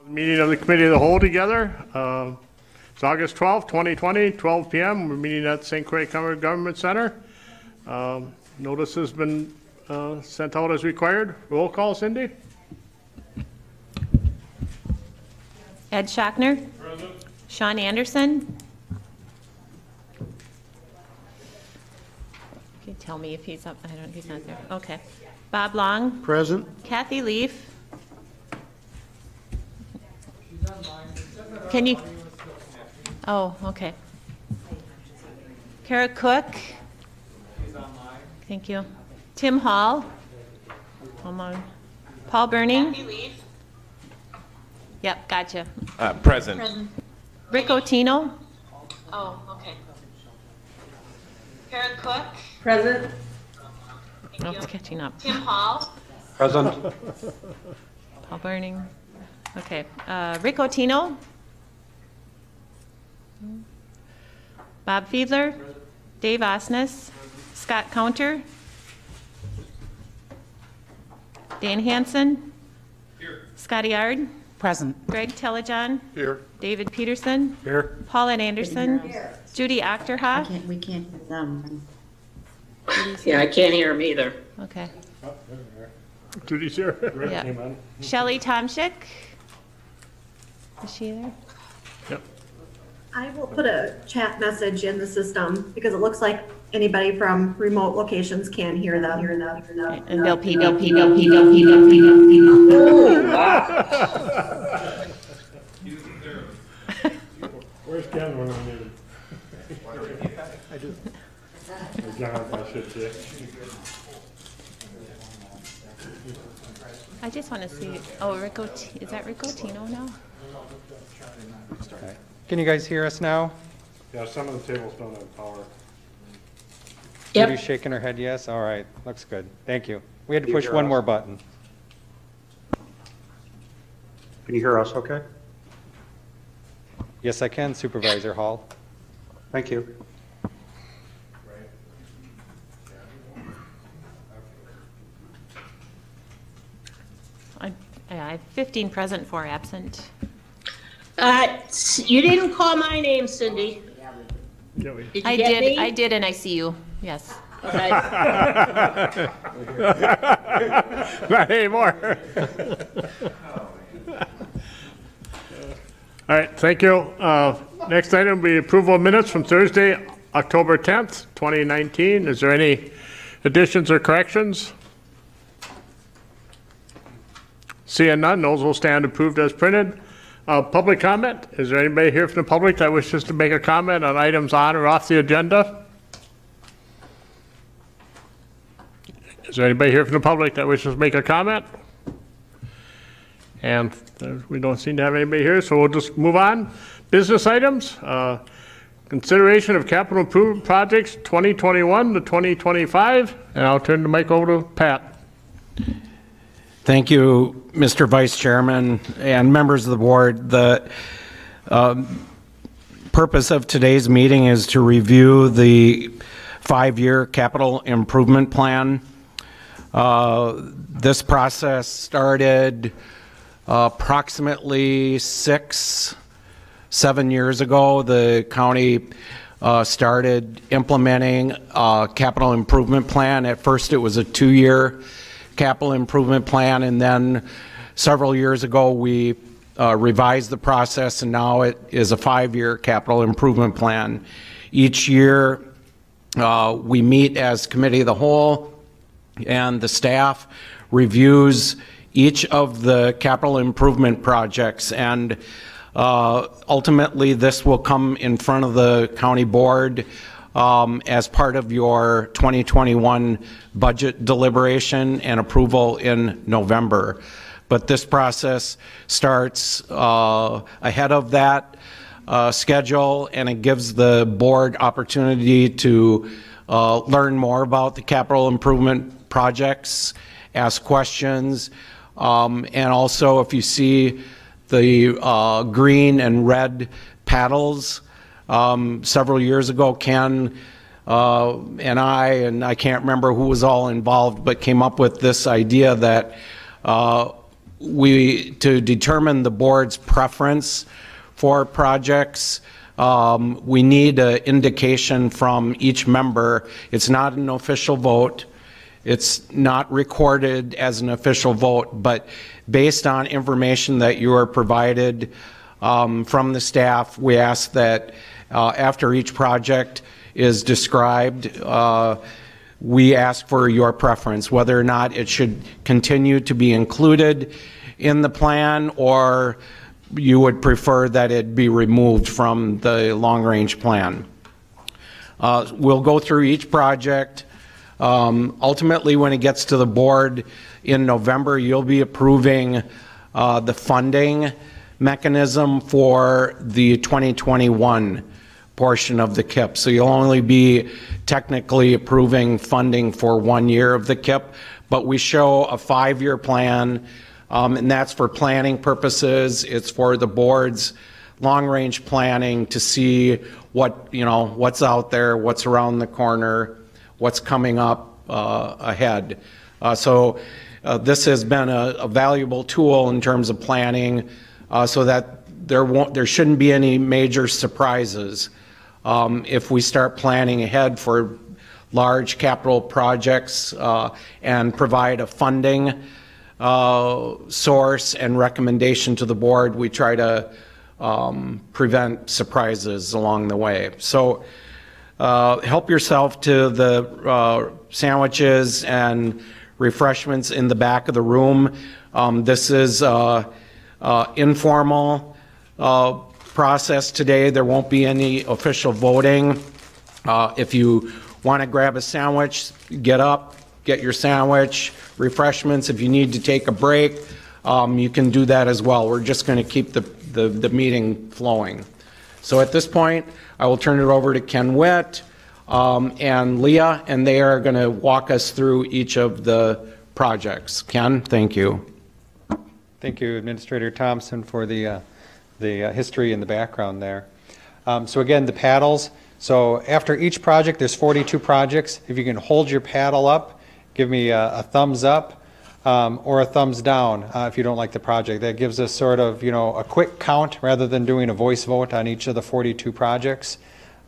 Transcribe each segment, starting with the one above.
Meeting of the Committee of the Whole together. It's August 12th, 2020, 12 p.m. We're meeting at St. Croix Government Center. Notice has been sent out as required. Roll call, Cindy. Ed Schachner. Present. Sean Anderson. Okay, tell me if he's up. He's not there. Okay. Bob Long. Present. Kathy Leaf. Can you? Oh, okay. Kara Cook. She's online. Thank you. Tim Hall. Hold on. Paul Burning. Yep, gotcha. Present. Rick Otino. Oh, okay. Kara Cook. Present. Oh, it's catching up. Tim Hall. Present. Paul Burning. Okay. Rick Otino. Bob Fiedler. Dave Osnes. Scott Counter. Dan Hansen. Here. Scotty Yard. Present. Greg Telejohn. Here. David Peterson. Here. Paulette Anderson. Here. Judy Achterhoff. We can't hear them. Yeah, I can't hear him either. Okay. Judy's here. Yeah. Shelley Tom Schick. Is she there? Yep. I will put a chat message in the system because it looks like anybody from remote locations can hear them. And they'll pee. Where's Glen when I need him? I just want to see. Oh, is that Rick Otino now? Can you guys hear us now? Yeah, some of the tables don't have power. Yep. Judy's shaking her head yes. All right, looks good. Thank you. We had to push one more button. Can you hear us okay? Yes, I can, Supervisor Hall. Thank you. I have 15 present, 4 absent. You didn't call my name, Cindy. Did you get me? I did, and I see you. Yes. Okay. Not anymore. All right, thank you. Next item will be approval of minutes from Thursday, October 10th, 2019. Is there any additions or corrections? Seeing none, those will stand approved as printed. Public comment. Is there anybody here from the public that wishes to make a comment on items on or off the agenda? Is there anybody here from the public that wishes to make a comment? And we don't seem to have anybody here, so we'll just move on. Business items. Consideration of capital improvement projects 2021 to 2025. And I'll turn the mic over to Pat. Thank you, Mr. Vice Chairman and members of the board. The purpose of today's meeting is to review the 5-year capital improvement plan. This process started approximately 6-7 years ago. The county started implementing a capital improvement plan. At first it was a 2-year capital improvement plan, and then several years ago we revised the process, and now it is a 5-year capital improvement plan. Each year we meet as committee of the whole, and the staff reviews each of the capital improvement projects, and ultimately this will come in front of the county board as part of your 2021 budget deliberation and approval in November. But this process starts ahead of that schedule, and it gives the board opportunity to learn more about the capital improvement projects, ask questions, and also if you see the green and red paddles, several years ago, Ken and I can't remember who was all involved, but came up with this idea that to determine the board's preference for projects, we need an indication from each member. It's not an official vote. It's not recorded as an official vote, but based on information that you are provided from the staff, we ask that after each project is described, we ask for your preference, whether or not it should continue to be included in the plan, or you would prefer that it be removed from the long-range plan. We'll go through each project. Ultimately, when it gets to the board in November, you'll be approving the funding mechanism for the 2021 portion of the KIP. So you'll only be technically approving funding for 1 year of the KIP, but we show a 5-year plan, and that's for planning purposes. It's for the board's long-range planning to see what, what's out there, what's around the corner, what's coming up ahead. So this has been a valuable tool in terms of planning, so that there shouldn't be any major surprises if we start planning ahead for large capital projects and provide a funding source and recommendation to the board. We try to prevent surprises along the way. So help yourself to the sandwiches and refreshments in the back of the room. This is informal process today. There won't be any official voting. If you want to grab a sandwich, get up, get your sandwich. Refreshments, if you need to take a break, you can do that as well. We're just going to keep the meeting flowing. So at this point, I will turn it over to Ken Witt and Leah, and they are going to walk us through each of the projects. Ken, thank you. Thank you, Administrator Thompson, for the history and the background there. So again, the paddles. So after each project, there's 42 projects. If you can hold your paddle up, give me a thumbs up or a thumbs down if you don't like the project. That gives us sort of, a quick count rather than doing a voice vote on each of the 42 projects.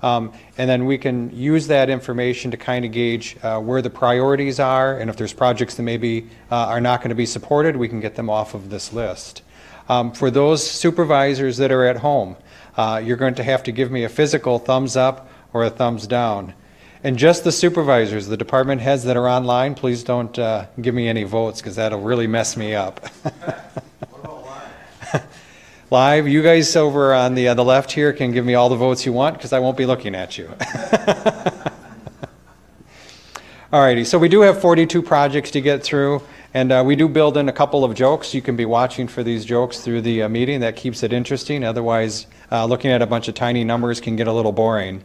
And then we can use that information to kind of gauge where the priorities are, and if there's projects that maybe are not going to be supported, we can get them off of this list. For those supervisors that are at home, you're going to have to give me a physical thumbs up or a thumbs down. And just the supervisors, the department heads that are online, please don't give me any votes, because that'll really mess me up. What about live? Live, you guys over on the left here can give me all the votes you want, because I won't be looking at you. Alrighty, so we do have 42 projects to get through, and we do build in a couple of jokes. You can be watching for these jokes through the meeting. That keeps it interesting. Otherwise, looking at a bunch of tiny numbers can get a little boring.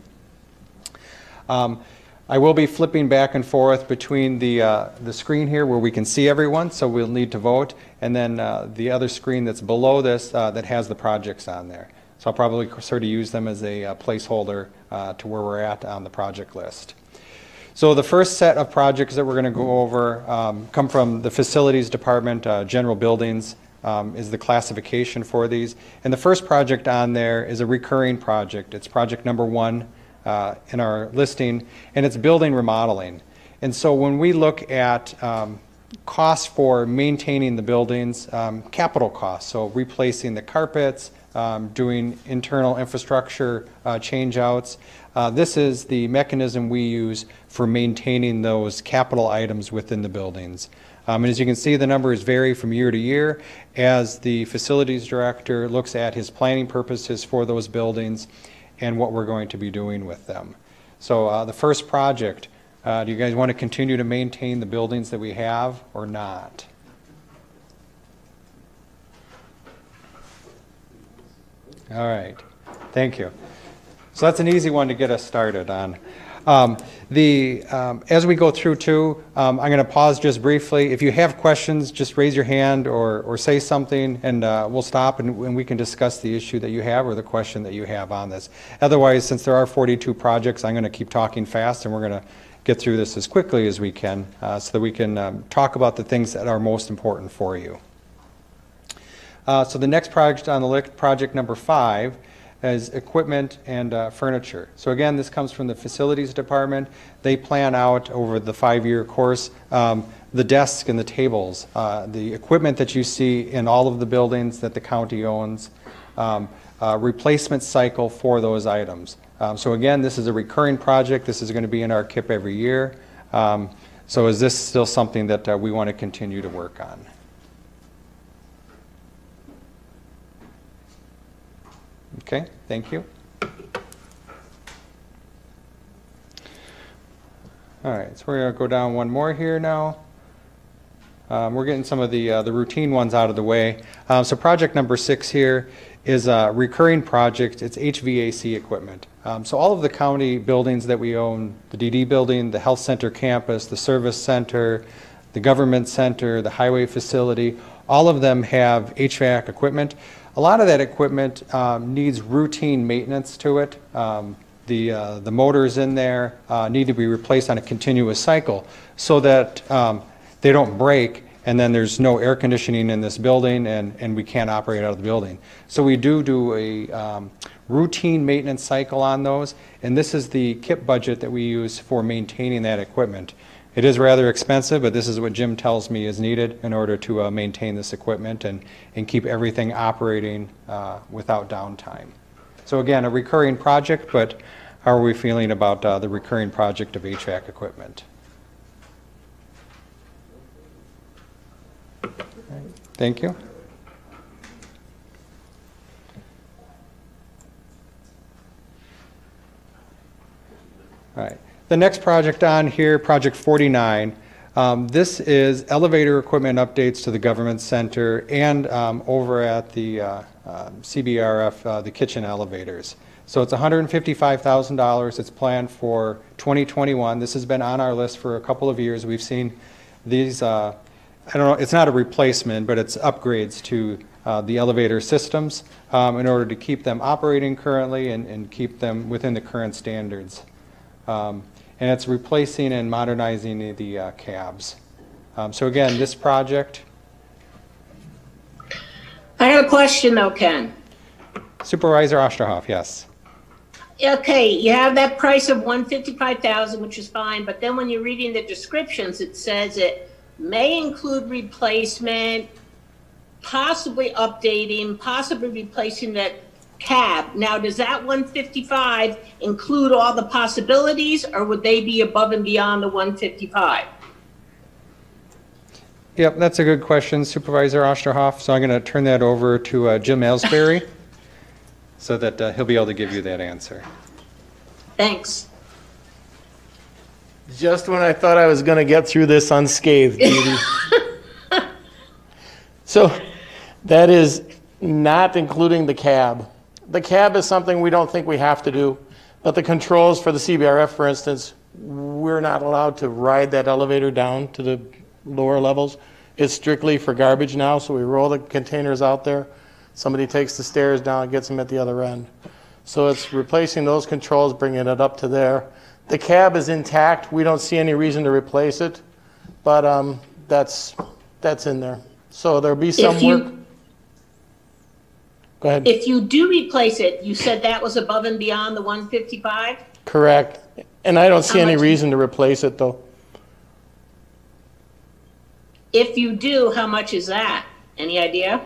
I will be flipping back and forth between the screen here where we can see everyone, so we'll need to vote, and then the other screen that's below this that has the projects on there. So I'll probably sort of use them as a placeholder to where we're at on the project list. So the first set of projects that we're going to go over come from the Facilities Department. General Buildings is the classification for these. And the first project on there is a recurring project. It's project number 1 in our listing, and it's building remodeling. And so when we look at costs for maintaining the buildings, capital costs, so replacing the carpets, doing internal infrastructure change-outs, this is the mechanism we use for maintaining those capital items within the buildings. And as you can see, the numbers vary from year to year as the facilities director looks at his planning purposes for those buildings and what we're going to be doing with them. So the first project, do you guys want to continue to maintain the buildings that we have or not? All right, thank you. So that's an easy one to get us started on. As we go through too, I'm going to pause just briefly. If you have questions, just raise your hand or say something, and we'll stop and we can discuss the issue that you have or the question that you have on this. Otherwise, since there are 42 projects, I'm going to keep talking fast, and we're going to get through this as quickly as we can so that we can talk about the things that are most important for you. So the next project on the list, project number 5, is equipment and furniture. So again, this comes from the facilities department. They plan out over the 5-year course the desks and the tables, the equipment that you see in all of the buildings that the county owns, replacement cycle for those items. So again, this is a recurring project. This is going to be in our KIP every year. So is this still something that we want to continue to work on? Okay, thank you. All right, so we're going to go down one more here now. We're getting some of the routine ones out of the way. So project number 6 here is a recurring project. It's HVAC equipment. So all of the county buildings that we own, the DD building, the health center campus, the service center, the government center, the highway facility, all of them have HVAC equipment. A lot of that equipment needs routine maintenance to it. The motors in there need to be replaced on a continuous cycle so that they don't break and then there's no air conditioning in this building and we can't operate out of the building. So we do a routine maintenance cycle on those, and this is the KIP budget that we use for maintaining that equipment. It is rather expensive, but this is what Jim tells me is needed in order to maintain this equipment and keep everything operating without downtime. So again, a recurring project, but how are we feeling about the recurring project of HVAC equipment? Thank you. All right. The next project on here, project 49, this is elevator equipment updates to the government center and over at the CBRF, the kitchen elevators. So it's $155,000. It's planned for 2021. This has been on our list for a couple of years. We've seen these, I don't know, it's not a replacement, but it's upgrades to the elevator systems in order to keep them operating currently and keep them within the current standards. And it's replacing and modernizing the cabs. So again, this project. I have a question though, Ken. Supervisor Osterhoff, yes. Okay, you have that price of $155,000, which is fine, but then when you're reading the descriptions, it says it may include replacement, possibly updating, possibly replacing that cab. Now, does that 155 include all the possibilities, or would they be above and beyond the 155? Yep, that's a good question, Supervisor Osterhoff. So I'm going to turn that over to Jim Ellsbury so that he'll be able to give you that answer. Thanks. Just when I thought I was going to get through this unscathed, Judy. So that is not including the cab. The cab is something we don't think we have to do, but the controls for the CBRF, for instance, we're not allowed to ride that elevator down to the lower levels. It's strictly for garbage now, so we roll the containers out there. Somebody takes the stairs down and gets them at the other end. So it's replacing those controls, bringing it up to there. The cab is intact. We don't see any reason to replace it, but that's in there. So there'll be some work. Go ahead. If you do replace it, you said that was above and beyond the 155? Correct. And I don't see any reason to replace it, though. If you do, how much is that? Any idea?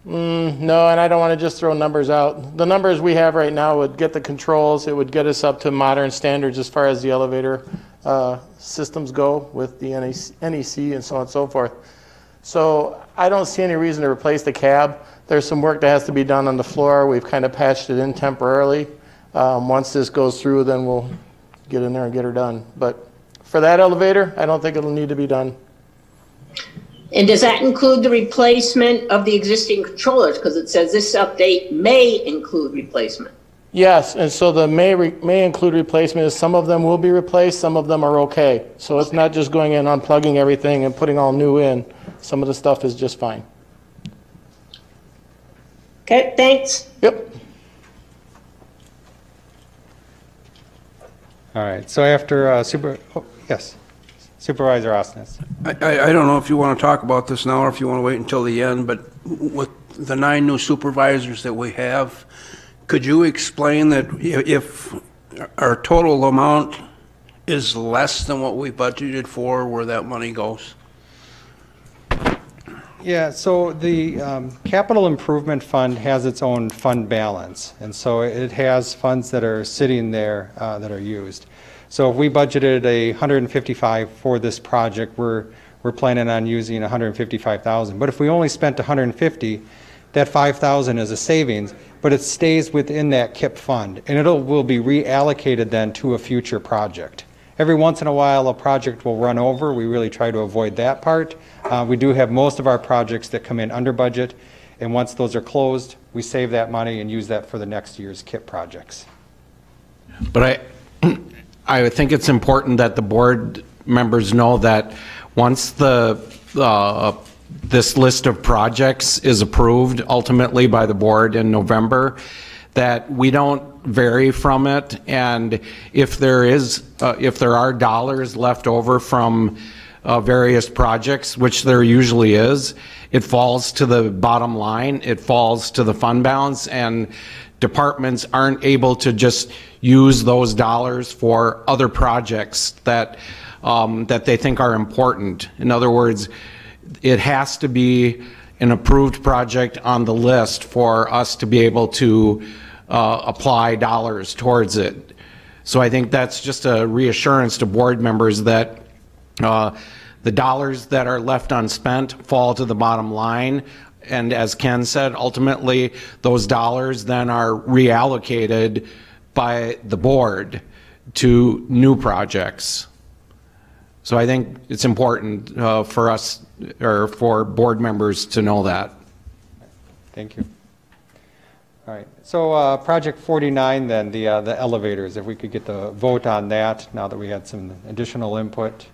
No, and I don't want to just throw numbers out. The numbers we have right now would get the controls. It would get us up to modern standards as far as the elevator systems go with the NEC and so on and so forth. So I don't see any reason to replace the cab. There's some work that has to be done on the floor. We've kind of patched it in temporarily. Once this goes through, then we'll get in there and get her done. But for that elevator, I don't think it'll need to be done. And does that include the replacement of the existing controllers? Because it says this update may include replacement. Yes, and so the may include replacement is some of them will be replaced, some of them are okay. So it's not just going in, unplugging everything and putting all new in. Some of the stuff is just fine. Okay, thanks. Yep. All right, so after yes, Supervisor Osnes. I don't know if you want to talk about this now or if you want to wait until the end, but with the 9 new supervisors that we have, could you explain that if our total amount is less than what we budgeted for, where that money goes? Yeah, so the capital improvement fund has its own fund balance, and so it has funds that are sitting there that are used. So if we budgeted 155 for this project, we're planning on using 155,000. But if we only spent 150, that 5,000 is a savings, but it stays within that KIP fund, and will be reallocated then to a future project. Every once in a while, a project will run over. We really try to avoid that part. We do have most of our projects that come in under budget, and once those are closed, we save that money and use that for the next year's KIP projects. But I think it's important that the board members know that once this list of projects is approved ultimately by the board in November, that we don't vary from it, and if there are dollars left over from various projects, which there usually is, it falls to the bottom line, it falls to the fund balance, and departments aren't able to just use those dollars for other projects that they think are important. In other words, it has to be an approved project on the list for us to be able to apply dollars towards it. So I think that's just a reassurance to board members that the dollars that are left unspent fall to the bottom line. And as Ken said, ultimately those dollars then are reallocated by the board to new projects. So I think it's important for us, or for board members, to know that. Thank you. All right, so project 49 then, the elevators, if we could get the vote on that now that we had some additional input.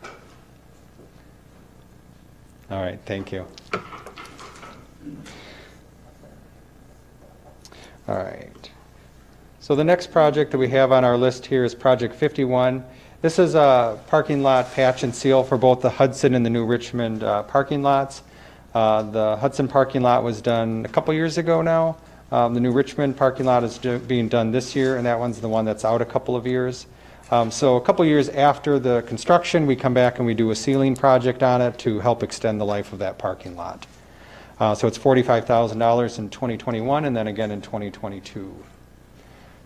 All right, thank you. All right, so the next project that we have on our list here is project 51. This is a parking lot patch and seal for both the Hudson and the New Richmond parking lots. The Hudson parking lot was done a couple years ago now. The New Richmond parking lot is being done this year, and that one's the one that's out a couple of years. So a couple years after the construction, we come back and we do a sealing project on it to help extend the life of that parking lot. So it's $45,000 in 2021 and then again in 2022.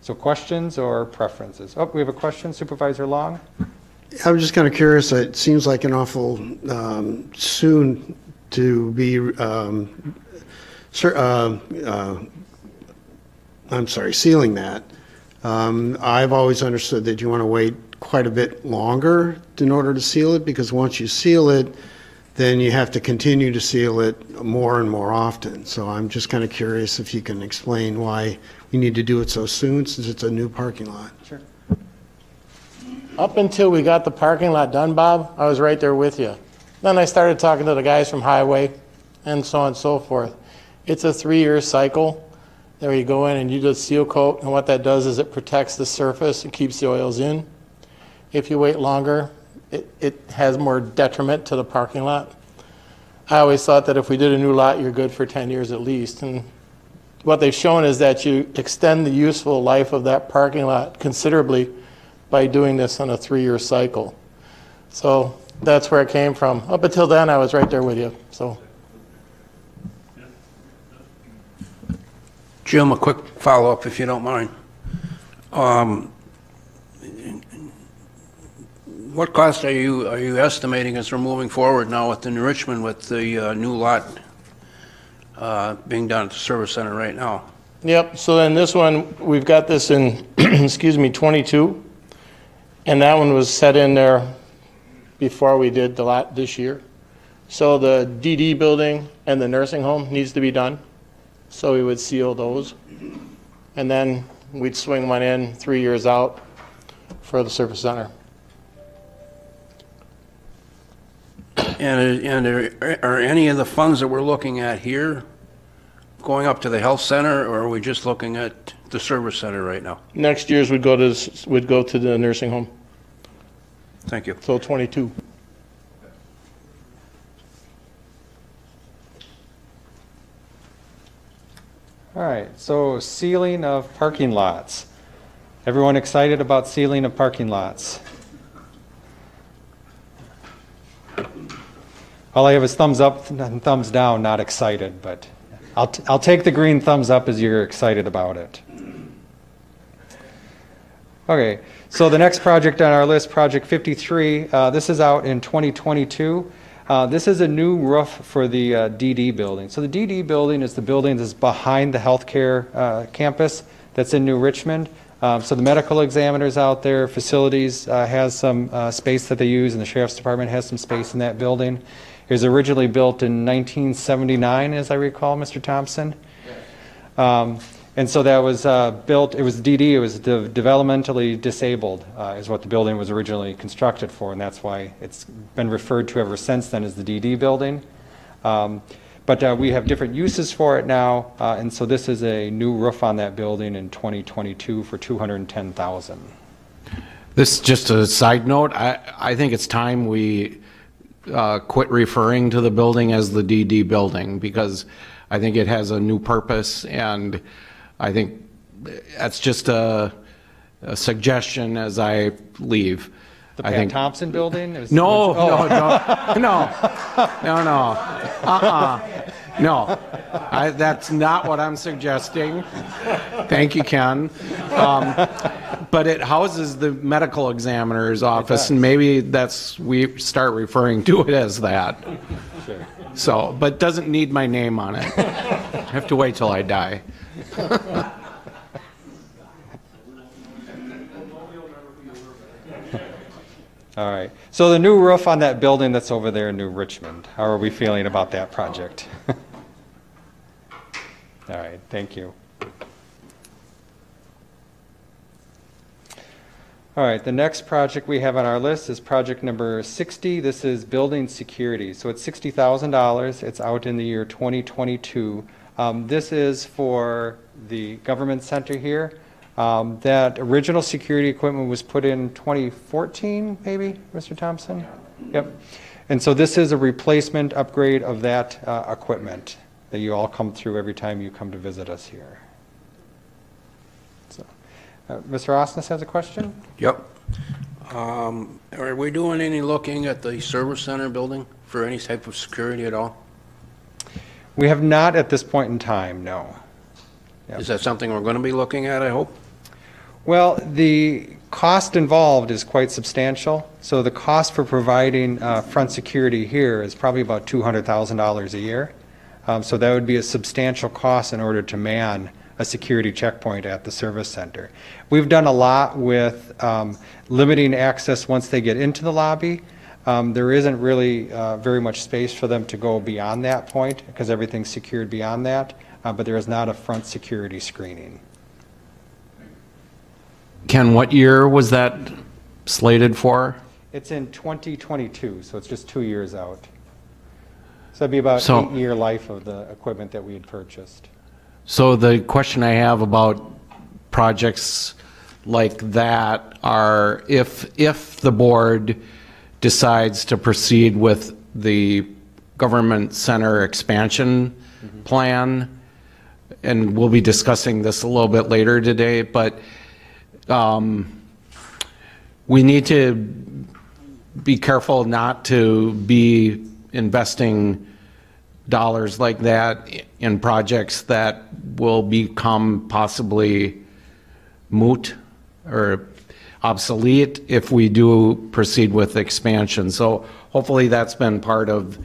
So questions or preferences? Oh, we have a question, Supervisor Long? I was just kind of curious. It seems like an awful soon to be, sealing that. I've always understood that you want to wait quite a bit longer in order to seal it, because once you seal it, then you have to continue to seal it more and more often. So I'm just kind of curious if you can explain why we need to do it so soon, since it's a new parking lot. Sure. Up until we got the parking lot done, Bob, I was right there with you. Then I started talking to the guys from Highway and so on and so forth. It's a 3-year cycle. There you go in and you do a seal coat, and what that does is it protects the surface and keeps the oils in. If you wait longer, it has more detriment to the parking lot. I always thought that if we did a new lot, you're good for 10 years at least. And what they've shown is that you extend the useful life of that parking lot considerably by doing this on a 3-year cycle. So that's where it came from. Up until then, I was right there with you. So. Jim, a quick follow-up, if you don't mind. What cost are you estimating as we're moving forward now with the New Richmond, with the new lot being done at the service center right now? Yep. So then this one, we've got this in, excuse me, 22, and that one was set in there before we did the lot this year. So the DD building and the nursing home needs to be done. So we would seal those, and then we'd swing one in 3 years out for the service center. And are any of the funds that we're looking at here going up to the health center, or are we just looking at the service center right now? Next year's would go to the nursing home. Thank you. So 22. All right, so sealing of parking lots. Everyone excited about sealing of parking lots? All I have is thumbs up and thumbs down, not excited, but I'll take the green thumbs up as you're excited about it. Okay, so the next project on our list, Project 53, this is out in 2022. This is a new roof for the DD building. So the DD building is the building that's behind the healthcare campus that's in New Richmond. So the medical examiners out there, facilities has some space that they use, and the sheriff's department has some space in that building. It was originally built in 1979, as I recall, Mr. Thompson. And so that was built, it was DD, it was developmentally disabled is what the building was originally constructed for, and that's why it's been referred to ever since then as the DD building. But we have different uses for it now, and so this is a new roof on that building in 2022 for $210,000. This is just a side note. I think it's time we quit referring to the building as the DD building, because I think it has a new purpose, and I think that's just a suggestion as I leave. The Pat Thompson building? No. That's not what I'm suggesting. Thank you, Ken. But it houses the medical examiner's office, and maybe we start referring to it as that. Sure. So, but doesn't need my name on it. I have to wait till I die. All right. So the new roof on that building that's over there in New Richmond, how are we feeling about that project? All right. Thank you. All right. The next project we have on our list is project number 60. This is building security. So it's $60,000. It's out in the year 2022. This is for the government center here. That original security equipment was put in 2014, maybe, Mr. Thompson? Yep. And so this is a replacement upgrade of that equipment that you all come through every time you come to visit us here. So, Mr. Osnes has a question? Yep. Are we doing any looking at the service center building for any type of security at all? We have not at this point in time, no. Yep. Is that something we're going to be looking at, I hope? Well, the cost involved is quite substantial. So the cost for providing front security here is probably about $200,000 a year. So that would be a substantial cost in order to man a security checkpoint at the service center. We've done a lot with limiting access once they get into the lobby. There isn't really very much space for them to go beyond that point because everything's secured beyond that, but there is not a front security screening. Ken, what year was that slated for? It's in 2022, so it's just 2 years out. So it'd be about 8-year life of the equipment that we had purchased. So the question I have about projects like that are if the board decides to proceed with the government center expansion plan, and we'll be discussing this a little bit later today, but we need to be careful not to be investing dollars like that in projects that will become possibly moot or obsolete if we do proceed with expansion. So hopefully that's been part of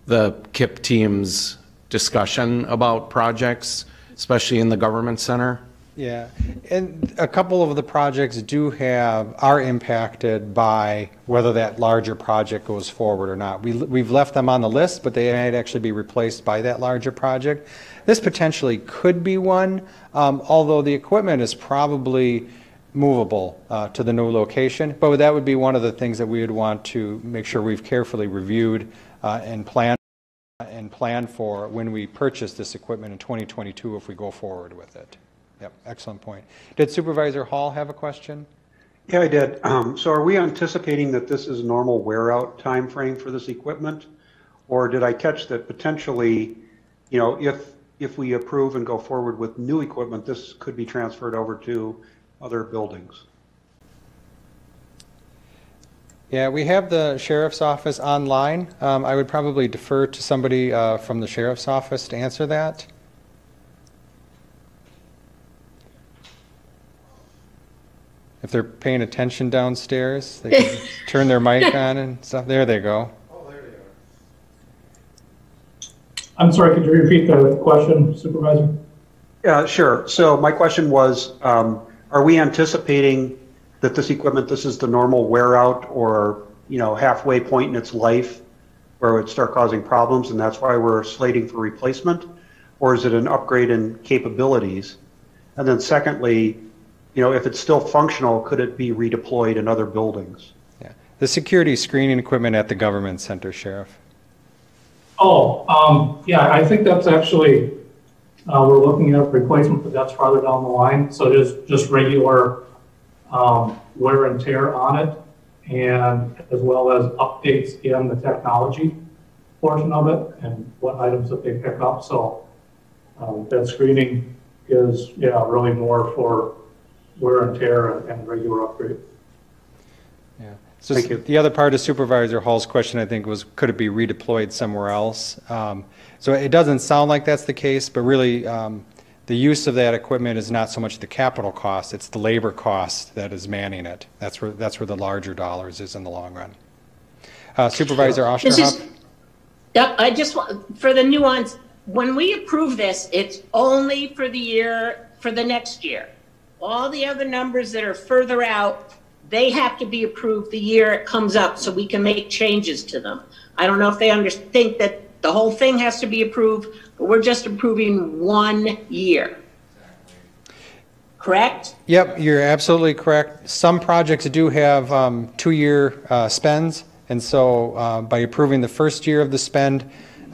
the KIP team's discussion about projects, especially in the government center. Yeah, and a couple of the projects are impacted by whether that larger project goes forward or not. We've left them on the list, but they might actually be replaced by that larger project. This potentially could be one, although the equipment is probably movable to the new location. But that would be one of the things that we would want to make sure we've carefully reviewed and planned for when we purchase this equipment in 2022 if we go forward with it. Yep, excellent point. Did Supervisor Hall have a question? Yeah, I did. So are we anticipating that this is a normal wear-out time frame for this equipment? Or did I catch that potentially, you know, if if we approve and go forward with new equipment, this could be transferred over to other buildings. Yeah, we have the sheriff's office online. I would probably defer to somebody from the sheriff's office to answer that. If they're paying attention downstairs, they can turn their mic on and stuff. There they go. Oh, there they are. I'm sorry, could you repeat the question, Supervisor? Yeah, sure. So my question was, are we anticipating that this equipment, this is the normal wear out or, halfway point in its life where it would start causing problems and that's why we're slating for replacement? Or is it an upgrade in capabilities? And then secondly, if it's still functional, could it be redeployed in other buildings? Yeah, the security screening equipment at the government center, Sheriff. Oh, yeah, I think that's actually, we're looking at replacement, but that's farther down the line. So just regular wear and tear on it, and as well as updates in the technology portion of it and what items that they pick up. So that screening is, really more for wear and tear and regular upgrade. Yeah. So Thank you. The other part of Supervisor Hall's question, I think, was could it be redeployed somewhere else? So it doesn't sound like that's the case, but really the use of that equipment is not so much the capital cost, it's the labor cost that is manning it. That's where the larger dollars is in the long run. Supervisor Osterhoff? Yep, I just want, for the nuance, when we approve this, it's only for the next year. All the other numbers that are further out, they have to be approved the year it comes up so we can make changes to them. I don't know if they think that the whole thing has to be approved, but we're just approving 1 year. Correct? Yep, you're absolutely correct. Some projects do have 2-year spends, and so by approving the first year of the spend,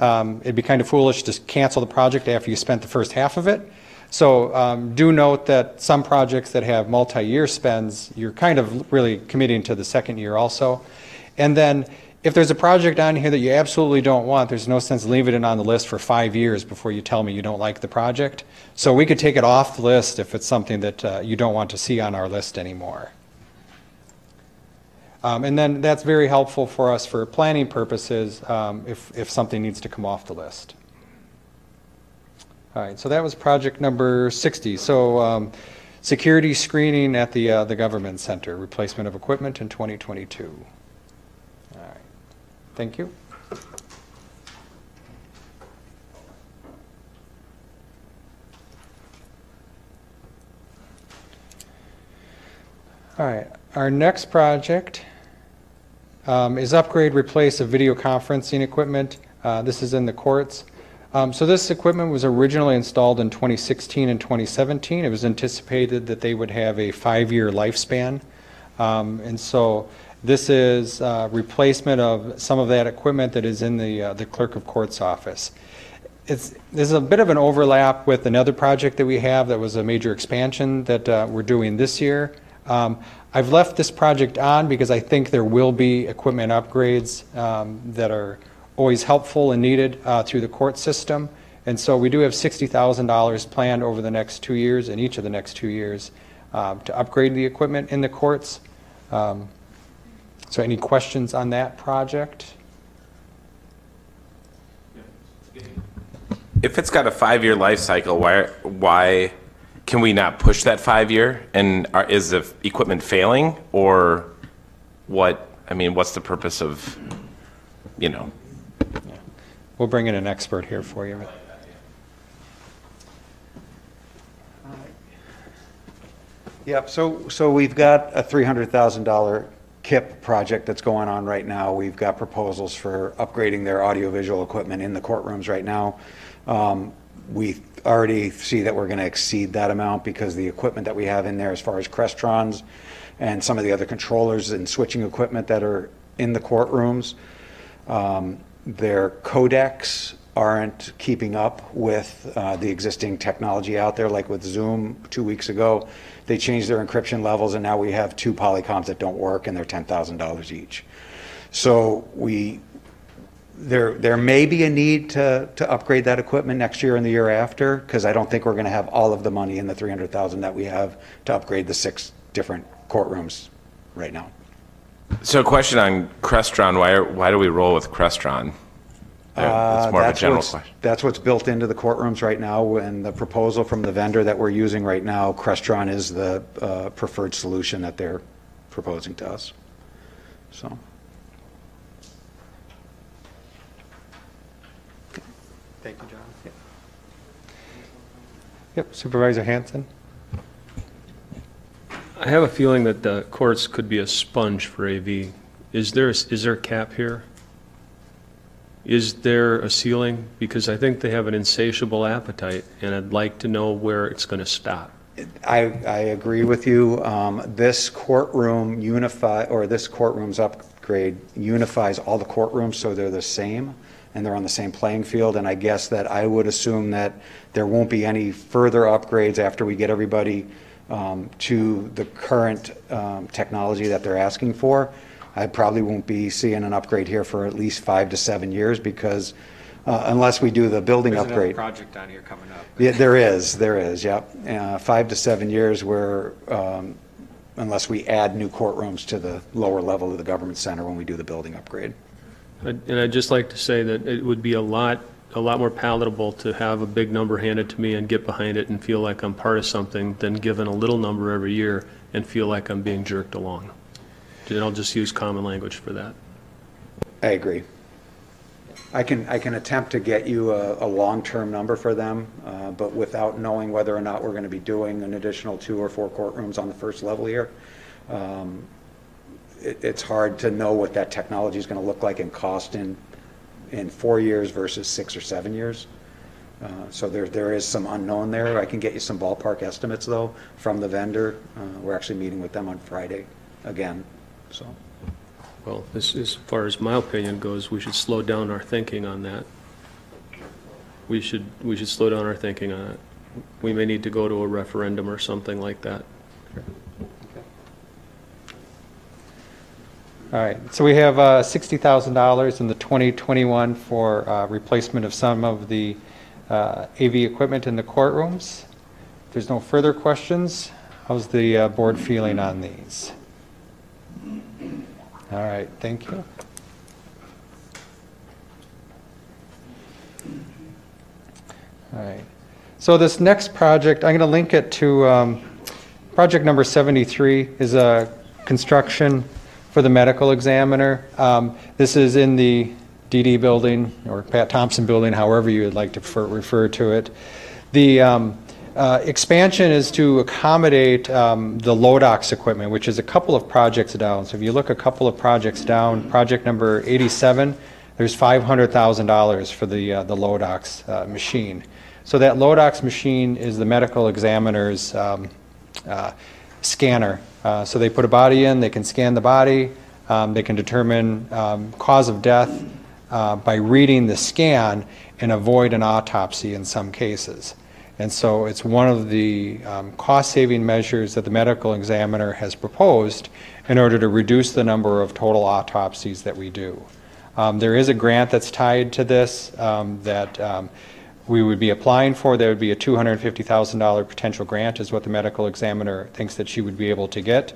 it'd be kind of foolish to cancel the project after you spent the first half of it. So do note that some projects that have multi-year spends, you're kind of really committing to the second year also. And then if there's a project on here that you absolutely don't want, there's no sense leaving it on the list for 5 years before you tell me you don't like the project. So we could take it off the list if it's something that you don't want to see on our list anymore. And then that's very helpful for us for planning purposes if something needs to come off the list. All right, so that was project number 60. So security screening at the government center, replacement of equipment in 2022. All right, thank you. All right, our next project is upgrade, replace of video conferencing equipment. This is in the courts. So this equipment was originally installed in 2016 and 2017. It was anticipated that they would have a 5-year lifespan. And so this is replacement of some of that equipment that is in the clerk of court's office. There's a bit of an overlap with another project that we have that was a major expansion that we're doing this year. I've left this project on because I think there will be equipment upgrades that are always helpful and needed through the court system. And so we do have $60,000 planned over the next 2 years, in each of the next 2 years, to upgrade the equipment in the courts. So any questions on that project? If it's got a 5-year life cycle, why can we not push that 5-year? And is the equipment failing, or what? I mean, what's the purpose of, Yeah. We'll bring in an expert here for you. Yep, so we've got a $300,000 KIP project that's going on right now. We've got proposals for upgrading their audiovisual equipment in the courtrooms right now. We already see that we're going to exceed that amount because the equipment that we have in there as far as Crestrons and some of the other controllers and switching equipment that are in the courtrooms, their codecs aren't keeping up with the existing technology out there. Like with Zoom 2 weeks ago, they changed their encryption levels and now we have 2 polycoms that don't work and they're $10,000 each. So There may be a need to upgrade that equipment next year and the year after, because I don't think we're going to have all of the money in the $300,000 that we have to upgrade the 6 different courtrooms right now. So a question on Crestron, why do we roll with Crestron? It's more of a general question. That's what's built into the courtrooms right now, and the proposal from the vendor that we're using right now, Crestron is the preferred solution that they're proposing to us. So. Thank you, John. Yep, Supervisor Hanson. I have a feeling that the courts could be a sponge for AV. Is there a cap here? Is there a ceiling? Because I think they have an insatiable appetite, and I'd like to know where it's going to stop. I agree with you. This courtroom's upgrade unifies all the courtrooms so they're the same and they're on the same playing field. And I guess that I would assume that there won't be any further upgrades after we get everybody to the current technology that they're asking for. I probably won't be seeing an upgrade here for at least 5 to 7 years, because unless we do the building There's upgrade. Another project on here coming up. Yeah, there is, yep. 5 to 7 years where, unless we add new courtrooms to the lower level of the government center when we do the building upgrade. And I'd just like to say that it would be a lot more palatable to have a big number handed to me and get behind it and feel like I'm part of something than given a little number every year and feel like I'm being jerked along. And I'll just use common language for that. I agree. I can attempt to get you a long-term number for them, but without knowing whether or not we're going to be doing an additional 2 or 4 courtrooms on the first level here. It's hard to know what that technology is going to look like and cost in 4 years versus 6 or 7 years. So there is some unknown there. I can get you some ballpark estimates though from the vendor. We're actually meeting with them on Friday again. So. Well, as far as my opinion goes, we should slow down our thinking on that. We should slow down our thinking on it. We may need to go to a referendum or something like that. All right, so we have $60,000 in the 2021 for replacement of some of the AV equipment in the courtrooms. If there's no further questions, how's the board feeling on these? All right, thank you. All right, so this next project, I'm going to link it to project number 73 is a construction for the medical examiner. This is in the DD building or Pat Thompson building, however you would like to refer to it. The expansion is to accommodate the Lodox equipment, which is a couple of projects down. So if you look a couple of projects down, project number 87, there's $500,000 for the Lodox machine. So that Lodox machine is the medical examiner's scanner. So they put a body in, they can scan the body, they can determine cause of death by reading the scan and avoid an autopsy in some cases. And so it's one of the cost-saving measures that the medical examiner has proposed in order to reduce the number of total autopsies that we do. There is a grant that's tied to this that we would be applying for. There would be a $250,000 potential grant is what the medical examiner thinks that she would be able to get.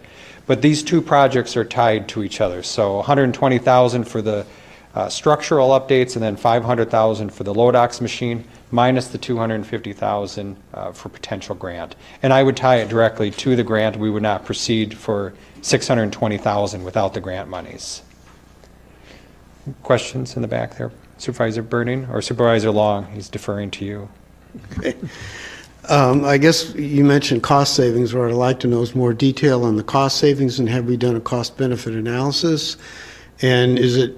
But these two projects are tied to each other. So $120,000 for the structural updates and then $500,000 for the Lodox machine minus the $250,000 for potential grant. And I would tie it directly to the grant. We would not proceed for $620,000 without the grant monies. Questions in the back there? Supervisor Burning or Supervisor Long? He's deferring to you. Okay. I guess you mentioned cost savings. What I'd like to know is more detail on the cost savings, and have we done a cost benefit analysis? And is it,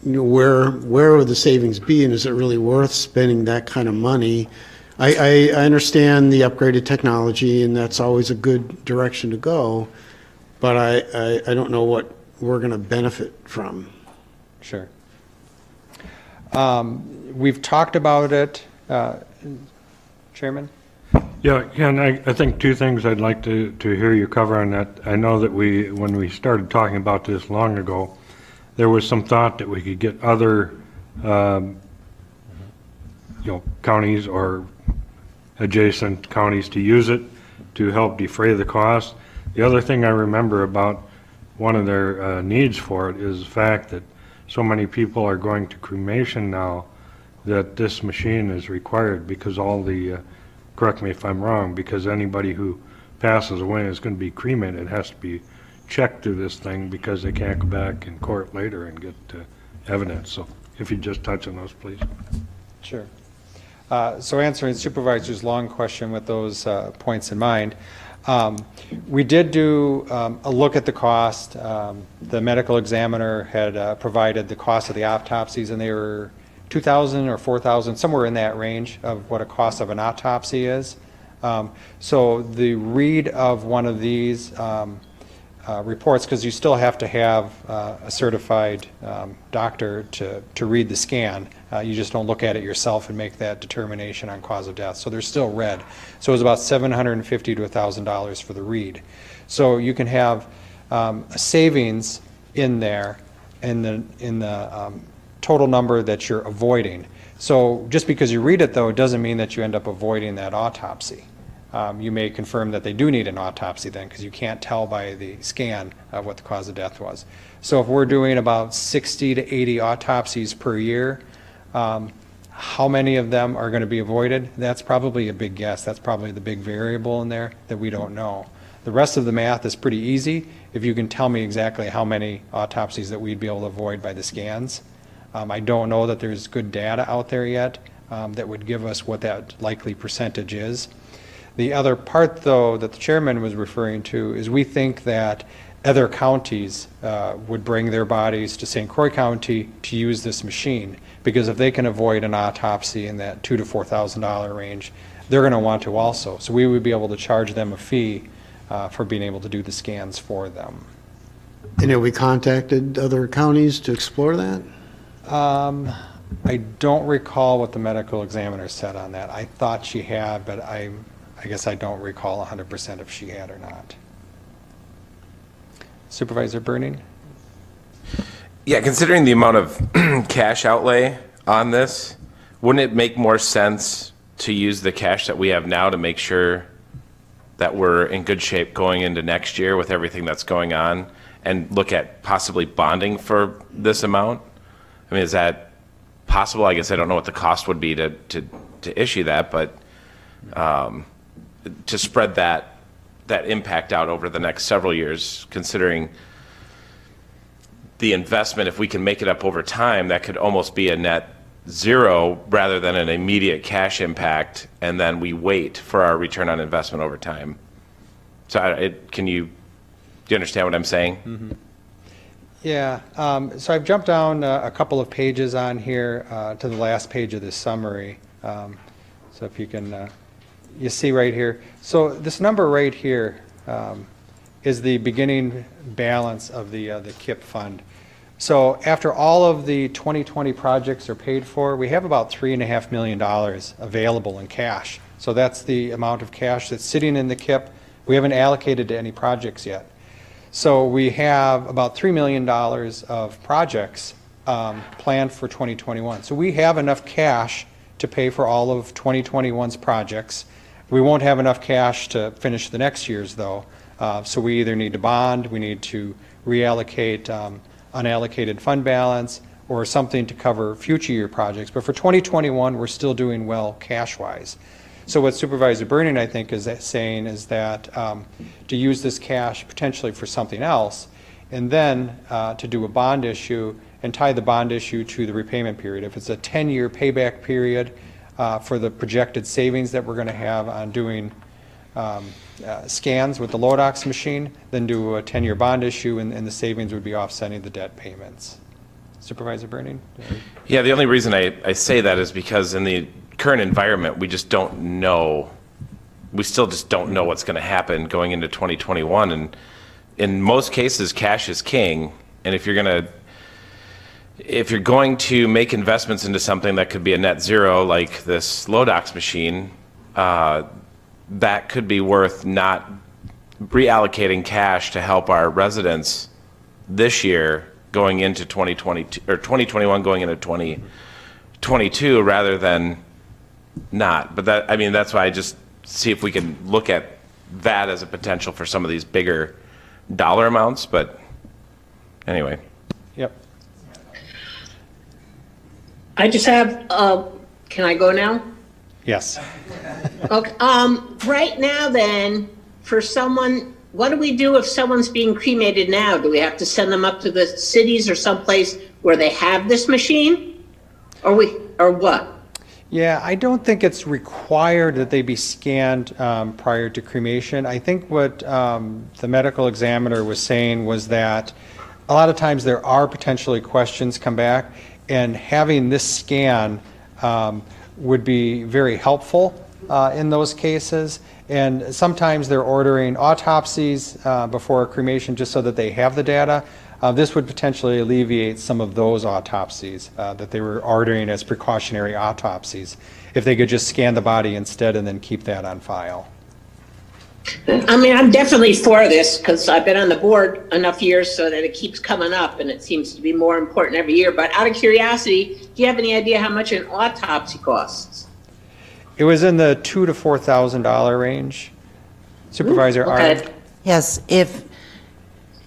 where would the savings be, and is it really worth spending that kind of money? I understand the upgraded technology, and that's always a good direction to go, but I don't know what we're going to benefit from. Sure. We've talked about it, Chairman? Yeah, Ken, I think two things I'd like to hear you cover on that. I know that when we started talking about this long ago, there was some thought that we could get other counties or adjacent counties to use it to help defray the cost. The other thing I remember about one of their needs for it is the fact that so many people are going to cremation now that this machine is required because all the, correct me if I'm wrong, because anybody who passes away is going to be cremated. It has to be checked through this thing because they can't go back in court later and get evidence. So if you just touch on those, please. Sure. So answering Supervisor's long question with those points in mind, we did do a look at the cost. The medical examiner had provided the cost of the autopsies, and they were $2,000 or $4,000, somewhere in that range of what a cost of an autopsy is. So the read of one of these reports, because you still have to have a certified doctor to read the scan. You just don't look at it yourself and make that determination on cause of death. So they're still read. So it was about $750 to $1,000 for the read. So you can have a savings in there in the total number that you're avoiding. So just because you read it, though, it doesn't mean that you end up avoiding that autopsy. You may confirm that they do need an autopsy then, because you can't tell by the scan what the cause of death was. So if we're doing about 60 to 80 autopsies per year, how many of them are going to be avoided? That's probably a big guess. That's probably the big variable in there that we don't know. The rest of the math is pretty easy if you can tell me exactly how many autopsies that we'd be able to avoid by the scans. I don't know that there's good data out there yet that would give us what that likely percentage is. The other part, though, that the chairman was referring to is we think that other counties would bring their bodies to St. Croix County to use this machine, because if they can avoid an autopsy in that $2,000 to $4,000 range, they're going to want to also. So we would be able to charge them a fee for being able to do the scans for them. And have we contacted other counties to explore that? I don't recall what the medical examiner said on that. I thought she had, but I guess I don't recall 100% if she had or not. Supervisor Burning? Yeah, considering the amount of cash outlay on this, wouldn't it make more sense to use the cash that we have now to make sure that we're in good shape going into next year with everything that's going on, and look at possibly bonding for this amount? I mean, is that possible? I guess I don't know what the cost would be to issue that, but to spread that impact out over the next several years, considering the investment, if we can make it up over time, that could almost be a net zero rather than an immediate cash impact, and then we wait for our return on investment over time. So do you understand what I'm saying? Mm-hmm. Yeah, so I've jumped down a couple of pages on here to the last page of this summary. So if you can, you see right here. So this number right here is the beginning balance of the KIP fund. So after all of the 2020 projects are paid for, we have about $3.5 million available in cash. So that's the amount of cash that's sitting in the KIP. We haven't allocated to any projects yet. So we have about $3 million of projects planned for 2021. So we have enough cash to pay for all of 2021's projects. We won't have enough cash to finish the next year's, though. So we either need to bond, we need to reallocate unallocated fund balance, or something to cover future year projects. But for 2021, we're still doing well cash-wise. So what Supervisor Burning, I think, is saying is that to use this cash potentially for something else, and then to do a bond issue and tie the bond issue to the repayment period. If it's a 10-year payback period for the projected savings that we're going to have on doing scans with the Lodox machine, then do a 10-year bond issue, and the savings would be offsetting the debt payments. Supervisor Burning? Yeah, the only reason I say that is because in the current environment, we just don't know. We still just don't know what's going to happen going into 2021. And in most cases, cash is king. And if you're going to make investments into something that could be a net zero, like this Lodox machine, that could be worth not reallocating cash to help our residents this year going into 2022, or 2021 going into 2022 rather than not. But that, I mean, that's why I just see if we can look at that as a potential for some of these bigger dollar amounts, but anyway. Yep. I just have, can I go now? Yes. Okay, right now then, for someone, what do we do if someone's being cremated now? Do we have to send them up to the cities or someplace where they have this machine? Or what? Yeah, I don't think it's required that they be scanned prior to cremation. I think what the medical examiner was saying was that a lot of times there are potentially questions come back, and having this scan would be very helpful in those cases. And sometimes they're ordering autopsies before a cremation just so that they have the data. This would potentially alleviate some of those autopsies that they were ordering as precautionary autopsies, if they could just scan the body instead and then keep that on file. I mean, I'm definitely for this because I've been on the board enough years so that it keeps coming up and it seems to be more important every year. But out of curiosity, do you have any idea how much an autopsy costs? It was in the $2,000 to $4,000 range. Supervisor Ard? Yes, if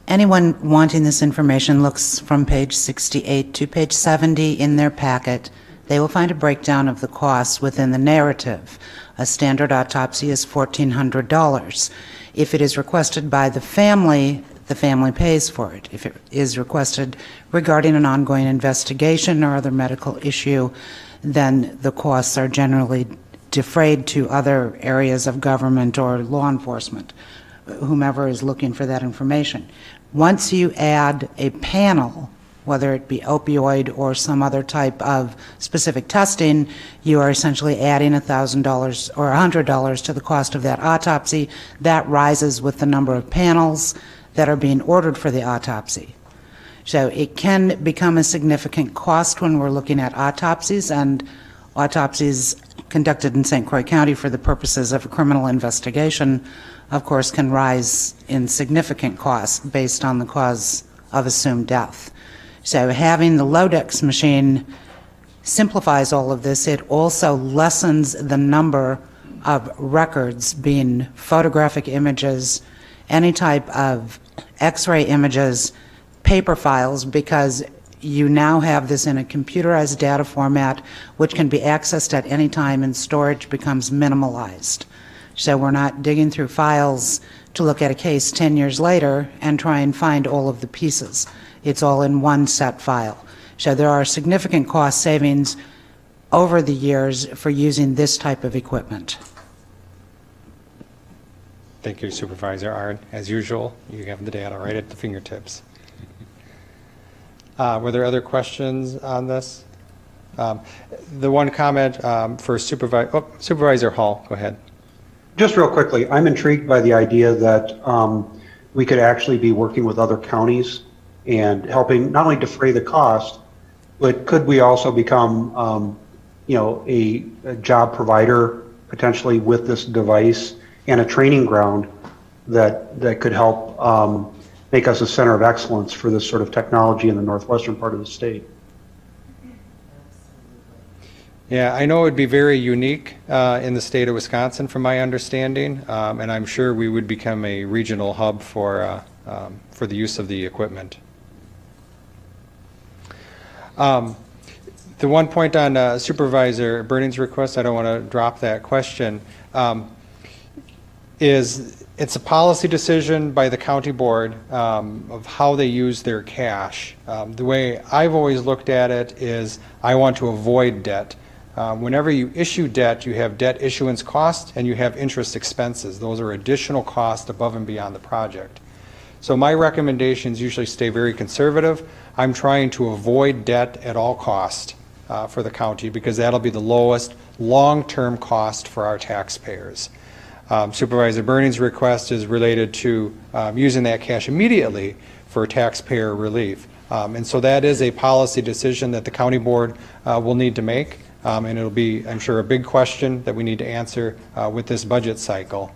anyone wanting this information looks from page 68 to page 70 in their packet, they will find a breakdown of the costs within the narrative. A standard autopsy is $1,400. If it is requested by the family pays for it. If it is requested regarding an ongoing investigation or other medical issue, then the costs are generally defrayed to other areas of government or law enforcement, whomever is looking for that information. Once you add a panel, whether it be opioid or some other type of specific testing, you are essentially adding $1,000 or $100 to the cost of that autopsy. That rises with the number of panels that are being ordered for the autopsy. So it can become a significant cost when we're looking at autopsies, and autopsies conducted in St. Croix County for the purposes of a criminal investigation, of course, can rise in significant costs based on the cause of assumed death. So having the Lodex machine simplifies all of this. It also lessens the number of records, being photographic images, any type of X-ray images, paper files, because you now have this in a computerized data format which can be accessed at any time, and storage becomes minimalized. So we're not digging through files to look at a case 10 years later and try and find all of the pieces. It's all in one set file. So there are significant cost savings over the years for using this type of equipment. Thank you, Supervisor Ard. As usual, you have the data right at the fingertips. Were there other questions on this? The one comment for Supervisor Hall, go ahead. Just real quickly, I'm intrigued by the idea that we could actually be working with other counties and helping not only defray the cost, but could we also become, a job provider potentially with this device and a training ground that could help make us a center of excellence for this sort of technology in the northwestern part of the state. Yeah, I know it would be very unique in the state of Wisconsin from my understanding, and I'm sure we would become a regional hub for the use of the equipment. The one point on Supervisor Burning's request, I don't want to drop that question, is it's a policy decision by the county board of how they use their cash. The way I've always looked at it is I want to avoid debt. Whenever you issue debt, you have debt issuance costs and you have interest expenses. Those are additional costs above and beyond the project. So my recommendations usually stay very conservative. I'm trying to avoid debt at all cost for the county because that'll be the lowest long-term cost for our taxpayers. Supervisor Burning's request is related to using that cash immediately for taxpayer relief. And so that is a policy decision that the county board will need to make. And it'll be, I'm sure, a big question that we need to answer with this budget cycle.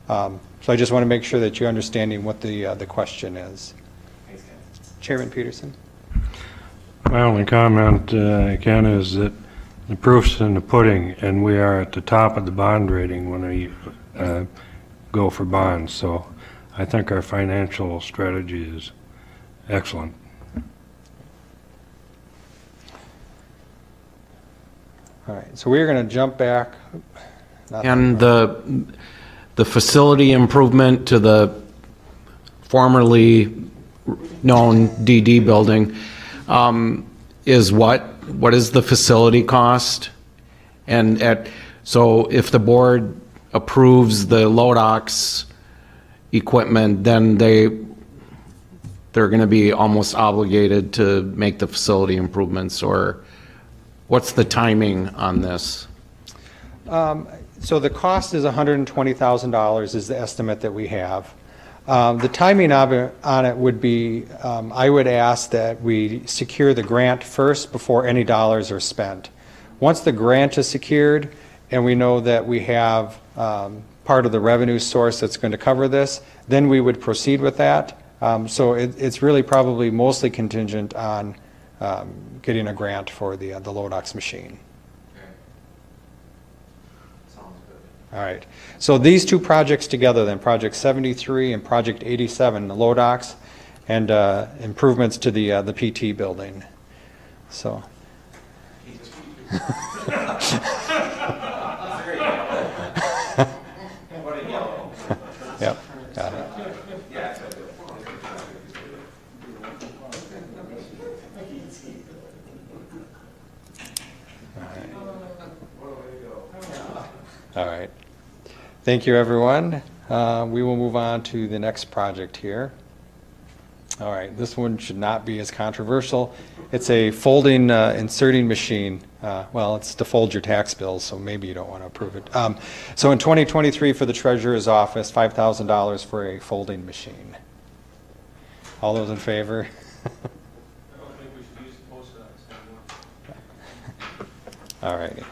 So I just want to make sure that you're understanding what the question is. Chairman Peterson. My only comment, Ken, is that the proof's in the pudding, and we are at the top of the bond rating when we go for bonds. So I think our financial strategy is excellent. All right, so we're going to jump back. And the facility improvement to the formerly known DD building is what? What is the facility cost? And so if the board approves the Lodox equipment, then they're going to be almost obligated to make the facility improvements, or what's the timing on this? So the cost is $120,000 is the estimate that we have. The timing on it would be, I would ask that we secure the grant first before any dollars are spent. Once the grant is secured and we know that we have part of the revenue source that's going to cover this, then we would proceed with that. So it's really probably mostly contingent on getting a grant for the Lodox machine. All right, so these two projects together then, Project 73 and Project 87, the Lodox, and improvements to the PT building. So. Yep, got it. All right. Thank you, everyone. We will move on to the next project here. All right, this one should not be as controversial. It's a folding inserting machine. Well, it's to fold your tax bills, so maybe you don't want to approve it. So in 2023 for the Treasurer's Office, $5,000 for a folding machine. All those in favor? All righty.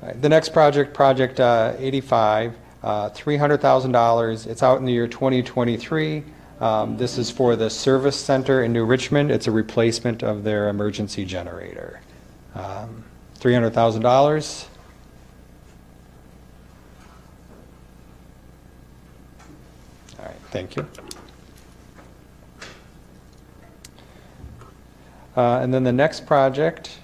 All right, the next project, Project 85, $300,000. It's out in the year 2023. This is for the service center in New Richmond. It's a replacement of their emergency generator. $300,000. All right, thank you. And then the next project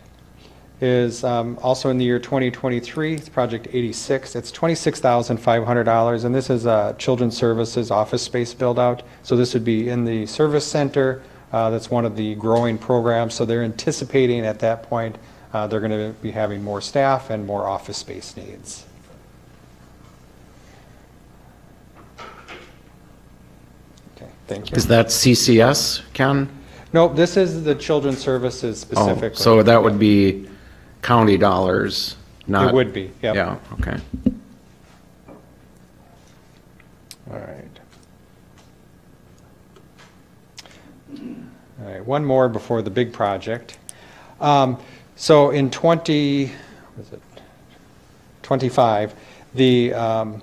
is also in the year 2023. It's Project 86. It's $26,500, and this is a Children's Services office space build-out. So this would be in the service center. That's one of the growing programs. So they're anticipating at that point they're going to be having more staff and more office space needs. Okay, thank you. Is that CCS, Ken? No, this is the Children's Services specifically. Oh, so that would be county dollars, not... It would be, yep. Yeah, okay. All right. All right, one more before the big project. So in 25, the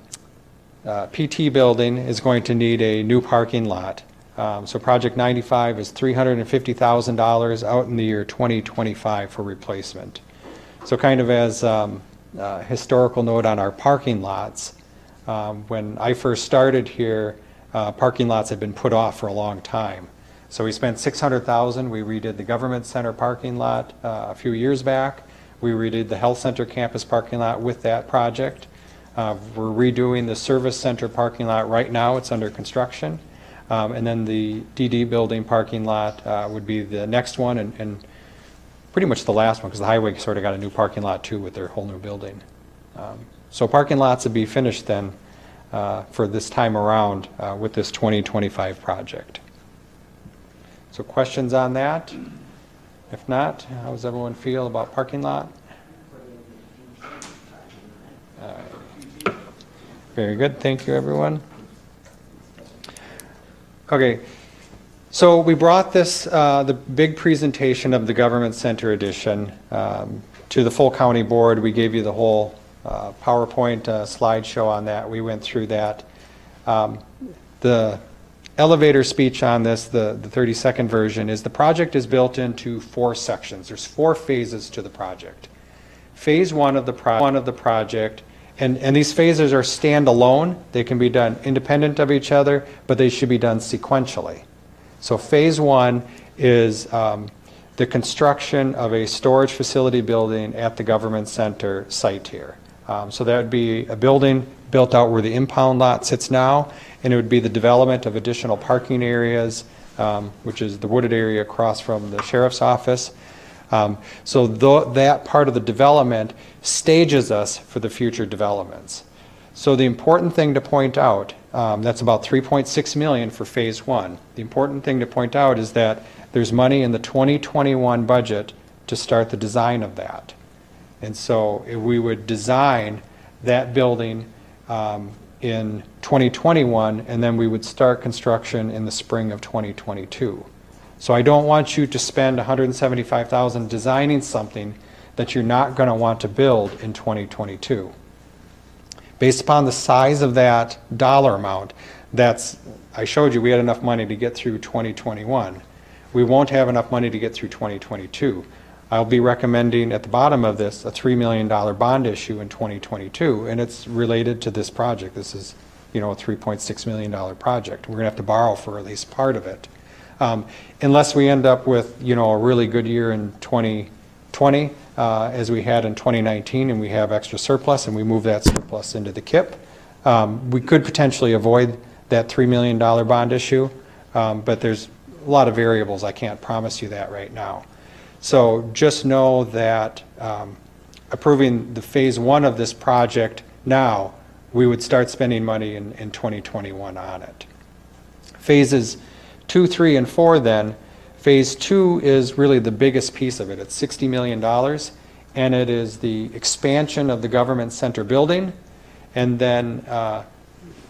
PT building is going to need a new parking lot. So Project 95 is $350,000 out in the year 2025 for replacement. So kind of as a historical note on our parking lots, when I first started here, parking lots had been put off for a long time. So we spent $600,000. We redid the government center parking lot a few years back. We redid the health center campus parking lot with that project. We're redoing the service center parking lot right now. It's under construction. And then the DD building parking lot would be the next one, and pretty much the last one, because the highway sort of got a new parking lot too with their whole new building. So parking lots would be finished then for this time around with this 2025 project. So questions on that? If not, how does everyone feel about parking lot? Very good, thank you everyone. Okay, so we brought this, the big presentation of the Government Center Edition to the full county board. We gave you the whole PowerPoint slideshow on that. We went through that. The elevator speech on this, the 30-second version, is the project is built into 4 sections. There's 4 phases to the project. Phase 1 of the project, and these phases are standalone. They can be done independent of each other, but they should be done sequentially. So phase 1 is the construction of a storage facility building at the government center site here. So that would be a building built out where the impound lot sits now, and it would be the development of additional parking areas, which is the wooded area across from the sheriff's office. So that part of the development stages us for the future developments. So the important thing to point out, that's about $3.6 million for phase 1. The important thing to point out is that there's money in the 2021 budget to start the design of that. And so if we would design that building in 2021, and then we would start construction in the spring of 2022. So I don't want you to spend $175,000 designing something that you're not going to want to build in 2022. Based upon the size of that dollar amount, I showed you we had enough money to get through 2021. We won't have enough money to get through 2022. I'll be recommending at the bottom of this a $3 million bond issue in 2022, and it's related to this project. This is, a $3.6 million project. We're going to have to borrow for at least part of it. Unless we end up with, a really good year in 2020, as we had in 2019, and we have extra surplus, and we move that surplus into the KIP. We could potentially avoid that $3 million bond issue, but there's a lot of variables. I can't promise you that right now. So just know that approving the phase 1 of this project now, we would start spending money in 2021 on it. Phases 2, 3, and 4 then, phase 2 is really the biggest piece of it. It's $60 million, and it is the expansion of the government center building, and then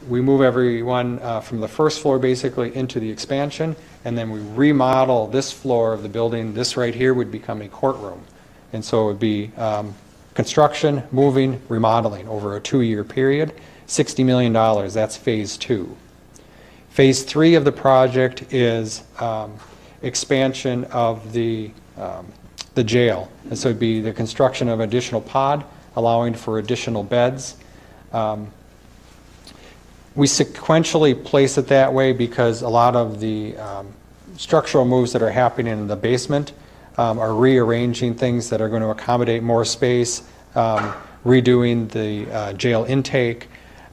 we move everyone from the first floor basically into the expansion, and then we remodel this floor of the building. This right here would become a courtroom. And so it would be construction, moving, remodeling over a 2-year period. $60 million, that's phase 2. Phase 3 of the project is expansion of the jail. And so it would be the construction of additional pod, allowing for additional beds. We sequentially place it that way because a lot of the structural moves that are happening in the basement are rearranging things that are going to accommodate more space, redoing the jail intake.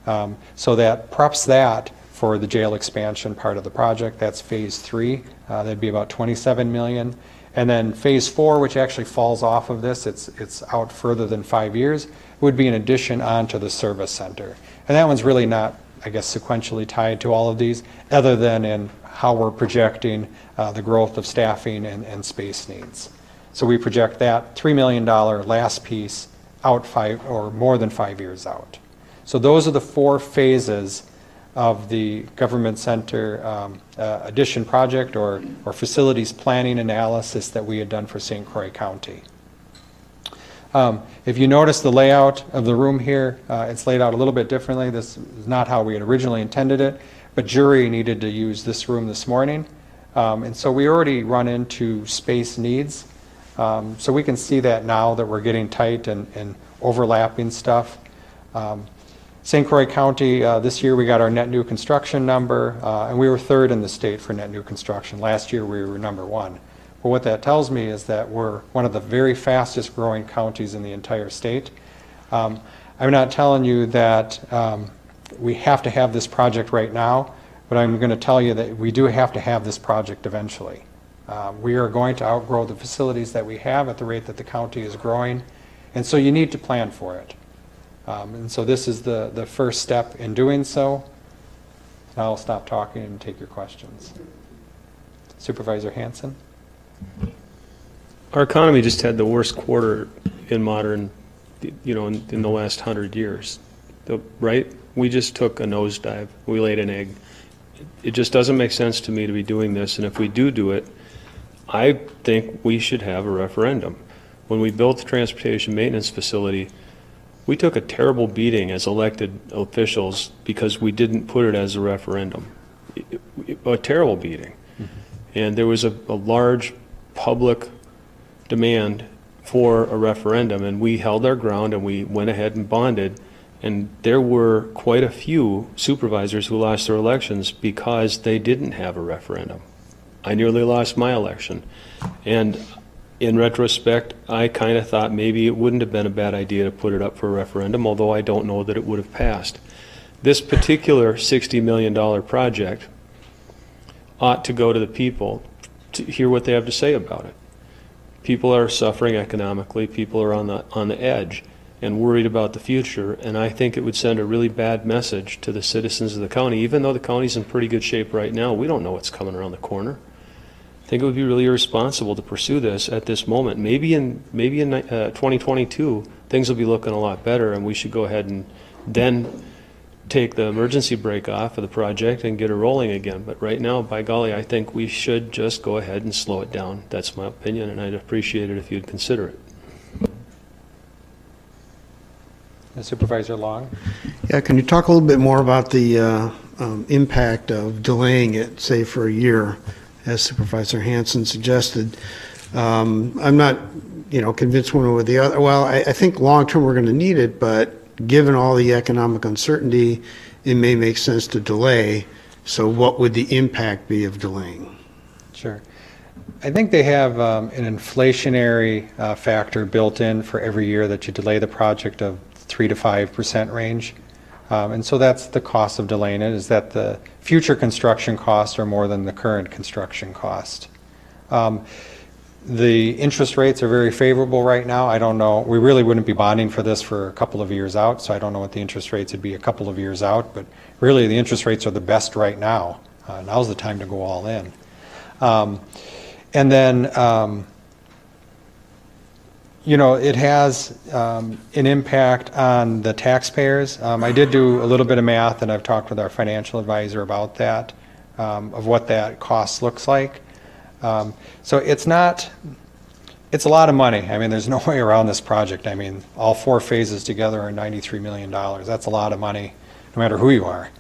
So that preps that for the jail expansion part of the project. That's phase 3. That'd be about $27 million. And then phase 4, which actually falls off of this, it's out further than 5 years, would be an addition onto the service center. And that one's really not, I guess, sequentially tied to all of these, other than in how we're projecting the growth of staffing and space needs. So we project that $3 million last piece out 5 or more than 5 years out. So those are the 4 phases of the government center addition project or facilities planning analysis that we had done for St. Croix County. If you notice the layout of the room here, it's laid out a little bit differently. This is not how we had originally intended it, but jury needed to use this room this morning. And so we already run into space needs. So we can see that now that we're getting tight and overlapping stuff. St. Croix County, this year we got our net new construction number, and we were 3rd in the state for net new construction. Last year we were number 1. But what that tells me is that we're one of the very fastest growing counties in the entire state. I'm not telling you that we have to have this project right now, but I'm going to tell you that we do have to have this project eventually. We are going to outgrow the facilities that we have at the rate that the county is growing, and so you need to plan for it. And so this is the first step in doing so. I'll stop talking and take your questions. Supervisor Hanson? Our economy just had the worst quarter in modern, in the last 100 years, right? We just took a nosedive. We laid an egg. It just doesn't make sense to me to be doing this, and if we do it, I think we should have a referendum. When we built the transportation maintenance facility, we took a terrible beating as elected officials because we didn't put it as a referendum. a terrible beating. And there was a large public demand for a referendum, and we held our ground and we went ahead and bonded. And there were quite a few supervisors who lost their elections because they didn't have a referendum. I nearly lost my election. And in retrospect, I kind of thought maybe it wouldn't have been a bad idea to put it up for a referendum, although I don't know that it would have passed. This particular $60 million project ought to go to the people to hear what they have to say about it. People are suffering economically, people are on the edge and worried about the future, and I think it would send a really bad message to the citizens of the county. Even though the county's in pretty good shape right now, we don't know what's coming around the corner. I think it would be really irresponsible to pursue this at this moment. Maybe in 2022, things will be looking a lot better, and we should go ahead and then take the emergency brake off of the project and get it rolling again. But right now, by golly, I think we should just go ahead and slow it down. That's my opinion, and I'd appreciate it if you'd consider it. Supervisor Long? Yeah, can you talk a little bit more about the impact of delaying it, say, for a year, as Supervisor Hanson suggested? I'm not, convinced one way or the other. Well, I think long-term we're going to need it, but given all the economic uncertainty, it may make sense to delay. So what would the impact be of delaying? Sure. I think they have an inflationary factor built in for every year that you delay the project of 3 to 5% range. And so that's the cost of delaying it, is that the future construction costs are more than the current construction cost. The interest rates are very favorable right now. I don't know, we really wouldn't be bonding for this for a couple of years out, so I don't know what the interest rates would be a couple of years out, but really the interest rates are the best right now. Now's the time to go all in. And then, it has an impact on the taxpayers. I did do a little bit of math, and I've talked with our financial advisor about that, of what that cost looks like. So it's a lot of money. I mean, there's no way around this project. I mean, all 4 phases together are $93 million. That's a lot of money, no matter who you are.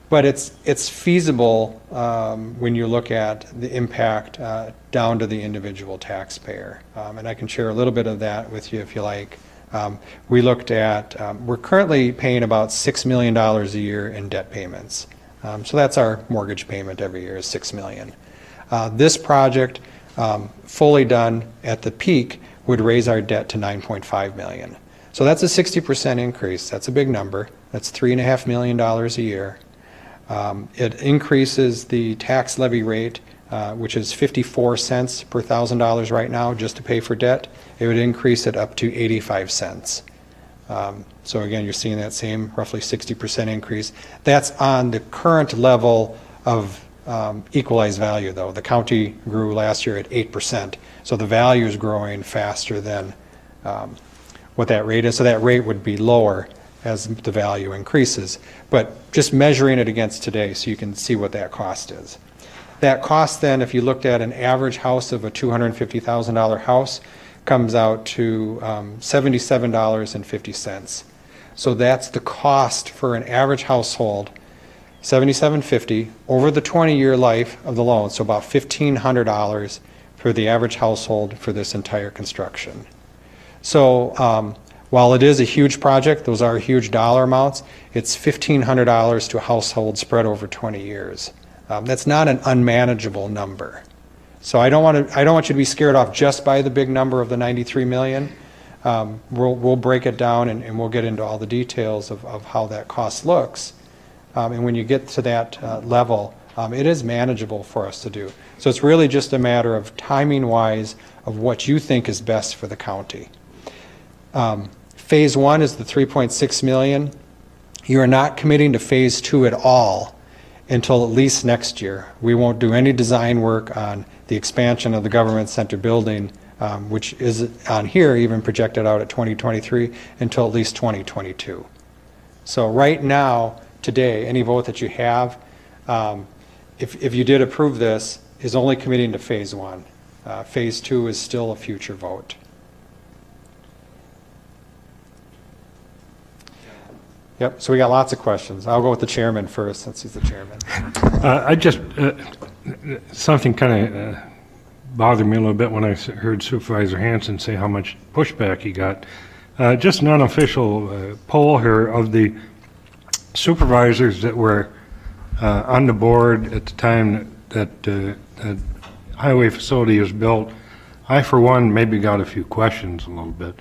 But it's feasible when you look at the impact down to the individual taxpayer. And I can share a little bit of that with you if you like. We looked at, we're currently paying about $6 million a year in debt payments. So that's our mortgage payment every year, is $6 million. This project, fully done at the peak, would raise our debt to $9.5 million. So that's a 60% increase. That's a big number. That's $3.5 million a year. It increases the tax levy rate, which is 54 cents per $1,000 right now just to pay for debt. It would increase it up to 85 cents. So again, you're seeing that same roughly 60% increase. That's on the current level of equalized value, though. The county grew last year at 8%, so the value is growing faster than what that rate is. So that rate would be lower as the value increases. But just measuring it against today so you can see what that cost is. That cost then, if you looked at an average house of a $250,000 house, comes out to $77.50. So that's the cost for an average household, $77.50 over the 20-year life of the loan, so about $1,500 for the average household for this entire construction. So while it is a huge project, those are huge dollar amounts, it's $1,500 to a household spread over 20 years. That's not an unmanageable number. So I don't want you to be scared off just by the big number of the $93 million. We'll break it down and we'll get into all the details of how that cost looks. And when you get to that level, it is manageable for us to do. So it's really just a matter of timing-wise of what you think is best for the county. Phase 1 is the $3.6 million. You are not committing to Phase 2 at all until at least next year. We won't do any design work on the expansion of the government center building, which is on here even projected out at 2023, until at least 2022. So right now, today, any vote that you have, if you did approve this, is only committing to Phase 1. Phase 2 is still a future vote. Yep, so we got lots of questions. I'll go with the chairman first, since he's the chairman. Something kind of bothered me a little bit when I heard Supervisor Hanson say how much pushback he got. Just an unofficial poll here of the supervisors that were on the board at the time that the highway facility was built. I, for one, maybe got a few questions a little bit,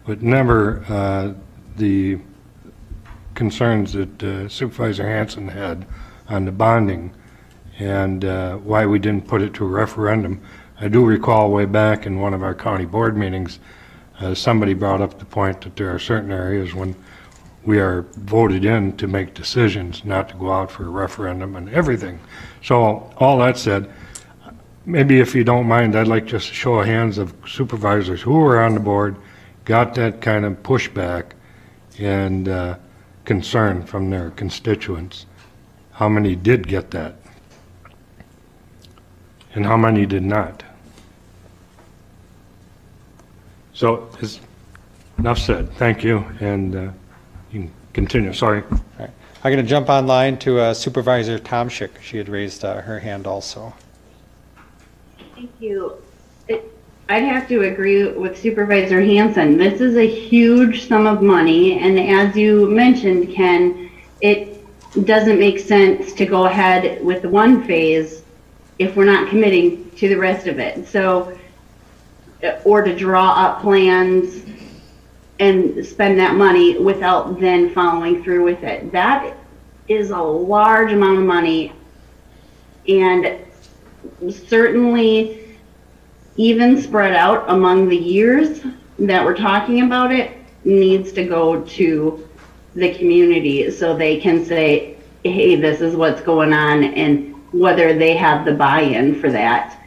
but never the concerns that Supervisor Hanson had on the bonding and why we didn't put it to a referendum. I do recall way back in one of our county board meetings, somebody brought up the point that there are certain areas when we are voted in to make decisions, not to go out for a referendum and everything. So all that said, maybe if you don't mind, I'd like just a show of hands of supervisors who were on the board, got that kind of pushback and concern from their constituents. How many did get that? And how many did not? So, enough said. Thank you, and you can continue. Sorry. All right. I'm going to jump online to Supervisor Tom Schick. She had raised her hand also. Thank you. I'd have to agree with Supervisor Hanson. This is a huge sum of money, and as you mentioned, Ken, it doesn't make sense to go ahead with the one phase if we're not committing to the rest of it. So, or to draw up plans and spend that money without then following through with it. That is a large amount of money, and certainly even spread out among the years that we're talking about it needs to go to the community so they can say, hey, this is what's going on, and whether they have the buy-in for that.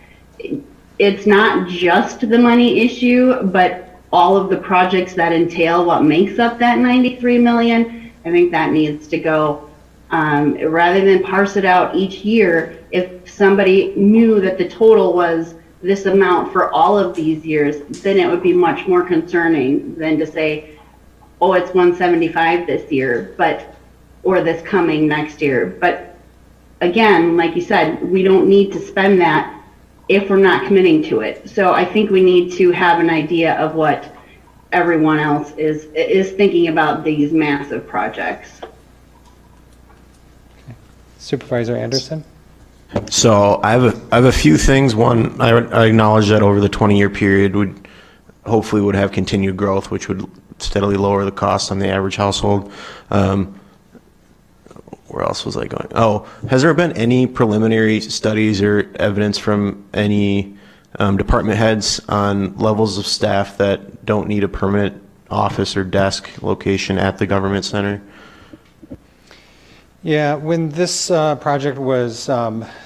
It's not just the money issue, but all of the projects that entail what makes up that 93 million, I think that needs to go. Rather than parse it out each year, if somebody knew that the total was this amount for all of these years, then it would be much more concerning than to say, oh, it's 175 this year, but, or this coming next year. But again, like you said, we don't need to spend that if we're not committing to it. So I think we need to have an idea of what everyone else is thinking about these massive projects. Supervisor Anderson? So I have a few things. One, I acknowledge that over the 20-year period hopefully would have continued growth, which would steadily lower the cost on the average household. Where else was I going? Oh, has there been any preliminary studies or evidence from any department heads on levels of staff that don't need a permanent office or desk location at the government center? Yeah, when this project was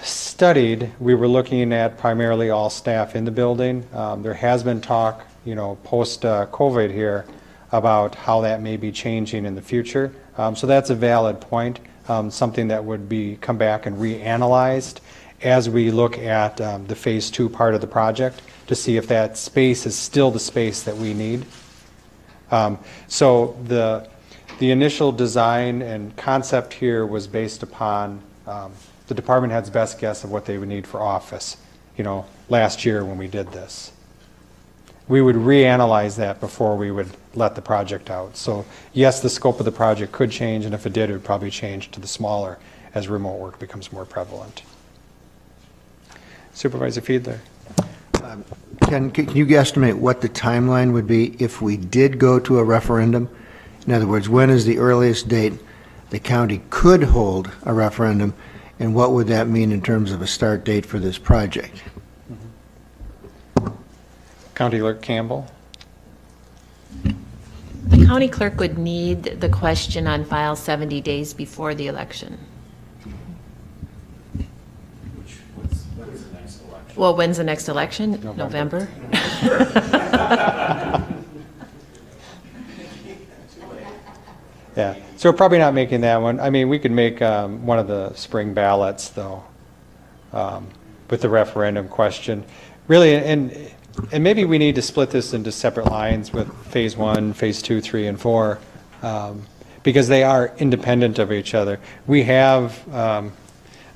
studied, we were looking at primarily all staff in the building. There has been talk, post-COVID here about how that may be changing in the future. So that's a valid point, something that would come back and reanalyzed as we look at the phase 2 part of the project to see if that space is still the space that we need. So the initial design and concept here was based upon the department head's best guess of what they would need for office, last year when we did this. We would reanalyze that before we would let the project out. So yes, the scope of the project could change, and if it did, it would probably change to the smaller as remote work becomes more prevalent. Supervisor Fiedler. Can you guesstimate what the timeline would be if we did go to a referendum? In other words, when is the earliest date the county could hold a referendum, and what would that mean in terms of a start date for this project? County Clerk Campbell. The county clerk would need the question on file 70 days before the election. When's the next election? Well, when's the next election? November? Yeah, so we're probably not making that one. I mean, we could make one of the spring ballots, though, with the referendum question. Really, and maybe we need to split this into separate lines with phase 1, phase 2, 3, and 4, because they are independent of each other. We have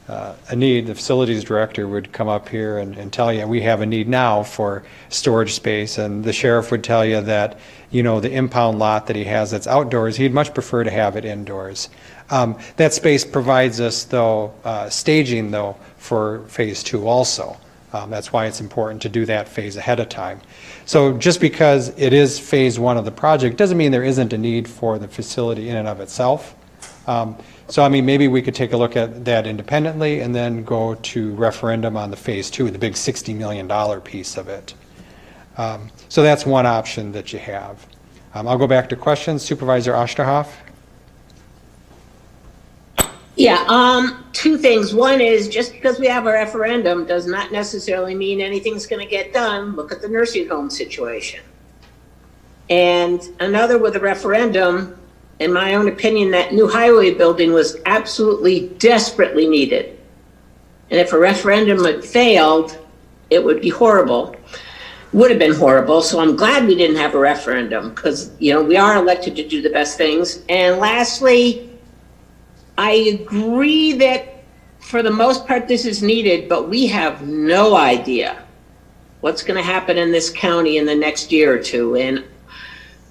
a need, the facilities director would come up here and tell you, we have a need now for storage space, and the sheriff would tell you that, you know, the impound lot that he has that's outdoors, he'd much prefer to have it indoors. That space provides us, though, staging, though, for phase 2 also. That's why it's important to do that phase ahead of time. So just because it is phase 1 of the project doesn't mean there isn't a need for the facility in and of itself. So I mean, maybe we could take a look at that independently and then go to referendum on the phase 2, the big $60 million piece of it. So that's one option that you have. I'll go back to questions. Supervisor Osterhoff. Yeah, two things. One is, just because we have a referendum does not necessarily mean anything's going to get done. Look at the nursing home situation. And another, with a referendum, in my own opinion, that new highway building was absolutely desperately needed. And if a referendum had failed, it would be horrible. Would have been horrible. So I'm glad we didn't have a referendum, because, you know, we are elected to do the best things. And lastly, I agree that for the most part this is needed, but we have no idea what's going to happen in this county in the next year or two. And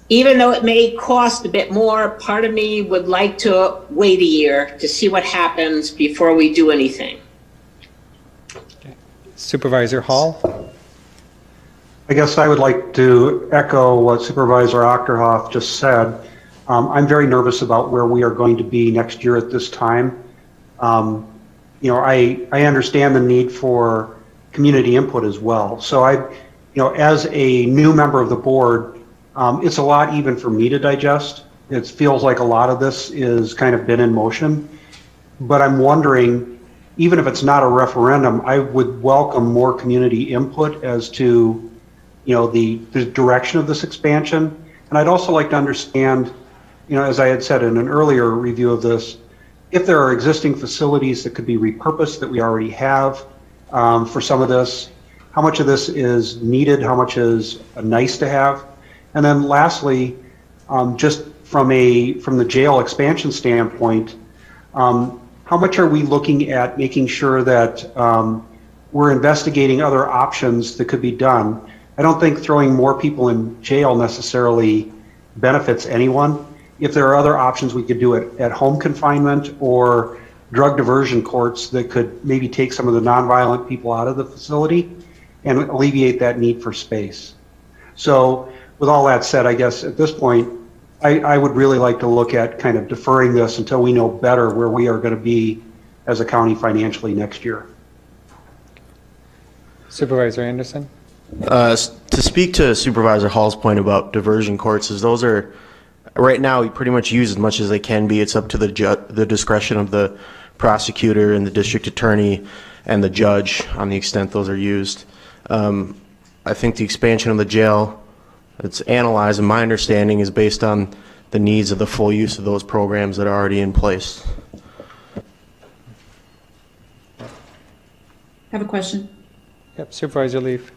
even though it may cost a bit more, part of me would like to wait a year to see what happens before we do anything. Supervisor Hall. I guess I would like to echo what Supervisor Achterhoff just said. I'm very nervous about where we are going to be next year at this time. You know, I understand the need for community input as well. So you know, as a new member of the board, it's a lot even for me to digest. It feels like a lot of this is kind of been in motion, but I'm wondering, even if it's not a referendum, I would welcome more community input as to, you know, the direction of this expansion. And I'd also like to understand, you know, as I had said in an earlier review of this, if there are existing facilities that could be repurposed that we already have for some of this, how much of this is needed, how much is nice to have? And then lastly, just from the jail expansion standpoint, how much are we looking at making sure that we're investigating other options that could be done? I don't think throwing more people in jail necessarily benefits anyone. If there are other options, we could do it at home confinement or drug diversion courts that could maybe take some of the nonviolent people out of the facility and alleviate that need for space. So with all that said, I guess at this point, I would really like to look at kind of deferring this until we know better where we are going to be as a county financially next year. Supervisor Anderson. To speak to Supervisor Hall's point about diversion courts, is those are right now we pretty much use as much as they can be. It's up to the discretion of the prosecutor and the district attorney and the judge on the extent those are used. I think the expansion of the jail, it's analyzed, and my understanding is based on the needs of the full use of those programs that are already in place. Have a question. Yep, Supervisor Leaf.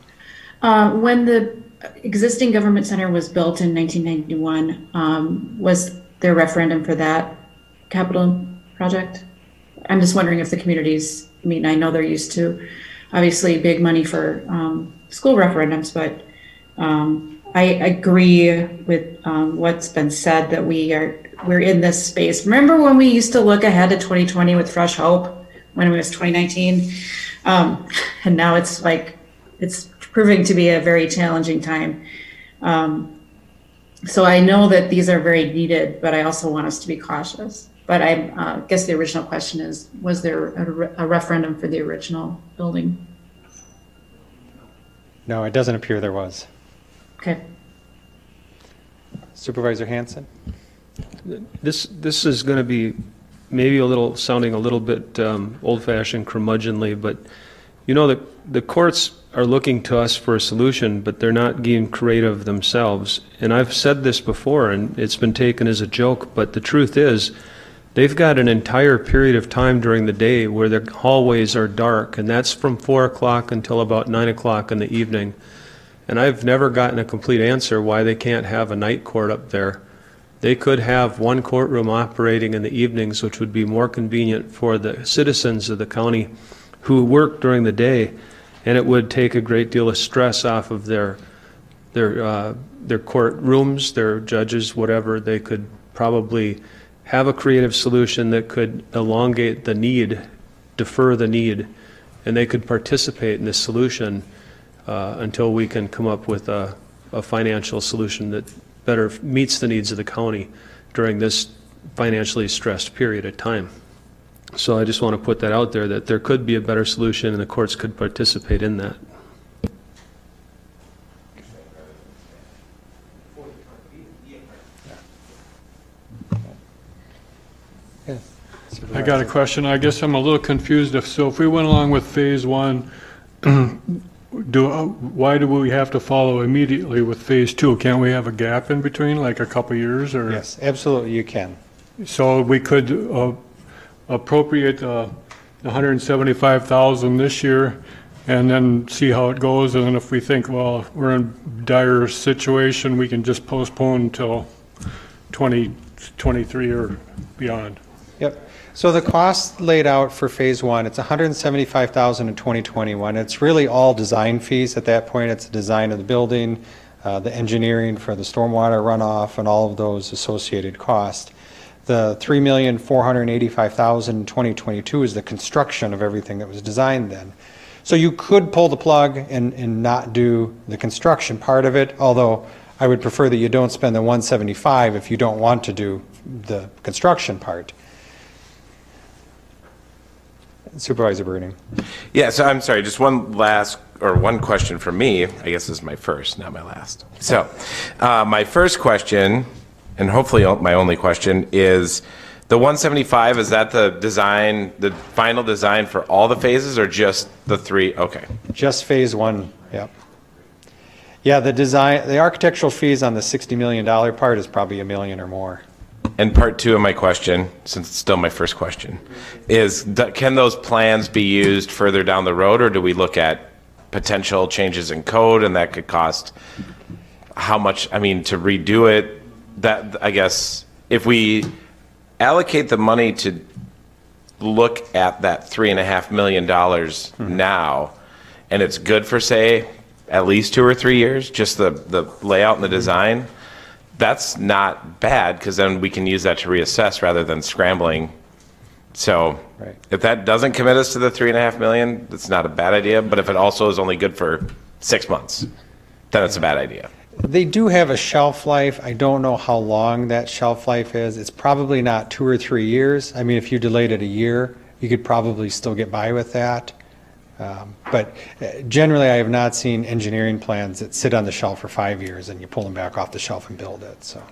When the existing government center was built in 1991, was there a referendum for that capital project? I'm just wondering if the communities, I mean, I know they're used to obviously big money for school referendums, but I agree with what's been said that we're in this space. Remember when we used to look ahead to 2020 with fresh hope when it was 2019? And now it's like, it's proving to be a very challenging time. So I know that these are very needed, but I also want us to be cautious. But I guess the original question is, was there a referendum for the original building? No, it doesn't appear there was. Okay. Supervisor Hanson. This is going to be maybe sounding a little bit old-fashioned, curmudgeonly, but you know, the courts are looking to us for a solution, but they're not being creative themselves. And I've said this before, and it's been taken as a joke, but the truth is, they've got an entire period of time during the day where their hallways are dark, and that's from 4 o'clock until about 9 o'clock in the evening. And I've never gotten a complete answer why they can't have a night court up there. They could have one courtroom operating in the evenings, which would be more convenient for the citizens of the county who work during the day, and it would take a great deal of stress off of their courtrooms, their judges, whatever. They could probably have a creative solution that could elongate the need, defer the need, and they could participate in this solution until we can come up with a financial solution that better meets the needs of the county during this financially stressed period of time. So I just want to put that out there, that there could be a better solution and the courts could participate in that. I got a question. I guess I'm a little confused. If we went along with phase one, why do we have to follow immediately with phase two? Can't we have a gap in between, like a couple years? Or Yes, absolutely, you can. so we could appropriate 175,000 this year, and then see how it goes. And then if we think, well, we're in dire situation, we can just postpone until 2023 or beyond. Yep. So the cost laid out for phase one, it's $175,000 in 2021. It's really all design fees at that point. It's the design of the building, the engineering for the stormwater runoff, and all of those associated costs. The $3,485,000 in 2022 is the construction of everything that was designed then. So you could pull the plug and not do the construction part of it, although I would prefer that you don't spend the 175 if you don't want to do the construction part. Supervisor Burning. Yeah, so I'm sorry, just one question from me. I guess this is my first, not my last. So, my first question, and hopefully my only question, is the 175, is that the design, the final design for all the phases, or just the three? Okay. Just phase one, yep. Yeah, the architectural fees on the $60 million part is probably $1 million or more. And part two of my question, since it's still my first question, is can those plans be used further down the road, or do we look at potential changes in code and that could cost how much, I mean, to redo it? That, I guess, if we allocate the money to look at that $3.5 million now, and it's good for, say, at least 2 or 3 years, just the layout and the design, that's not bad, because then we can use that to reassess rather than scrambling. So if that doesn't commit us to the $3.5 million, that's not a bad idea. But if it also is only good for 6 months, then it's a bad idea. They do have a shelf life. I don't know how long that shelf life is. It's probably not 2 or 3 years. I mean, if you delayed it a year, you could probably still get by with that. But generally, I have not seen engineering plans that sit on the shelf for 5 years and you pull them back off the shelf and build it. So,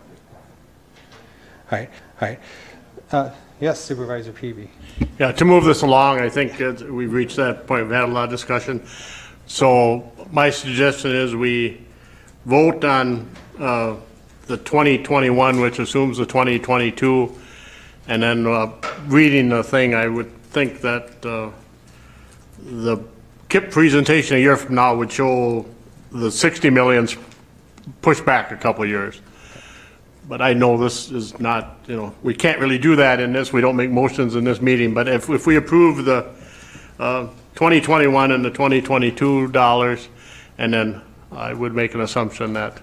all right. Yes, Supervisor Peavy. Yeah, to move this along, I think we've reached that point. We've had a lot of discussion. So my suggestion is we vote on the 2021, which assumes the 2022, and then reading the thing, I would think that the KIP presentation a year from now would show the 60 million's pushed back a couple of years. But I know this is not, we can't really do that in this. We don't make motions in this meeting. But if we approve the 2021 and the 2022 dollars, and then I would make an assumption that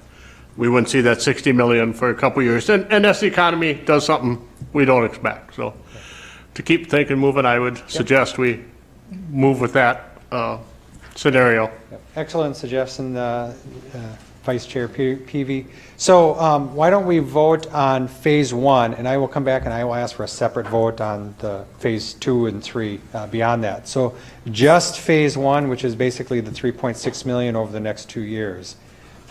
we wouldn't see that 60 million for a couple of years. And as the economy does something we don't expect. So to keep thinking moving, I would suggest we move with that scenario. Excellent suggestion, Vice Chair Peavy. So why don't we vote on phase one, and I will come back and I will ask for a separate vote on the phase 2 and 3 beyond that. So just phase one, which is basically the 3.6 million over the next 2 years.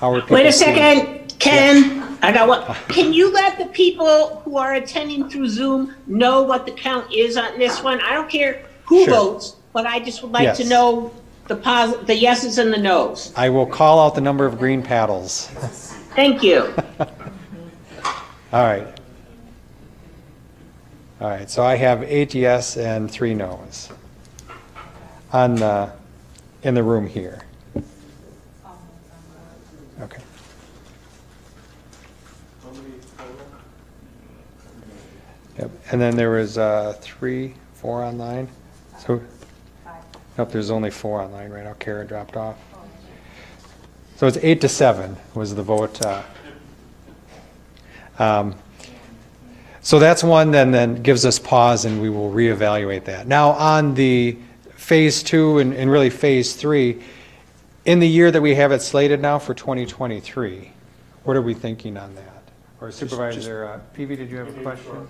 Wait a second, Ken. Yeah. I got one. Can you let the people who are attending through Zoom know what the count is on this one? I don't care who votes, but I just would like to know the yeses and the nos. I will call out the number of green paddles. Thank you. All right, so I have 8 yes and 3 no's in the room here. Okay. Yep. And then there was 3, 4 online. So, nope, there's only 4 online right now. Kara dropped off. So it's 8-7 was the vote. So that's one then gives us pause, and we will reevaluate that. Now on the phase 2 and really phase 3, in the year that we have it slated now for 2023, what are we thinking on that? Or Supervisor Peavy, did you have a question?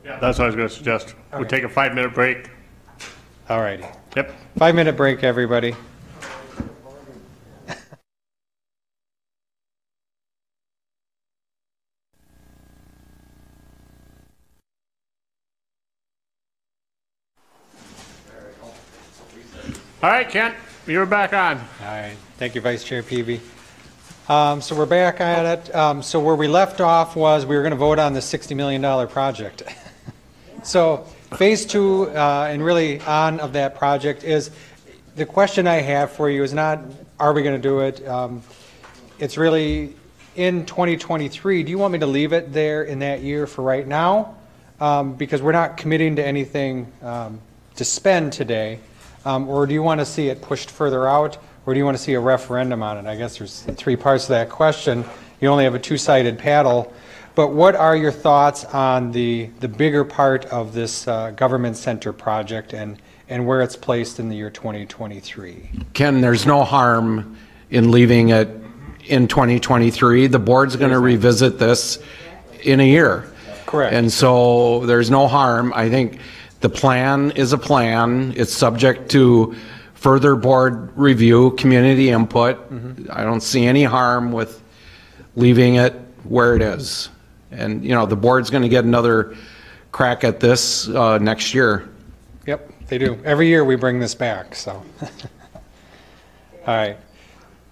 Yeah, that's what I was going to suggest. We'll take a 5-minute break. All righty. Yep. 5-minute break, everybody. All right, Kent, you're back on. All right. Thank you, Vice Chair Peavy. So we're back at it. So where we left off was we were going to vote on the $60 million project. So phase 2 and really on of that project is, the question I have for you is not, are we going to do it? It's really in 2023. Do you want me to leave it there in that year for right now? Because we're not committing to anything to spend today. Or do you want to see it pushed further out? Or do you want to see a referendum on it? I guess there's 3 parts to that question. You only have a 2-sided paddle. But what are your thoughts on the bigger part of this government center project and where it's placed in the year 2023? Ken, there's no harm in leaving it in 2023. The board's going to revisit this in a year. Correct. And so there's no harm. I think the plan is a plan. It's subject to further board review, community input. I don't see any harm with leaving it where it is. And, you know, the board's going to get another crack at this next year. Yep, they do. Every year we bring this back, so. All right.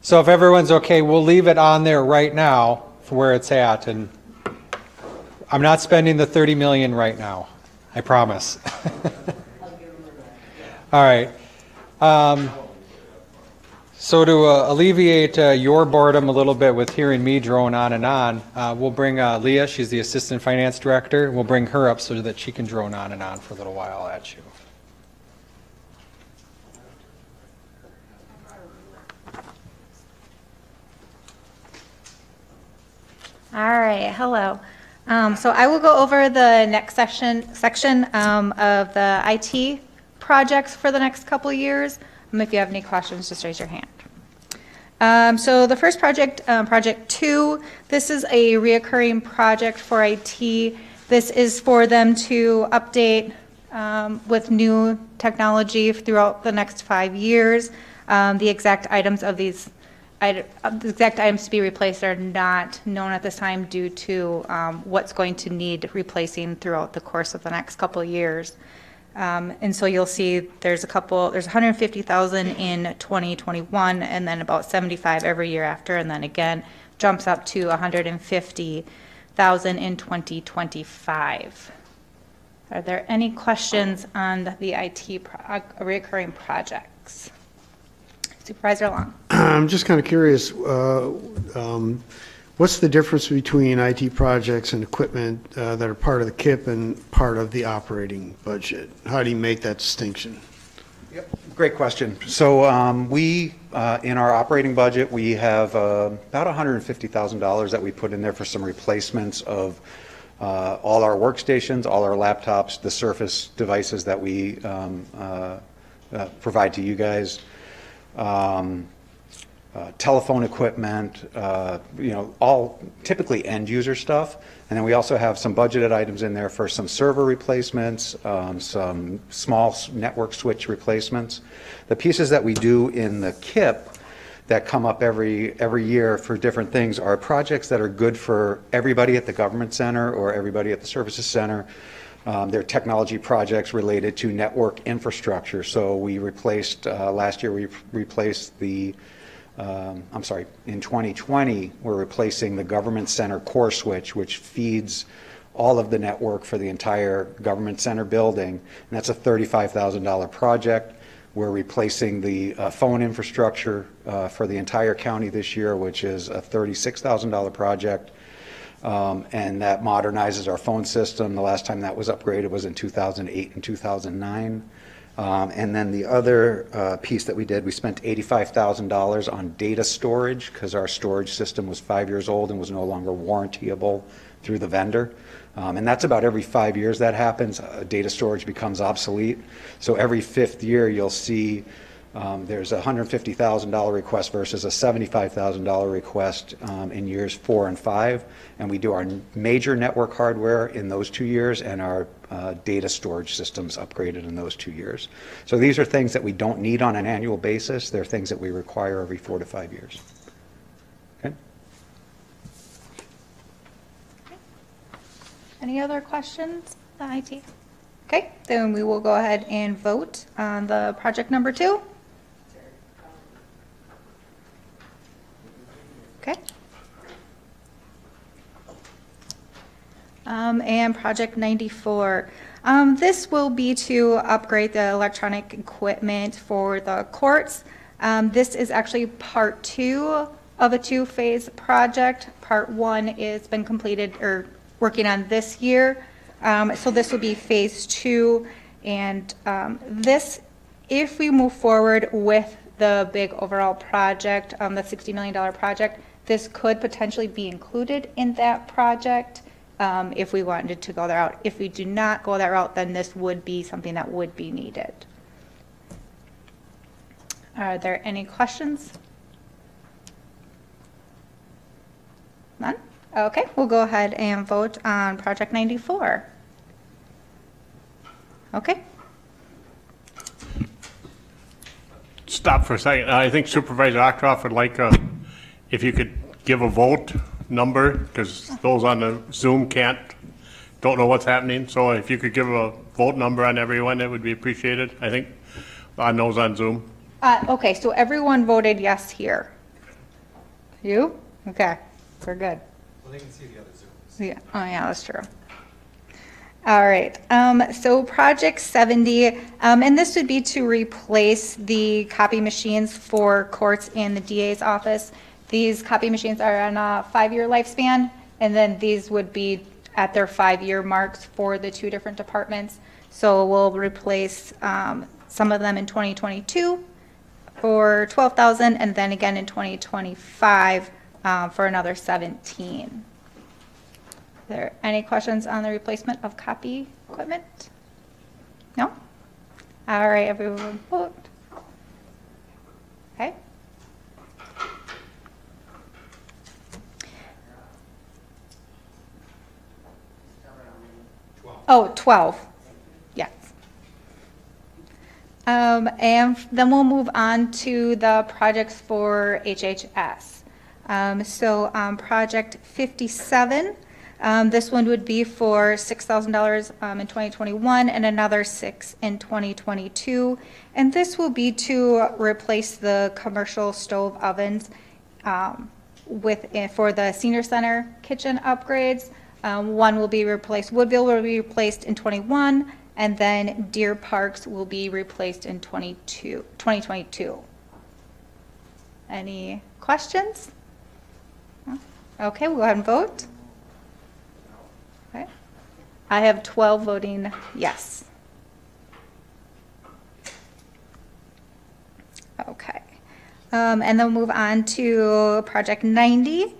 So if everyone's okay, we'll leave it on there right now for where it's at. And I'm not spending the $30 million right now. I promise. All right. So to alleviate your boredom a little bit with hearing me drone on and on, we'll bring Leah. She's the Assistant Finance Director. We'll bring her up so that she can drone on and on for a little while at you. All right, hello. So I will go over the next section of the IT projects for the next couple of years. If you have any questions, just raise your hand. So the first project, project 2, this is a reoccurring project for IT. This is for them to update with new technology throughout the next 5 years. The exact items of these the exact items to be replaced are not known at this time due to what's going to need replacing throughout the course of the next couple of years. And so you'll see there's there's 150,000 in 2021 and then about 75 every year after, and then again jumps up to 150,000 in 2025. Are there any questions on the IT recurring projects? Supervisor Long. I'm just kind of curious, what's the difference between IT projects and equipment that are part of the KIP and part of the operating budget? How do you make that distinction? Yep, great question. So we, in our operating budget, we have about $150,000 that we put in there for some replacements of all our workstations, all our laptops, the Surface devices that we provide to you guys. Telephone equipment, all typically end user stuff. And then we also have some budgeted items in there for some server replacements, some small network switch replacements. The pieces that we do in the KIP that come up every year for different things are projects that are good for everybody at the government center or everybody at the services center. They're technology projects related to network infrastructure. So we replaced, last year we replaced the, in 2020, we're replacing the government center core switch, which feeds all of the network for the entire government center building. And that's a $35,000 project. We're replacing the phone infrastructure for the entire county this year, which is a $36,000 project. And that modernizes our phone system. The last time that was upgraded was in 2008 and 2009. And then the other piece that we did, we spent $85,000 on data storage because our storage system was 5 years old and was no longer warrantyable through the vendor. And that's about every 5 years that happens. Data storage becomes obsolete. So every 5th year you'll see there's a $150,000 request versus a $75,000 request in years 4 and 5. And we do our major network hardware in those 2 years and our data storage systems upgraded in those 2 years. So these are things that we don't need on an annual basis. They're things that we require every 4 to 5 years. Okay. Any other questions, the IT? Okay, then we will go ahead and vote on the project number 2. Okay. And project 94. This will be to upgrade the electronic equipment for the courts. This is actually part 2 of a 2-phase project. Part 1 is been completed or working on this year. So this will be phase 2. And this, if we move forward with the big overall project, the $60 million project, this could potentially be included in that project if we wanted to go that route. If we do not go that route, then this would be something that would be needed. Are there any questions? None? Okay, we'll go ahead and vote on project 94. Okay. Stop for a second. I think Supervisor Octroff would like if you could give a vote number, because those on the Zoom don't know what's happening. So if you could give a vote number on everyone, that would be appreciated, I think, on those on Zoom. Okay, so everyone voted yes here. You? Okay, we're good. Well, they can see the other Zooms. Yeah. Oh, yeah, that's true. All right, so project 70, and this would be to replace the copy machines for courts and the DA's office. These copy machines are on a 5-year lifespan, and then these would be at their 5-year marks for the 2 different departments. So we'll replace some of them in 2022 for $12,000, and then again in 2025 for another $17,000. Are there any questions on the replacement of copy equipment? No? All right, everyone vote. Okay. Oh, 12. Yes. And then we'll move on to the projects for HHS. So project 57. This one would be for $6,000 in 2021 and another $6,000 in 2022. And this will be to replace the commercial stove ovens for the senior center kitchen upgrades. One will be replaced, Woodville will be replaced in 21, and then Deer Parks will be replaced in 2022. Any questions? Okay, we'll go ahead and vote. Okay. I have 12 voting yes. Okay. And then we'll move on to project 90.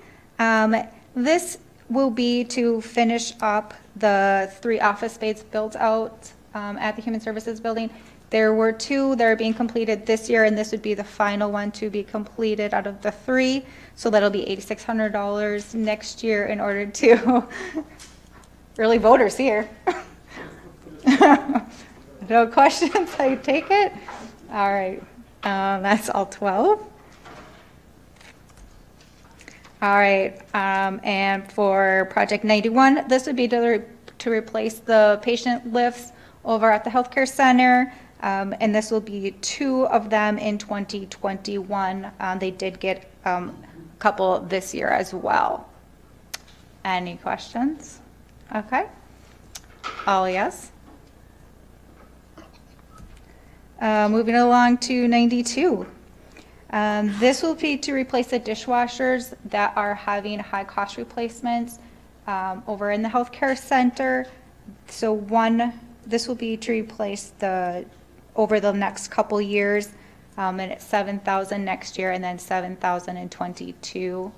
This will be to finish up the 3 office spaces built out at the Human Services Building. There were 2 that are being completed this year, and this would be the final one to be completed out of the 3. So that'll be $8,600 next year in order to early voters here. No questions, I take it. All right, that's all 12. All right, and for project 91, this would be to replace the patient lifts over at the healthcare center, and this will be 2 of them in 2021. They did get a couple this year as well. Any questions? Okay. All yes. Moving along to 92. This will be to replace the dishwashers that are having high cost replacements. over in the healthcare center. So this will be to replace over the next couple years, and it's 7,000 next year, and then 7,000 in 22. Do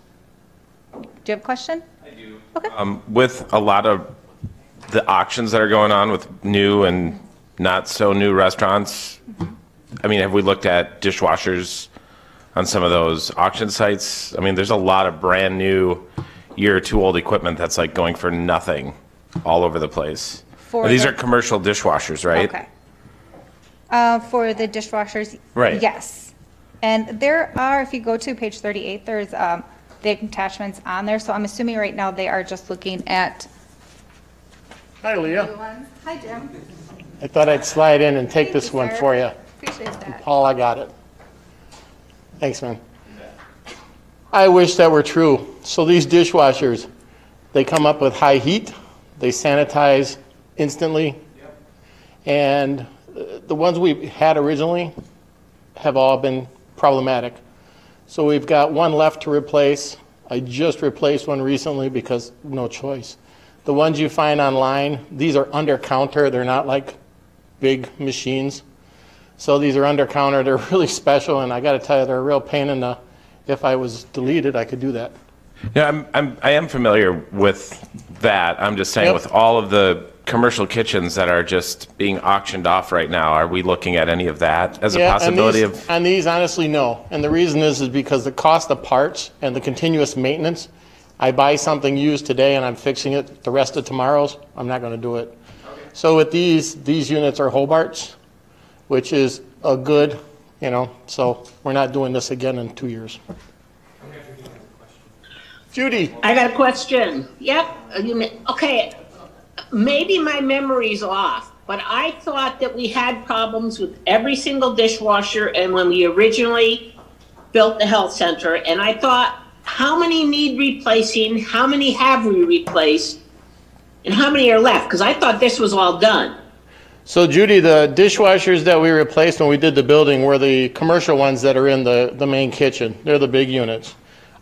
you have a question? I do. Okay. With a lot of the auctions that are going on with new and not so new restaurants, I mean, have we looked at dishwashers on some of those auction sites? I mean, there's a lot of brand new year or two old equipment that's like going for nothing all over the place. These are commercial dishwashers, right? Okay. For the dishwashers, Right. yes. And there are, if you go to page 38, there's the attachments on there. So I'm assuming right now they are just looking at. Hi, Leah. Hi, Jim. I thought I'd slide in and take this one sir. for you. Appreciate that. Paul, I got it. Thanks, man. I wish that were true. So these dishwashers, they come up with high heat, they sanitize instantly, and the ones we had originally have all been problematic. So we've got one left to replace. I just replaced one recently because no choice. The ones you find online, these are under counter. They're not like big machines. So these are under counter. They're really special, and I got to tell you, they're a real pain in the. If I was deleted, I could do that. Yeah, I am familiar with that. I'm just saying, with all of the commercial kitchens that are just being auctioned off right now, are we looking at any of that as a possibility of? On these, honestly, no. And the reason is because the cost of parts and the continuous maintenance. I buy something used today and I'm fixing it the rest of tomorrow's, I'm not going to do it. So with these units are Hobarts, which is a good, so we're not doing this again in 2 years. Judy. I got a question. Yep. Okay. Maybe my memory's off, but I thought that we had problems with every single dishwasher and when we originally built the health center, and I thought, how many need replacing? How many have we replaced? And how many are left? Because I thought this was all done. So Judy, the dishwashers that we replaced when we did the building were the commercial ones that are in the main kitchen. They're the big units.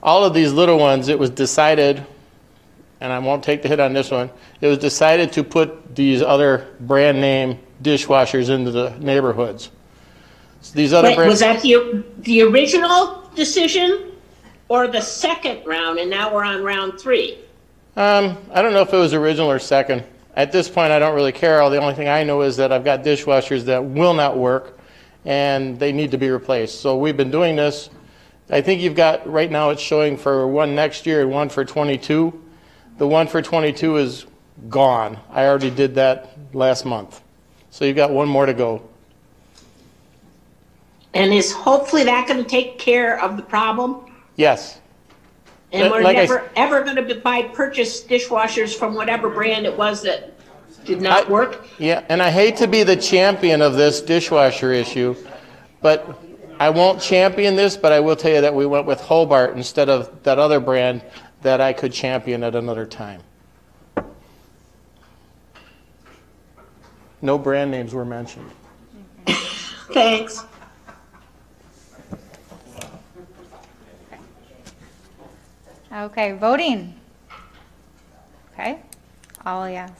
All of these little ones, it was decided, and I won't take the hit on this one, it was decided to put these other brand name dishwashers into the neighborhoods. So these other Was that the original decision or the second round, and now we're on round 3? I don't know if it was original or second. At this point, I don't really care. The only thing I know is that I've got dishwashers that will not work, and they need to be replaced. So we've been doing this. I think you've got, right now it's showing for one next year and one for 22. The one for 22 is gone. I already did that last month. So you've got one more to go. And is hopefully that going to take care of the problem? Yes. And we're Like never, ever going to purchase dishwashers from whatever brand it was that did not work? Yeah, and I hate to be the champion of this dishwasher issue, but I won't champion this, but I will tell you that we went with Hobart instead of that other brand that I could champion at another time. No brand names were mentioned. Thanks. Okay, voting. Okay, all yes.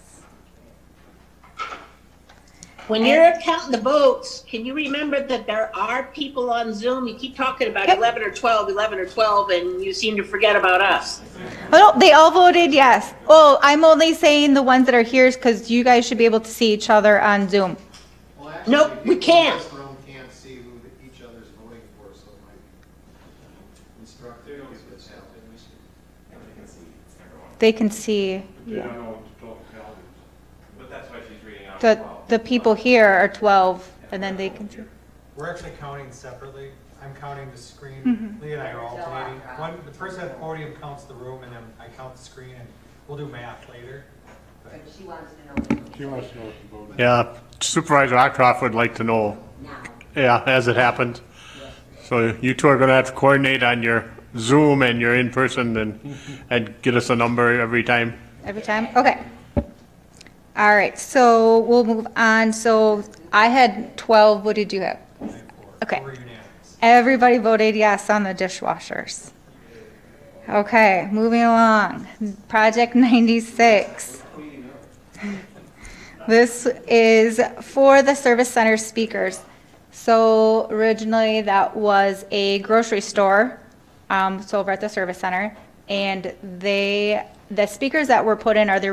When you're counting the votes, can you remember that there are people on Zoom? You keep talking about 11 or 12, and you seem to forget about us. Oh, no, they all voted yes. Oh, I'm only saying the ones that are here because you guys should be able to see each other on Zoom. Nope, we can't. Can't see who each other's voting for, so my instructor They can see. But that's why she's reading out. The people here are 12, and then they can see. We're actually counting separately. I'm counting the screen. Mhm. Lee and I are alternating. The person at the podium counts the room, and then I count the screen, and we'll do math later. She wants to know. She wants to know if the vote. Yeah, Supervisor Ockroft would like to know. Yeah, as it happened. So you two are going to have to coordinate on your Zoom and your in-person and get us a number every time. Every time? Okay. All right, so we'll move on. So I had 12. What did you have? Okay. Everybody voted yes on the dishwashers. Okay, moving along. Project 96. This is for the service center speakers. So originally that was a grocery store, so over at the service center, and the speakers that were put in are the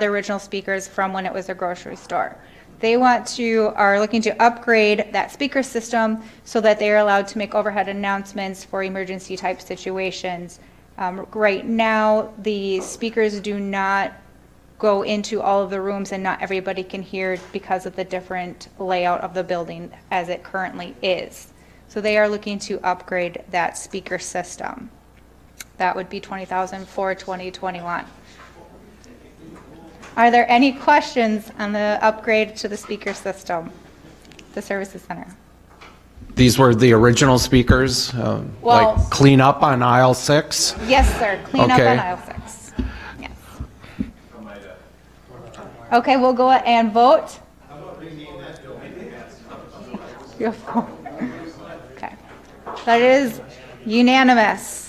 original speakers from when it was a grocery store. They are looking to upgrade that speaker system so that they are allowed to make overhead announcements for emergency type situations. Right now, the speakers do not go into all of the rooms and not everybody can hear because of the different layout of the building as it currently is. So they are looking to upgrade that speaker system. That would be $20,000 for 2021. Are there any questions on the upgrade to the speaker system, the services center? These were the original speakers, like clean up on aisle 6? Yes, sir. Clean up on aisle 6. Yes. Okay, we'll go and vote. Okay. That is unanimous.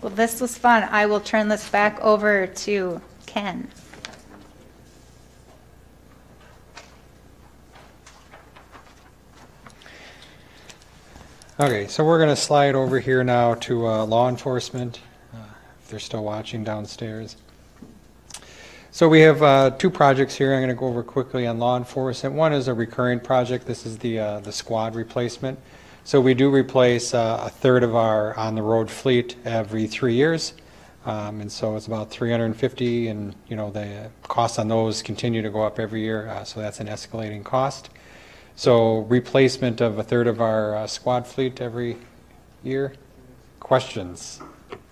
Well, this was fun. I will turn this back over to Ken. Okay, so we're going to slide over here now to law enforcement, if they're still watching downstairs. So we have 2 projects here I'm going to go over quickly on law enforcement. One is a recurring project. This is the squad replacement. So we do replace a third of our on-the-road fleet every 3 years. And so it's about $350, and the costs on those continue to go up every year. So that's an escalating cost. So replacement of a third of our squad fleet every year. Questions?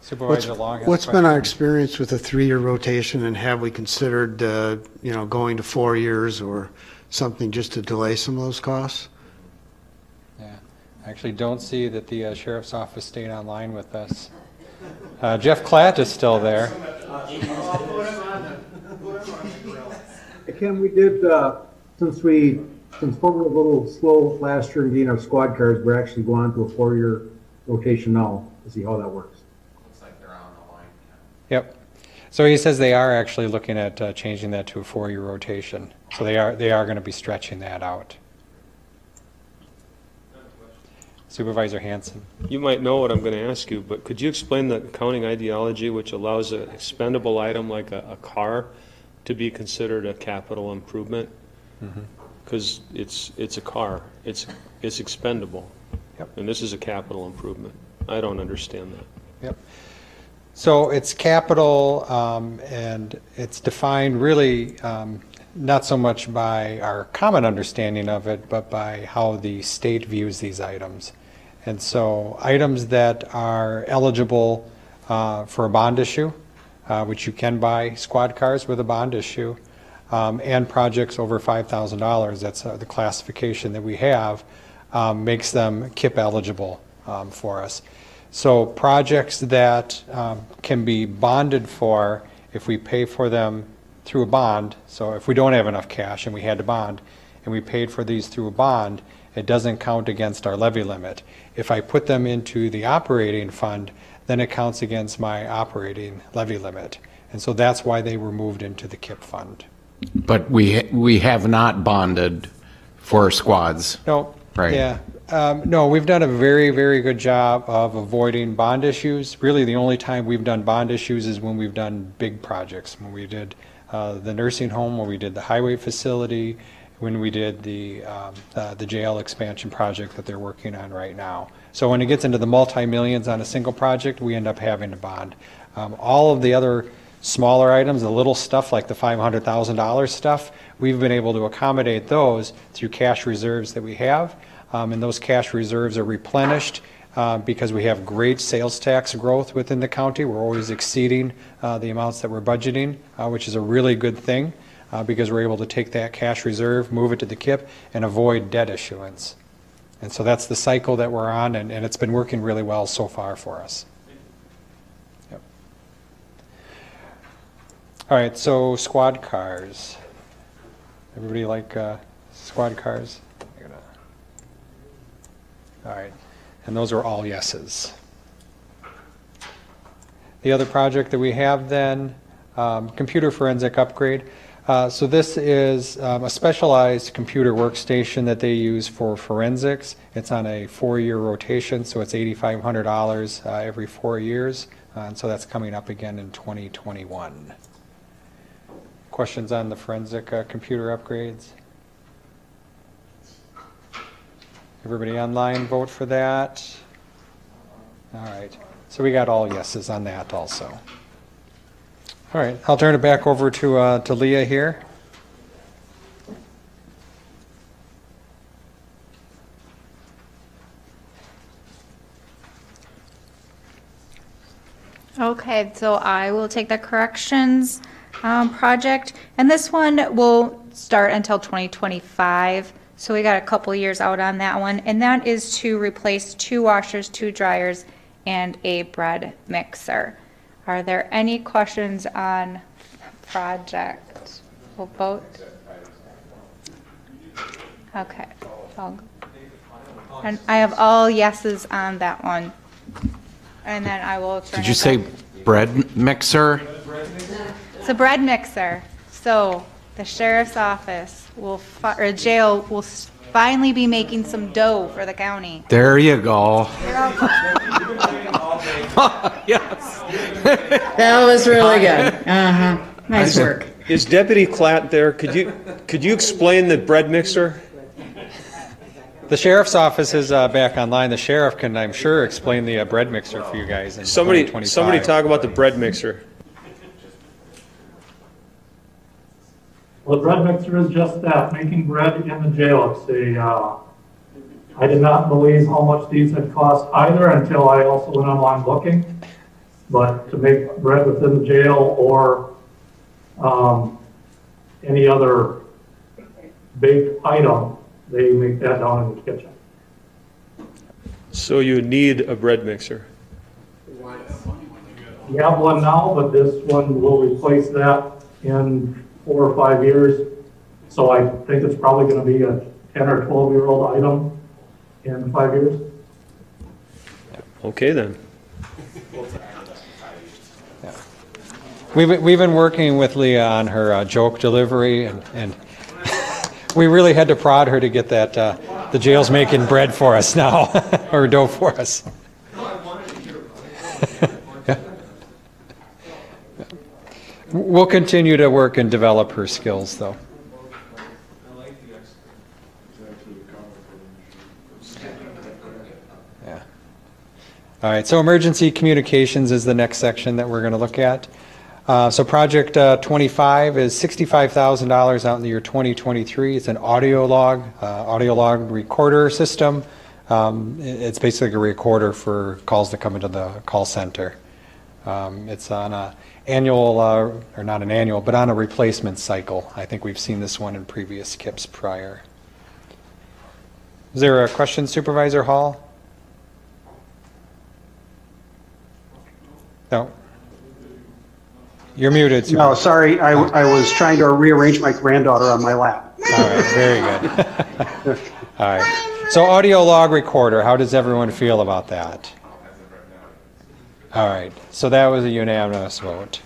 Supervisor Long has What's been our experience with a 3-year rotation, and have we considered, going to 4 years or something just to delay some of those costs? Yeah, I actually don't see that the Sheriff's Office stayed online with us. Jeff Klatt is still there. Ken, we did, since we were a little slow last year in getting our squad cars, we're actually going to a 4-year rotation now to see how that works. Looks like they're on the line. Yep. So he says they are actually looking at changing that to a 4-year rotation. So they are going to be stretching that out. Supervisor Hanson. You might know what I'm going to ask you, but could you explain the accounting ideology which allows an expendable item like a car to be considered a capital improvement? Because it's a car, it's expendable. Yep. And this is a capital improvement. I don't understand that. Yep. So it's capital, and it's defined really not so much by our common understanding of it, but by how the state views these items. And so items that are eligible for a bond issue, which you can buy squad cars with a bond issue, and projects over $5,000, that's the classification that we have, makes them KIP eligible for us. So projects that can be bonded for if we pay for them through a bond, so if we don't have enough cash and we had to bond and we paid for these through a bond, it doesn't count against our levy limit. If I put them into the operating fund, then it counts against my operating levy limit. And so that's why they were moved into the KIP fund. But we have not bonded for squads. No. Right. Yeah. No, we've done a very, very good job of avoiding bond issues. Really, the only time we've done bond issues is when we've done big projects. When we did the nursing home, when we did the highway facility, when we did the jail expansion project that they're working on right now. So when it gets into the multi-millions on a single project, we end up having to bond. All of the other smaller items, the little stuff like the $500,000 stuff, we've been able to accommodate those through cash reserves that we have. And those cash reserves are replenished because we have great sales tax growth within the county. We're always exceeding the amounts that we're budgeting, which is a really good thing because we're able to take that cash reserve, move it to the KIP, and avoid debt issuance. And so that's the cycle that we're on, and it's been working really well so far for us. Yep. All right, so squad cars. Everybody like squad cars? All right. And those are all yeses. The other project that we have then, computer forensic upgrade. So this is a specialized computer workstation that they use for forensics. It's on a 4-year rotation, so it's $8,500 every 4 years. And so that's coming up again in 2021. Questions on the forensic computer upgrades? Everybody online vote for that? All right. So we got all yeses on that also. All right. I'll turn it back over to Leah here. Okay, so I will take the corrections project, and this one will start until 2025. So we got a couple years out on that one, and that is to replace 2 washers, 2 dryers, and a bread mixer. Are there any questions on project? We'll vote. Okay. And I have all yeses on that one. And then I will turn Did you say bread mixer? It's a bread mixer. So the sheriff's office will, or jail will finally be making some dough for the county. There you go. Yes. That was really good. Uh-huh. Nice work. Is Deputy Klatt there? Could you explain the bread mixer? The sheriff's office is back online. The sheriff can, I'm sure, explain the bread mixer for you guys in 2025. Somebody talk about the bread mixer. Well, the bread mixer is just that, making bread in the jail. It's I did not believe how much these had cost either until I also went online looking. But to make bread within the jail or any other baked item, they make that down in the kitchen. So you need a bread mixer. We have one now, but this one will replace that in 4 or 5 years. So I think it's probably going to be a 10 or 12-year-old item in 5 years. Okay then. We've been working with Leah on her joke delivery, and we really had to prod her to get that. The jail's making bread for us now, or dough for us. Yeah. We'll continue to work and develop her skills, though. Yeah. All right, so emergency communications is the next section that we're going to look at. So project 25 is $65,000 out in the year 2023. It's an audio log recorder system. It's basically a recorder for calls that come into the call center. It's on a annual, or not an annual, but on a replacement cycle. I think we've seen this one in previous KIPs prior. Is there a question, Supervisor Hall? No. You're muted, Supervisor. No, sorry, I was trying to rearrange my granddaughter on my lap. All right, very good. All right. So audio log recorder, how does everyone feel about that? All right, so that was a unanimous vote.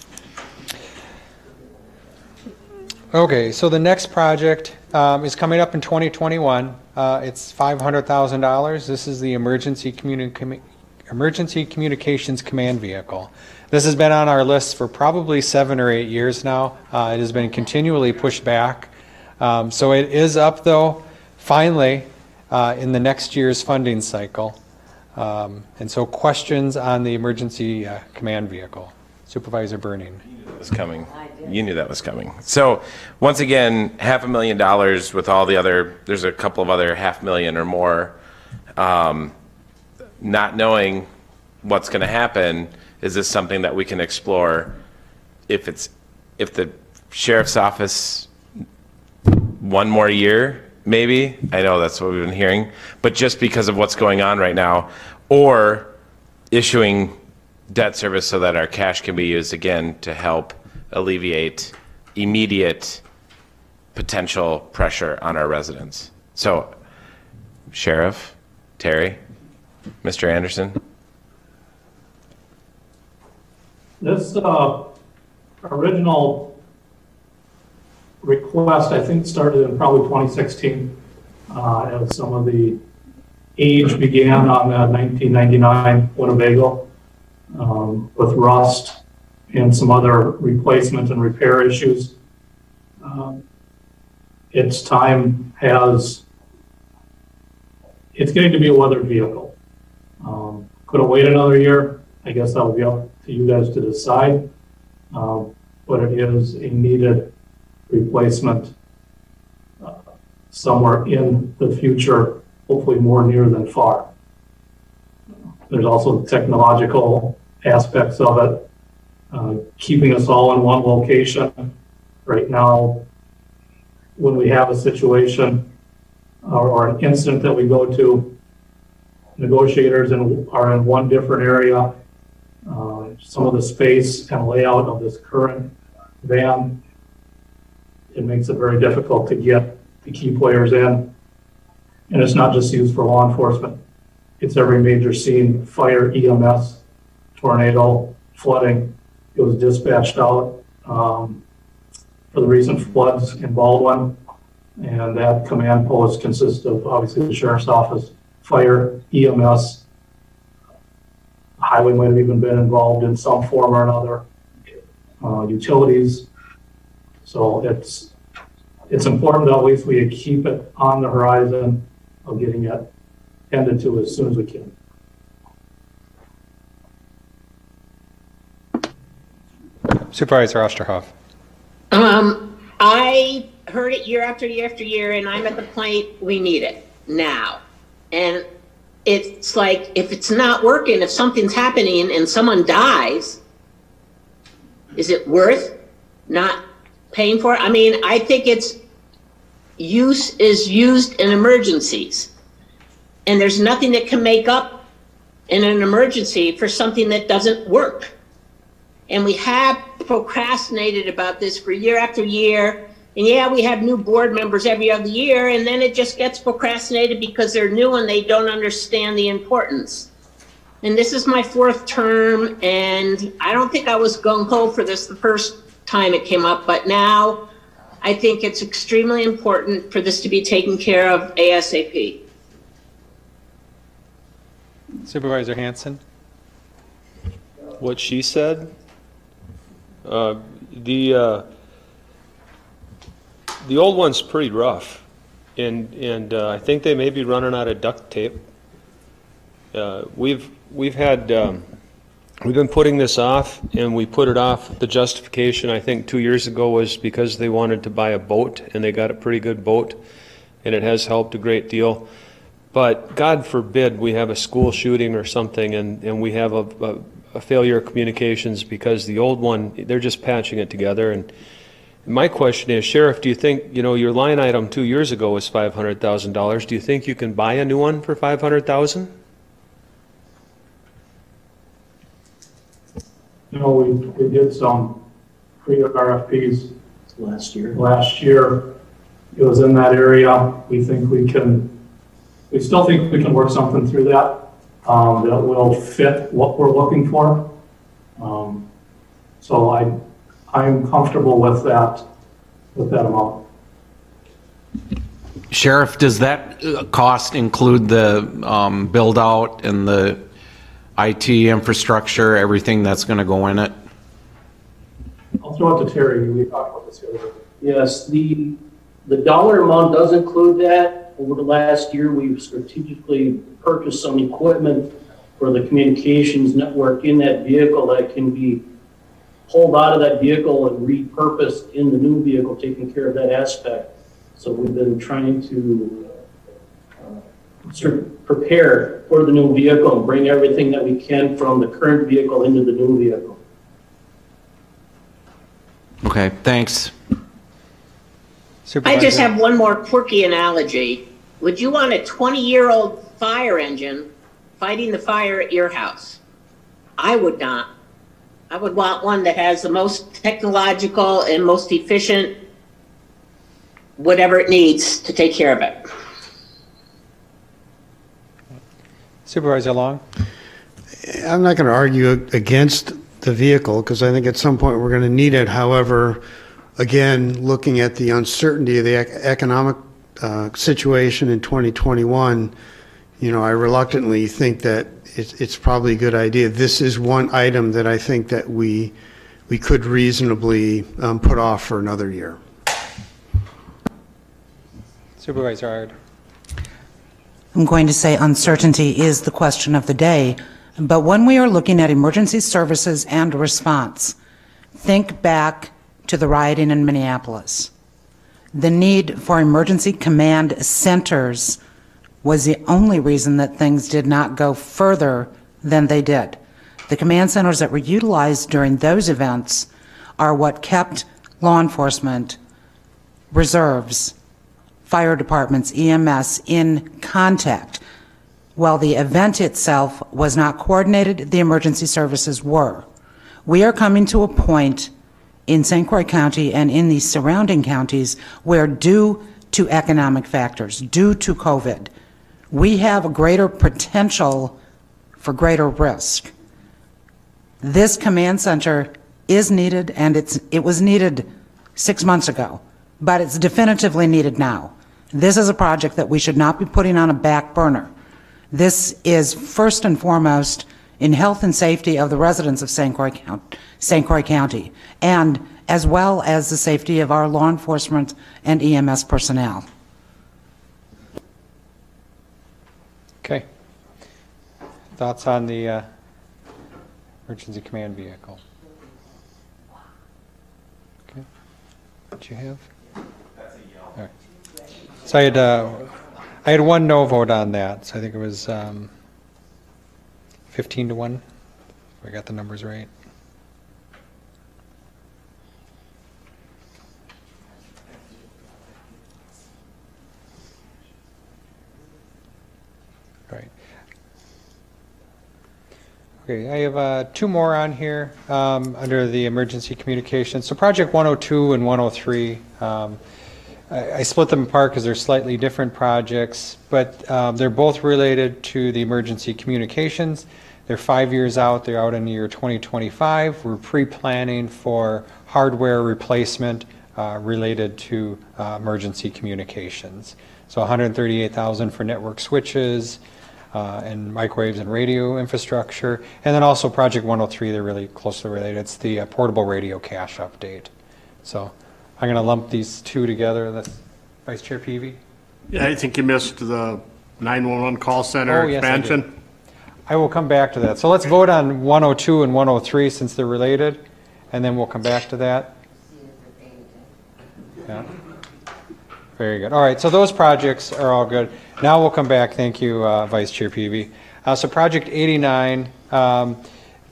Okay, so the next project is coming up in 2021. It's $500,000. This is the Emergency Communications Command Vehicle. This has been on our list for probably 7 or 8 years now. It has been continually pushed back. So it is up, though, finally, in the next year's funding cycle. And so questions on the emergency command vehicle. Supervisor Burning. Was coming. You knew that was coming. So once again, $500,000 with all the other, there's a couple of other $500,000 or more. Not knowing what's going to happen, is this something that we can explore if the sheriff's office one more year, maybe? I know that's what we've been hearing, but just because of what's going on right now, or issuing debt service so that our cash can be used again to help alleviate immediate potential pressure on our residents. So, Sheriff, Terry? Mr. Anderson? This original request, I think, started in probably 2016, as some of the age began on the 1999 Winnebago with rust and some other replacement and repair issues. Its time has, it's getting to be a weathered vehicle. Could have waited another year. I guess that will be up to you guys to decide. But it is a needed replacement somewhere in the future, hopefully more near than far. There's also technological aspects of it, keeping us all in one location. Right now, when we have a situation or an incident that we go to, negotiators are in one different area. Some of the space and layout of this current van, it makes it very difficult to get the key players in. And it's not just used for law enforcement. It's every major scene: fire, EMS, tornado, flooding. It was dispatched out for the recent floods in Baldwin. And that command post consists of obviously the sheriff's office, fire, EMS. Highway might have even been involved in some form or another. Utilities. So it's important that at least we keep it on the horizon of getting it tended to as soon as we can. Supervisor Osterhoff. I heard it year after year after year, and I'm at the point we need it now. And it's like, if it's not working, if something's happening and someone dies, is it worth not paying for it? I mean, I think it's used in emergencies. And there's nothing that can make up in an emergency for something that doesn't work. And we have procrastinated about this for year after year. And yeah, we have new board members every other year, and then it just gets procrastinated because they're new and they don't understand the importance. And this is my 4th term, and I don't think I was gung-ho for this the first time it came up, but now I think it's extremely important for this to be taken care of ASAP. Supervisor Hanson. What she said, the old one's pretty rough, and I think they may be running out of duct tape. We've been putting this off, and we put it off. The justification, I think 2 years ago, was because they wanted to buy a boat, and they got a pretty good boat, and it has helped a great deal. But God forbid we have a school shooting or something, and we have a failure of communications, because the old one, they're just patching it together. And my question is, Sheriff, do you think, your line item 2 years ago was $500,000. Do you think you can buy a new one for $500,000? We did some pre-RFPs last year. It was in that area. We still think we can work something through that that will fit what we're looking for. So I'm comfortable with that amount. Sheriff, does that cost include the build out and the IT infrastructure, everything that's going to go in it? I'll throw it to Terry. We talked about this earlier. Yes, the dollar amount does include that. Over the last year, we've strategically purchased some equipment for the communications network in that vehicle that can be pulled out of that vehicle and repurposed in the new vehicle, taking care of that aspect. So we've been trying to prepare for the new vehicle and bring everything that we can from the current vehicle into the new vehicle. Okay, thanks. I just have one more quirky analogy. Would you want a 20-year-old fire engine fighting the fire at your house? I would not. I would want one that has the most technological and most efficient whatever it needs to take care of it. Supervisor Long? I'm not going to argue against the vehicle because I think at some point we're going to need it. However, again, looking at the uncertainty of the economic situation in 2021, you know, I reluctantly think that it's probably a good idea. This is one item that I think that we could reasonably put off for another year. Supervisor Ard. I'm going to say uncertainty is the question of the day, but when we are looking at emergency services and response, think back to the rioting in Minneapolis. The need for emergency command centers was the only reason that things did not go further than they did. The command centers that were utilized during those events are what kept law enforcement, reserves, fire departments, EMS in contact. While the event itself was not coordinated, the emergency services were. We are coming to a point in St. Croix County and in the surrounding counties where, due to economic factors, due to COVID, we have a greater potential for greater risk. This command center is needed, and it was needed 6 months ago, but it's definitively needed now. This is a project that we should not be putting on a back burner. This is first and foremost in health and safety of the residents of St. Croix County, and as well as the safety of our law enforcement and EMS personnel. Okay. Thoughts on the emergency command vehicle? Okay. What you have? That's a yellow. All right. So I had one no vote on that. So I think it was 15 to 1. If I got the numbers right. Right. Okay, I have two more on here under the emergency communications. So Project 102 and 103, I split them apart because they're slightly different projects, but they're both related to the emergency communications. They're 5 years out. They're out in the year 2025. We're pre-planning for hardware replacement related to emergency communications. So $138,000 for network switches, and microwaves and radio infrastructure. And then also Project 103, they're really closely related. It's the portable radio cache update. So I'm going to lump these two together. That's Vice Chair Peavy. Yeah, I think you missed the 911 call center expansion. Yes, I will come back to that. So let's vote on 102 and 103 since they're related, and then we'll come back to that. Yeah. Very good. All right, so those projects are all good. Now we'll come back. Thank you, Vice Chair Peavy. So Project 89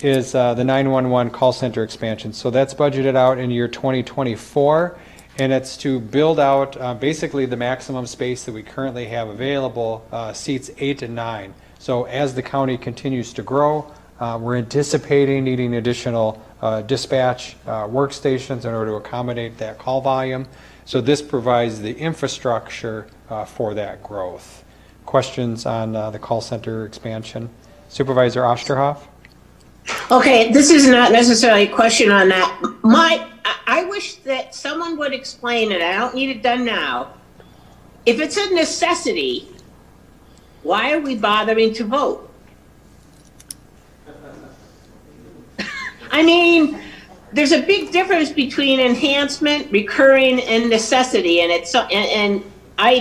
is the 911 call center expansion. So that's budgeted out in year 2024, and it's to build out basically the maximum space that we currently have available, seats 8 and 9. So as the county continues to grow, we're anticipating needing additional dispatch workstations in order to accommodate that call volume. So this provides the infrastructure for that growth. Questions on the call center expansion? Supervisor Osterhoff? Okay, this is not necessarily a question on that. I wish that someone would explain it. I don't need it done now. If it's a necessity, why are we bothering to vote? I mean, there's a big difference between enhancement, recurring, and necessity, and I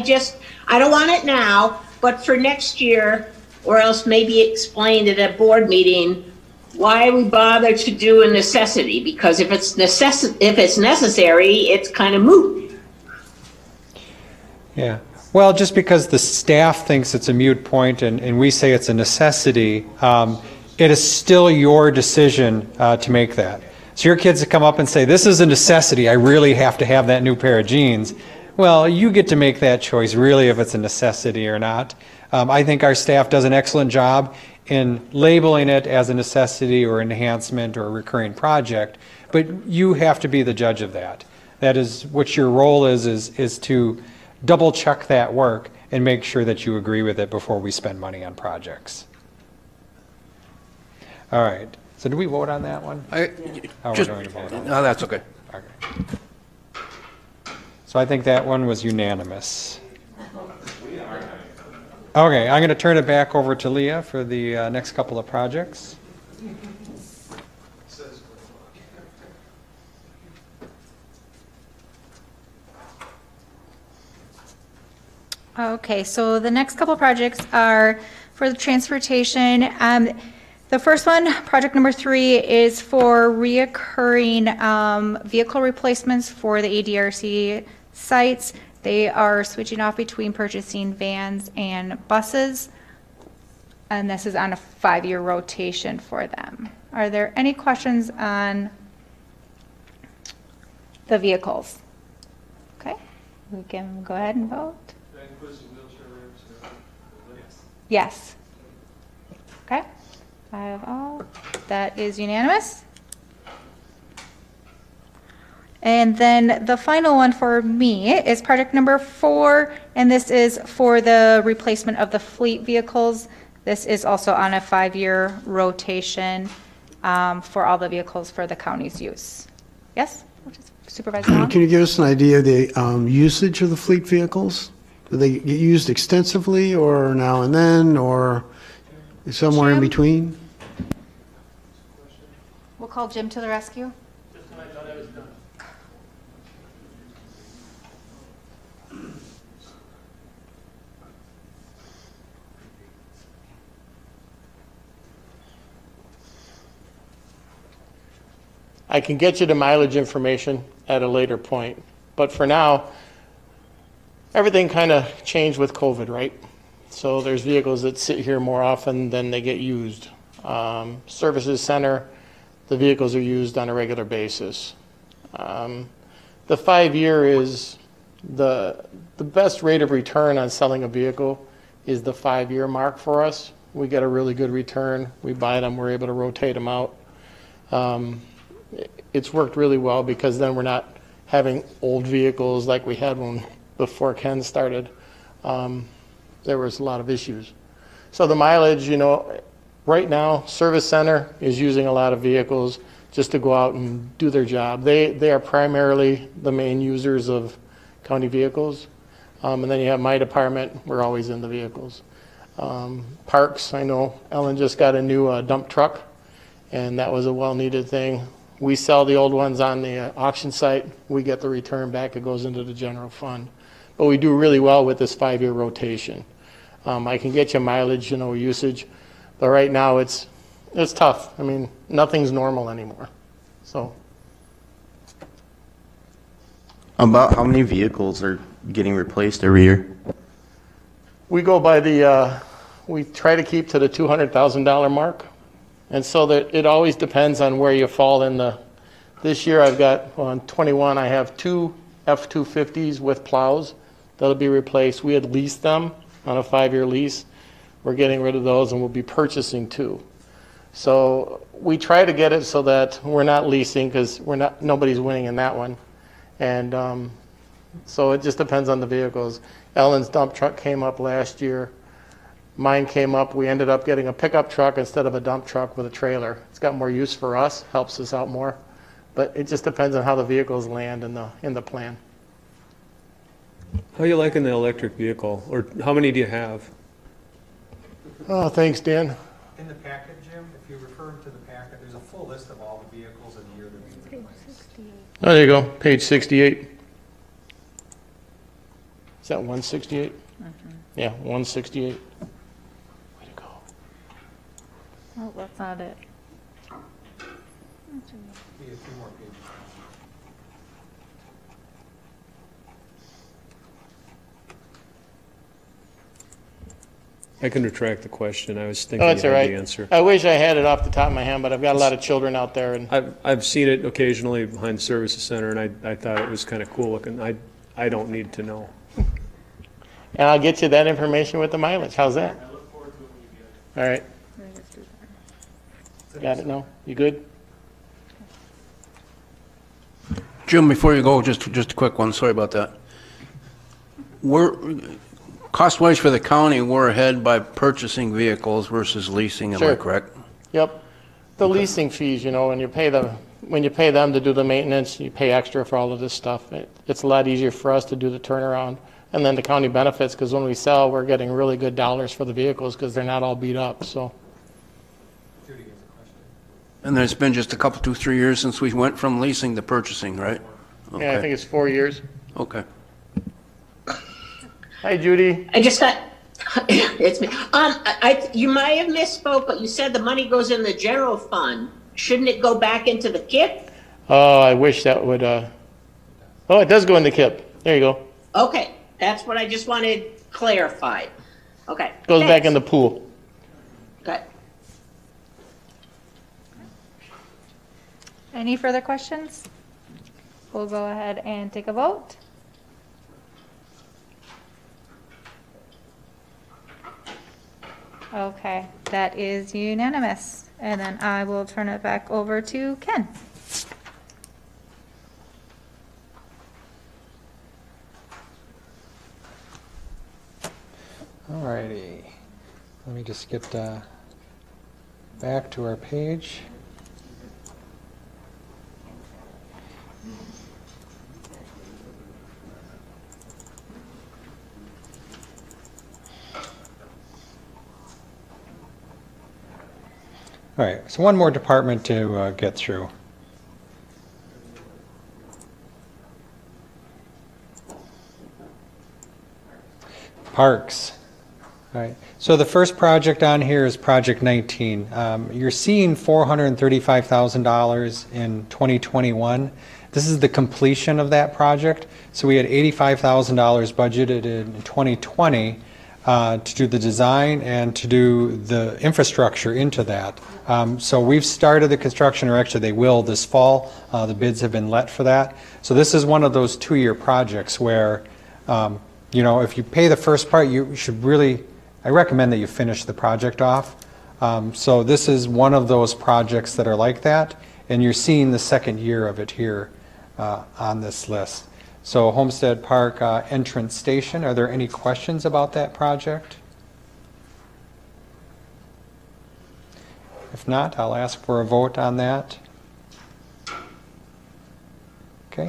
don't want it now, but for next year, or else maybe explained at a board meeting why we bother to do a necessity, because if it's necessary, it's kind of moot. Yeah. Well, just because the staff thinks it's a moot point and we say it's a necessity, it is still your decision to make that. So your kids come up and say, this is a necessity, I really have to have that new pair of jeans. Well, you get to make that choice, really, if it's a necessity or not. I think our staff does an excellent job in labeling it as a necessity or enhancement or a recurring project, but you have to be the judge of that. That is what your role is to double check that work and make sure that you agree with it before we spend money on projects. All right. So do we vote on that one? Oh, we're Just, going to vote on it. no, that's okay. So I think that one was unanimous. Okay, I'm going to turn it back over to Leah for the next couple of projects. Okay, so the next couple projects are for the transportation. The first one, project number 3, is for reoccurring vehicle replacements for the ADRC sites. They are switching off between purchasing vans and buses, and this is on a 5-year rotation for them. Are there any questions on the vehicles? Okay, we can go ahead and vote. Yes. Okay, I have all. That is unanimous. And then the final one for me is project number 4, and this is for the replacement of the fleet vehicles. This is also on a 5-year rotation for all the vehicles for the county's use. Yes, Supervisor Long? Can you give us an idea of the usage of the fleet vehicles? Do they get used extensively, or now and then, or somewhere in between? We'll call Jim to the rescue. I can get you the mileage information at a later point, but for now, everything kind of changed with COVID, right? So there's vehicles that sit here more often than they get used. Services center, the vehicles are used on a regular basis. The 5-year is the best rate of return on selling a vehicle is the 5-year mark for us. We get a really good return. We buy them, we're able to rotate them out. It's worked really well because then we're not having old vehicles like we had when before Ken started. There was a lot of issues. So the mileage, you know, right now, service center is using a lot of vehicles just to go out and do their job. They are primarily the main users of county vehicles. And then you have my department, we're always in the vehicles. Parks, I know Ellen just got a new dump truck, and that was a well-needed thing. We sell the old ones on the auction site. We get the return back. It goes into the general fund. But we do really well with this 5-year rotation. I can get you mileage, you know, usage, but right now it's tough. I mean, nothing's normal anymore. So. About how many vehicles are getting replaced every year? We go by the, we try to keep to the $200,000 mark. And so that it always depends on where you fall in the, this year I've got, on 21, I have 2 F-250s with plows that'll be replaced. We had leased them on a 5-year lease. We're getting rid of those and we'll be purchasing 2. So we try to get it so that we're not leasing because nobody's winning in that one. And so it just depends on the vehicles. Ellen's dump truck came up last year. Mine came up, we ended up getting a pickup truck instead of a dump truck with a trailer. It's got more use for us, helps us out more. But it just depends on how the vehicles land in the plan. How are you liking the electric vehicle? Or how many do you have? Oh, thanks, Dan. In the packet, Jim, if you refer to the packet, there's a full list of all the vehicles and the year they're being replaced. Oh, there you go, page 68. Is that 168? Yeah, 168. Oh, that's not it. I can retract the question. I was thinking Oh, that's you all had right. the answer. I wish I had it off the top of my head, but I've got a lot of children out there. And I've seen it occasionally behind the services center, and I thought it was kind of cool looking. I don't need to know. And I'll get you that information with the mileage. How's that? All right. Got it now? You good? Jim, before you go, just a quick one. Sorry about that. Cost-wise for the county, we're ahead by purchasing vehicles versus leasing. Am I correct? Yep. The leasing fees, you know, when you pay them to do the maintenance, you pay extra for all of this stuff. It's a lot easier for us to do the turnaround. And then the county benefits, because when we sell, we're getting really good dollars for the vehicles because they're not all beat up, so. And there's been just a couple, 2-3 years since we went from leasing to purchasing, right? Yeah, I think it's 4 years. Okay. Hi, Judy. I just got, it's me. You might have misspoke, but you said the money goes in the general fund. Shouldn't it go back into the KIP? Oh, I wish that would, oh, it does go in the KIP. There you go. Okay, that's what I just wanted clarified. Okay. Goes thanks. back in the pool. Okay. Any further questions? We'll go ahead and take a vote. Okay, that is unanimous. And then I will turn it back over to Ken. All righty. Let me just get back to our page. All right, so one more department to get through. Parks. All right, so the first project on here is Project 19. You're seeing $435,000 in 2021. This is the completion of that project. So we had $85,000 budgeted in 2020 to do the design and to do the infrastructure into that. So we've started the construction, or actually they will this fall. The bids have been let for that. So this is one of those 2-year projects where, you know, if you pay the first part, you should really, I recommend that you finish the project off. So this is one of those projects that are like that, and you're seeing the second year of it here on this list. So Homestead Park entrance station, are there any questions about that project? If not, I'll ask for a vote on that. Okay.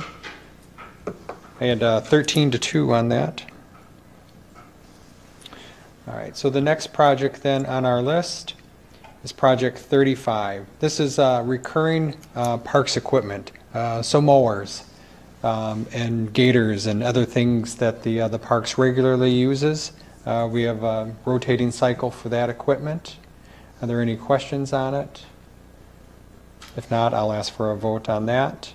I had 13-2 on that. All right, so the next project then on our list is Project 35. This is recurring parks equipment, so mowers and gators and other things that the parks regularly uses. We have a rotating cycle for that equipment. Are there any questions on it? If not, I'll ask for a vote on that.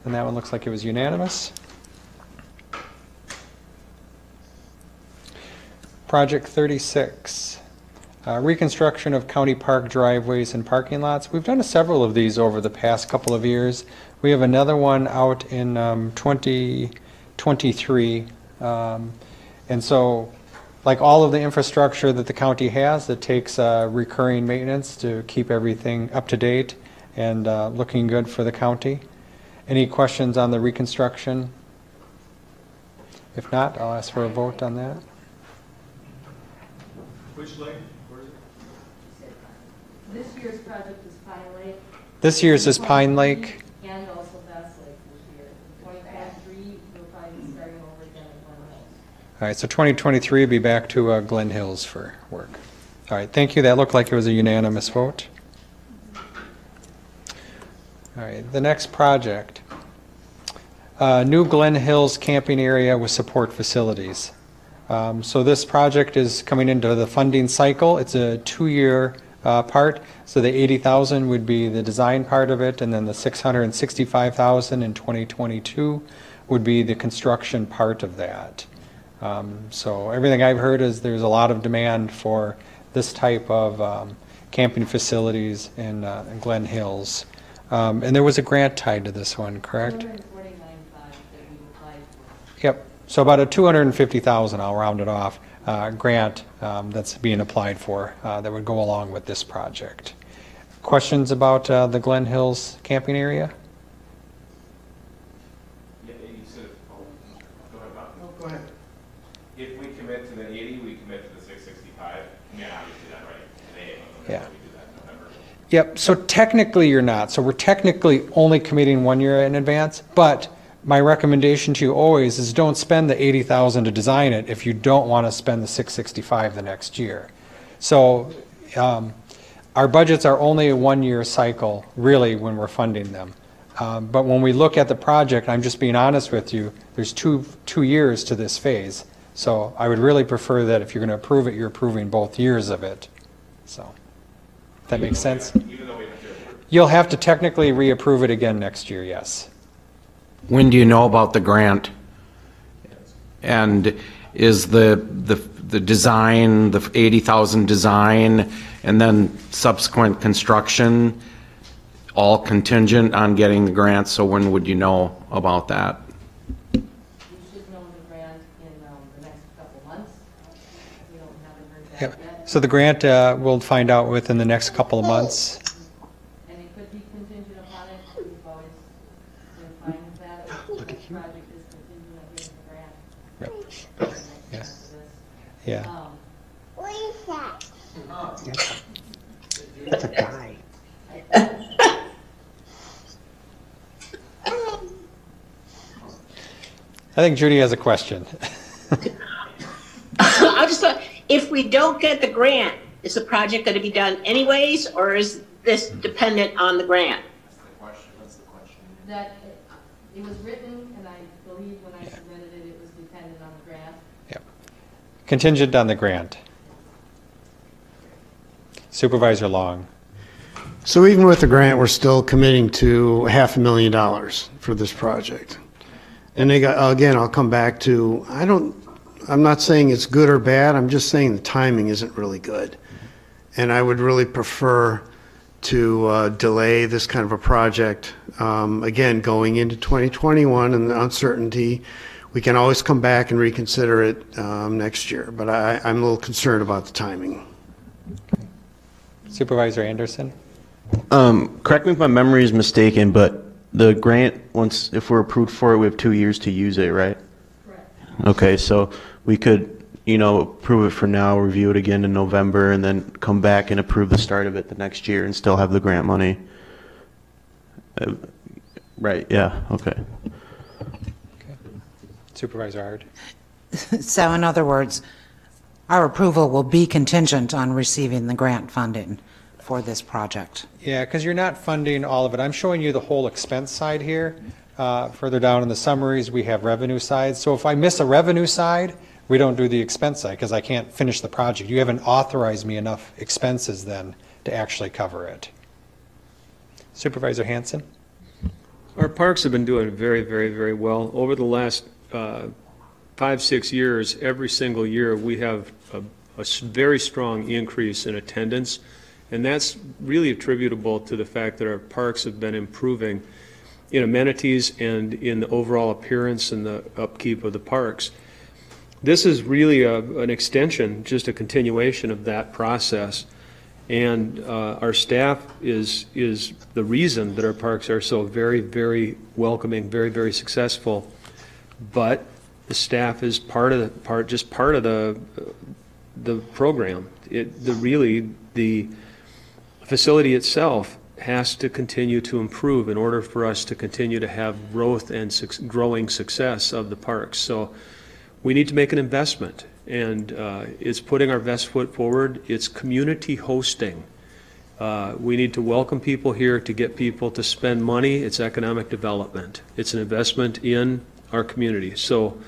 And that one looks like it was unanimous. Project 36, reconstruction of county park driveways and parking lots. We've done several of these over the past couple of years. We have another one out in 2023. And so, like all of the infrastructure that the county has, it takes recurring maintenance to keep everything up to date and looking good for the county. Any questions on the reconstruction? If not, I'll ask for a vote on that. Which lake? Where is it? This year's project is Pine Lake. This year's is Pine Lake. And also Bass Lake this year. 2023, we'll probably be starting over again at Glen Hills. All right, so 2023 will be back to Glen Hills for work. All right, thank you. That looked like it was a unanimous vote. All right, the next project. New Glen Hills camping area with support facilities. So this project is coming into the funding cycle. It's a 2-year part. So the $80,000 would be the design part of it, and then the $665,000 in 2022 would be the construction part of that. So everything I've heard is there's a lot of demand for this type of camping facilities in Glen Hills. And there was a grant tied to this one, correct? Yep. So about a $250,000, I'll round it off, grant that's being applied for that would go along with this project. Questions about the Glen Hills camping area? Yeah, you said, go ahead, Bob. No, go ahead. If we commit to the 80, we commit to the 665. I mean, obviously not right today, Yeah. Yep, so technically you're not. So we're technically only committing 1 year in advance, but my recommendation to you always is don't spend the $80,000 to design it if you don't want to spend the $665 the next year. So our budgets are only a 1 year cycle, really, when we're funding them. But when we look at the project, I'm just being honest with you, there's two years to this phase. So I would really prefer that if you're going to approve it, you're approving both years of it. So, if that makes sense? You'll have to technically reapprove it again next year, yes. When do you know about the grant? And is the design, the 80,000 design, and then subsequent construction all contingent on getting the grant? So when would you know about that? We should know the grant in the next couple months. We haven't heard that yet. So the grant we'll find out within the next couple of months. And it could be contingent upon it. We've always been fine with that. Look at you. The project is contingent on getting the grant. Yep. Yeah. What is that? That's a guy. I think Judy has a question. I just thought, if we don't get the grant, is the project going to be done anyways, or is this dependent on the grant? That's the question. That it was written, and I believe when I submitted it, it was dependent on the grant. Yep. Contingent on the grant. Supervisor Long. So even with the grant, we're still committing to $500,000 for this project. And again, I'll come back to, I'm not saying it's good or bad, I'm just saying the timing isn't really good. And I would really prefer to delay this kind of a project. Again, going into 2021 and the uncertainty, we can always come back and reconsider it next year. But I'm a little concerned about the timing. Supervisor Anderson? Correct me if my memory is mistaken, but the grant, if we're approved for it, we have 2 years to use it, right? Correct. Okay, so we could, approve it for now, review it again in November, and then come back and approve the start of it the next year and still have the grant money. Right, yeah, okay. Supervisor Ard? So in other words, our approval will be contingent on receiving the grant funding for this project. Yeah, because you're not funding all of it. I'm showing you the whole expense side here. Further down in the summaries, we have revenue side. So if I miss a revenue side, we don't do the expense side because I can't finish the project. You haven't authorized me enough expenses then to actually cover it. Supervisor Hanson? Our parks have been doing very, very, very well. Over the last 5-6 years, every single year, we have a very strong increase in attendance. And that's really attributable to the fact that our parks have been improving in amenities and in the overall appearance and the upkeep of the parks. This is really an extension, just a continuation of that process. And our staff is the reason that our parks are so very, very welcoming, very, very successful. But the staff is part of the program. The facility itself has to continue to improve in order for us to continue to have growth and growing success of the parks. So we need to make an investment, and it's putting our best foot forward. It's community hosting. We need to welcome people here to get people to spend money. It's economic development. It's an investment in our community. So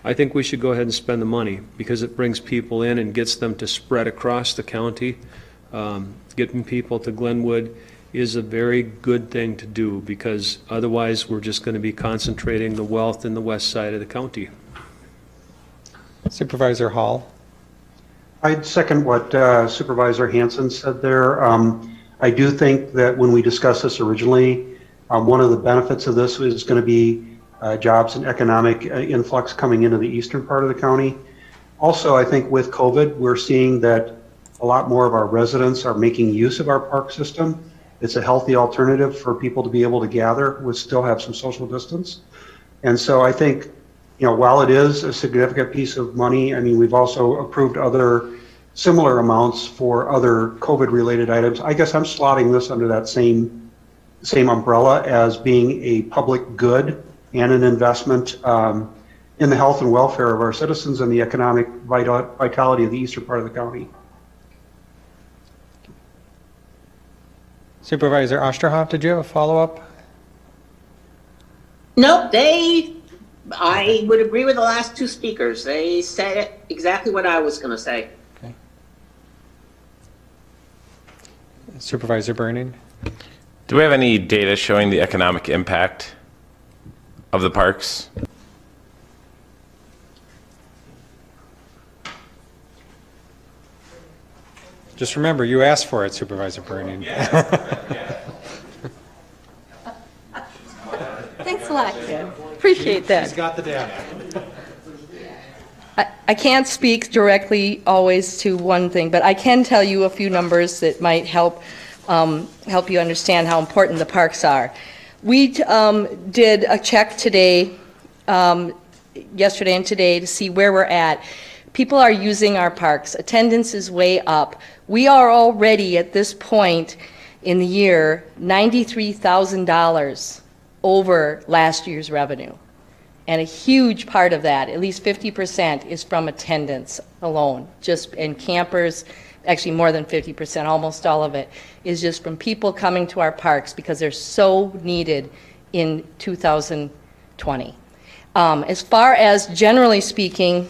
I think we should go ahead and spend the money because it brings people in and gets them to spread across the county. Getting people to Glenwood is a very good thing to do because otherwise we're just going to be concentrating the wealth in the west side of the county. Supervisor Hall? I'd second what Supervisor Hanson said there. I do think that when we discussed this originally, one of the benefits of this is going to be jobs and economic influx coming into the eastern part of the county. Also, I think with COVID, we're seeing that a lot more of our residents are making use of our park system. It's a healthy alternative for people to be able to gather, we still have some social distance. And so I think, while it is a significant piece of money, I mean, we've also approved other similar amounts for other COVID-related items. I guess I'm slotting this under that same umbrella as being a public good and an investment in the health and welfare of our citizens and the economic vitality of the eastern part of the county. Supervisor Osterhoff, did you have a follow-up? Nope, I would agree with the last two speakers. They said exactly what I was going to say. Okay. Supervisor Burning? Do we have any data showing the economic impact of the parks? Just remember, you asked for it, Supervisor Burning. Thanks a lot. Appreciate that. She's got the data. I can't speak directly always to one thing, but I can tell you a few numbers that might help you understand how important the parks are. We did a check today, yesterday and today, to see where we're at. People are using our parks. Attendance is way up. We are already at this point in the year $93,000 over last year's revenue. And a huge part of that, at least 50%, is from attendance alone. And campers, actually more than 50%, almost all of it, is just from people coming to our parks because they're so needed in 2020. As far as generally speaking,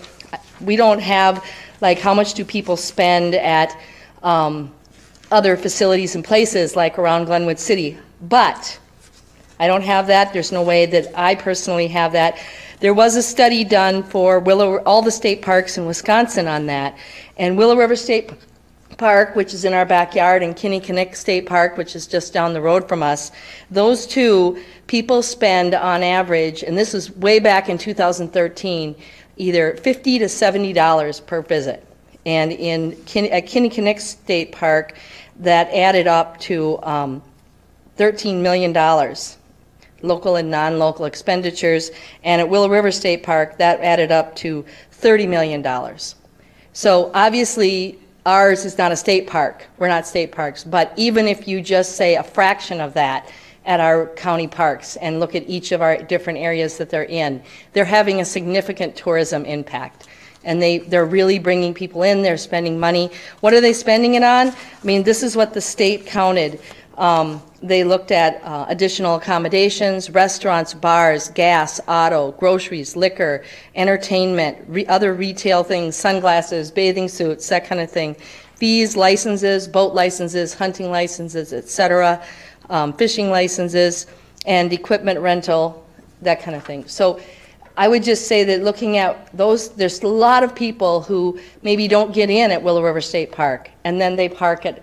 we don't have, like, how much do people spend at other facilities and places like around Glenwood City, but I don't have that. There's no way that I personally have that. There was a study done for all the state parks in Wisconsin on that, and Willow River State Park, which is in our backyard, and Kinnickinnick State Park, which is just down the road from us, those two, people spend on average, and this is way back in 2013, either $50 to $70 per visit. And at Kinnickinnick State Park, that added up to $13 million, local and non-local expenditures. And at Willow River State Park, that added up to $30 million. So obviously, ours is not a state park. We're not state parks. But even if you just say a fraction of that at our county parks and look at each of our different areas that they're in, they're having a significant tourism impact. And they're really bringing people in, they're spending money. What are they spending it on? I mean, this is what the state counted. They looked at additional accommodations, restaurants, bars, gas, auto, groceries, liquor, entertainment, other retail things, sunglasses, bathing suits, that kind of thing. Fees, licenses, boat licenses, hunting licenses, etc., fishing licenses, and equipment rental, that kind of thing. So I would just say that looking at those, there's a lot of people who maybe don't get in at Willow River State Park, and then they park at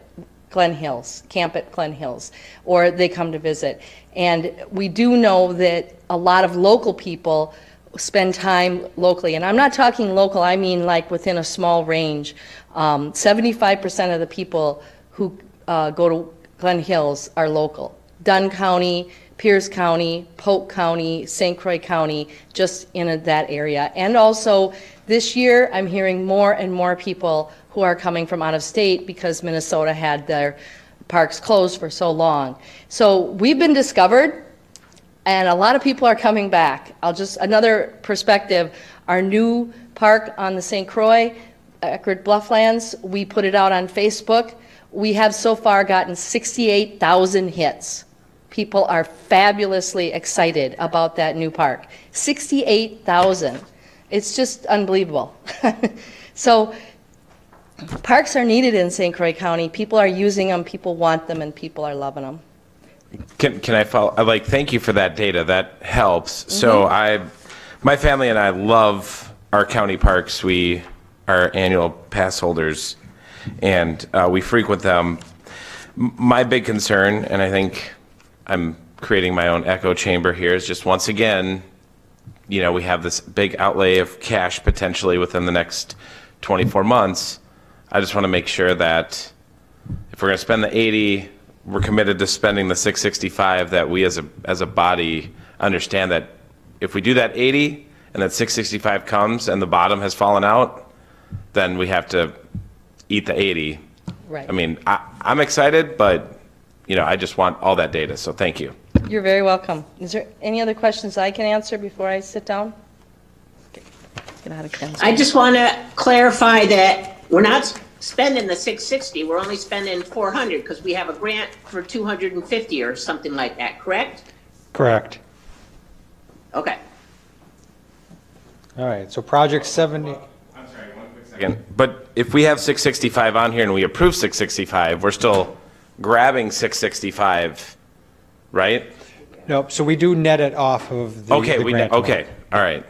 Glen Hills, camp at Glen Hills, or they come to visit. And we do know that a lot of local people spend time locally. And I'm not talking local, I mean like within a small range. 75% of the people who go to Glen Hills are local. Dunn County, Pierce County, Polk County, St. Croix County, just in that area. And also this year, I'm hearing more and more people who are coming from out of state because Minnesota had their parks closed for so long. So we've been discovered, and a lot of people are coming back. Another perspective, our new park on the St. Croix, Eckerd Blufflands, we put it out on Facebook. We have so far gotten 68,000 hits. People are fabulously excited about that new park. 68,000. It's just unbelievable. So parks are needed in St. Croix County. People are using them, people want them, and people are loving them. Can I follow? Thank you for that data. That helps. Mm-hmm. So my family and I love our county parks. We are annual pass holders, and we frequent them. My big concern, and I think I'm creating my own echo chamber here, is just once again, we have this big outlay of cash potentially within the next 24 months. I just want to make sure that if we're going to spend the 80, we're committed to spending the 665, that we as a body understand that if we do that 80 and that 665 comes and the bottom has fallen out, then we have to eat the 80. Right. I mean, I'm excited, but, you know, I just want all that data, so thank you. You're very welcome. Is there any other questions I can answer before I sit down? Okay. Get out of Ken's. I just want to clarify that we're not spending the 660, we're only spending 400 because we have a grant for 250 or something like that, correct? Correct. Okay. All right, so project 70. Again, but if we have 665 on here and we approve 665, we're still grabbing 665, right? Nope, so we do net it off of the Okay, the grant amount. okay, all right.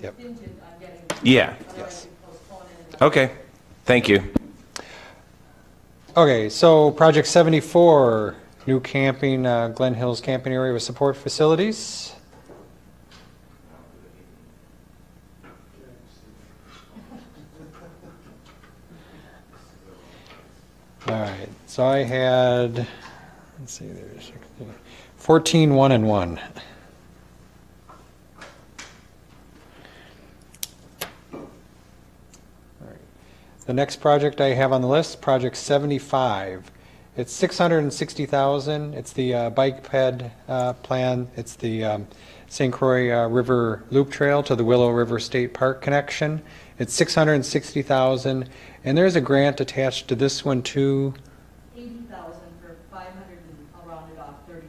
Yep. Yeah. Yes. Okay, thank you. Okay, so project 74, new camping, Glen Hills camping area with support facilities. All right, so I had, let's see, there's 14, 1, and 1. All right. The next project I have on the list, project 75. It's 660,000. It's the bike ped plan. It's the St. Croix River Loop Trail to the Willow River State Park connection. It's 660,000, and there's a grant attached to this one too. 80,000 for 500 and I'll round it off $30,000.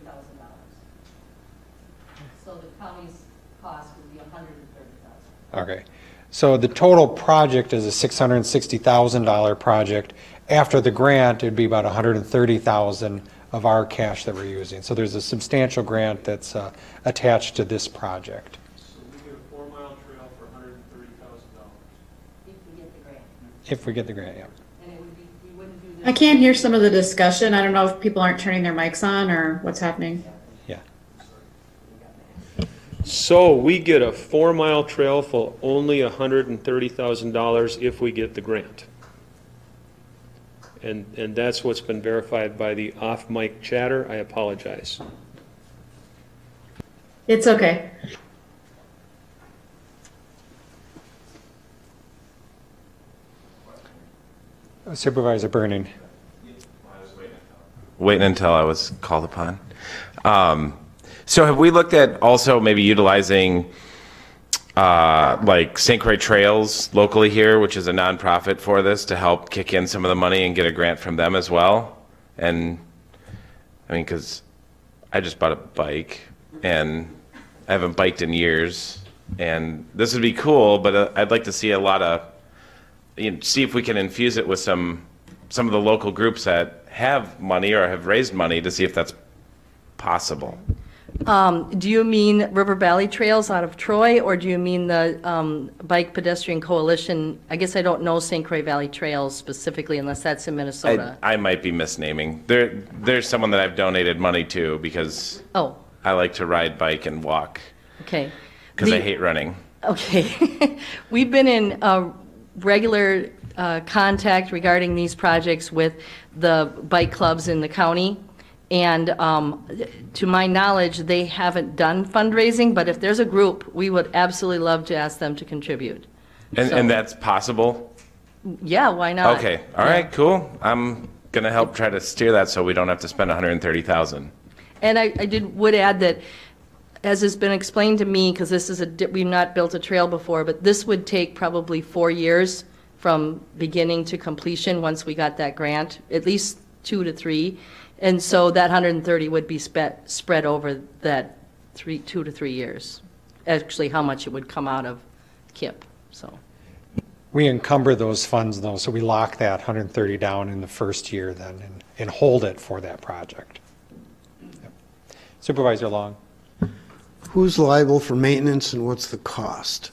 So the county's cost would be 130,000. Okay, so the total project is a $660,000 project. After the grant, it'd be about 130,000 of our cash that we're using. So there's a substantial grant that's attached to this project. If we get the grant, yeah. I can't hear some of the discussion. I don't know if people aren't turning their mics on or what's happening. Yeah. So we get a 4-mile trail for only $130,000 if we get the grant. And that's what's been verified by the off-mic chatter. I apologize. It's okay. Supervisor Burning. Waiting until I was called upon. So have we looked at also maybe utilizing like St. Croix Trails locally here, which is a nonprofit for this, to help kick in some of the money and get a grant from them as well? And I mean, because I just bought a bike and I haven't biked in years, and this would be cool, but I'd like to see a lot of, you know, see if we can infuse it with some of the local groups that have money or have raised money to see if that's possible. Do you mean River Valley Trails out of Troy, or do you mean the Bike Pedestrian Coalition? I guess I don't know St. Croix Valley Trails specifically, unless that's in Minnesota. I might be misnaming. There's someone that I've donated money to because I like to ride, bike, and walk. Okay. Because I hate running. Okay. We've been in regular contact regarding these projects with the bike clubs in the county. And to my knowledge, they haven't done fundraising, but if there's a group, we would absolutely love to ask them to contribute. And that's possible? Yeah, why not? Okay, all right, cool. I'm going to help try to steer that so we don't have to spend $130,000. And I would add that, as has been explained to me, because this is we've not built a trail before, but this would take probably 4 years from beginning to completion once we got that grant, at least 2 to 3. And so that 130 would be spread over that 2 to 3 years. Actually, how much it would come out of KIP. So we encumber those funds though, so we lock that 130 down in the first year then and hold it for that project. Yep. Supervisor Long. Who's liable for maintenance and what's the cost?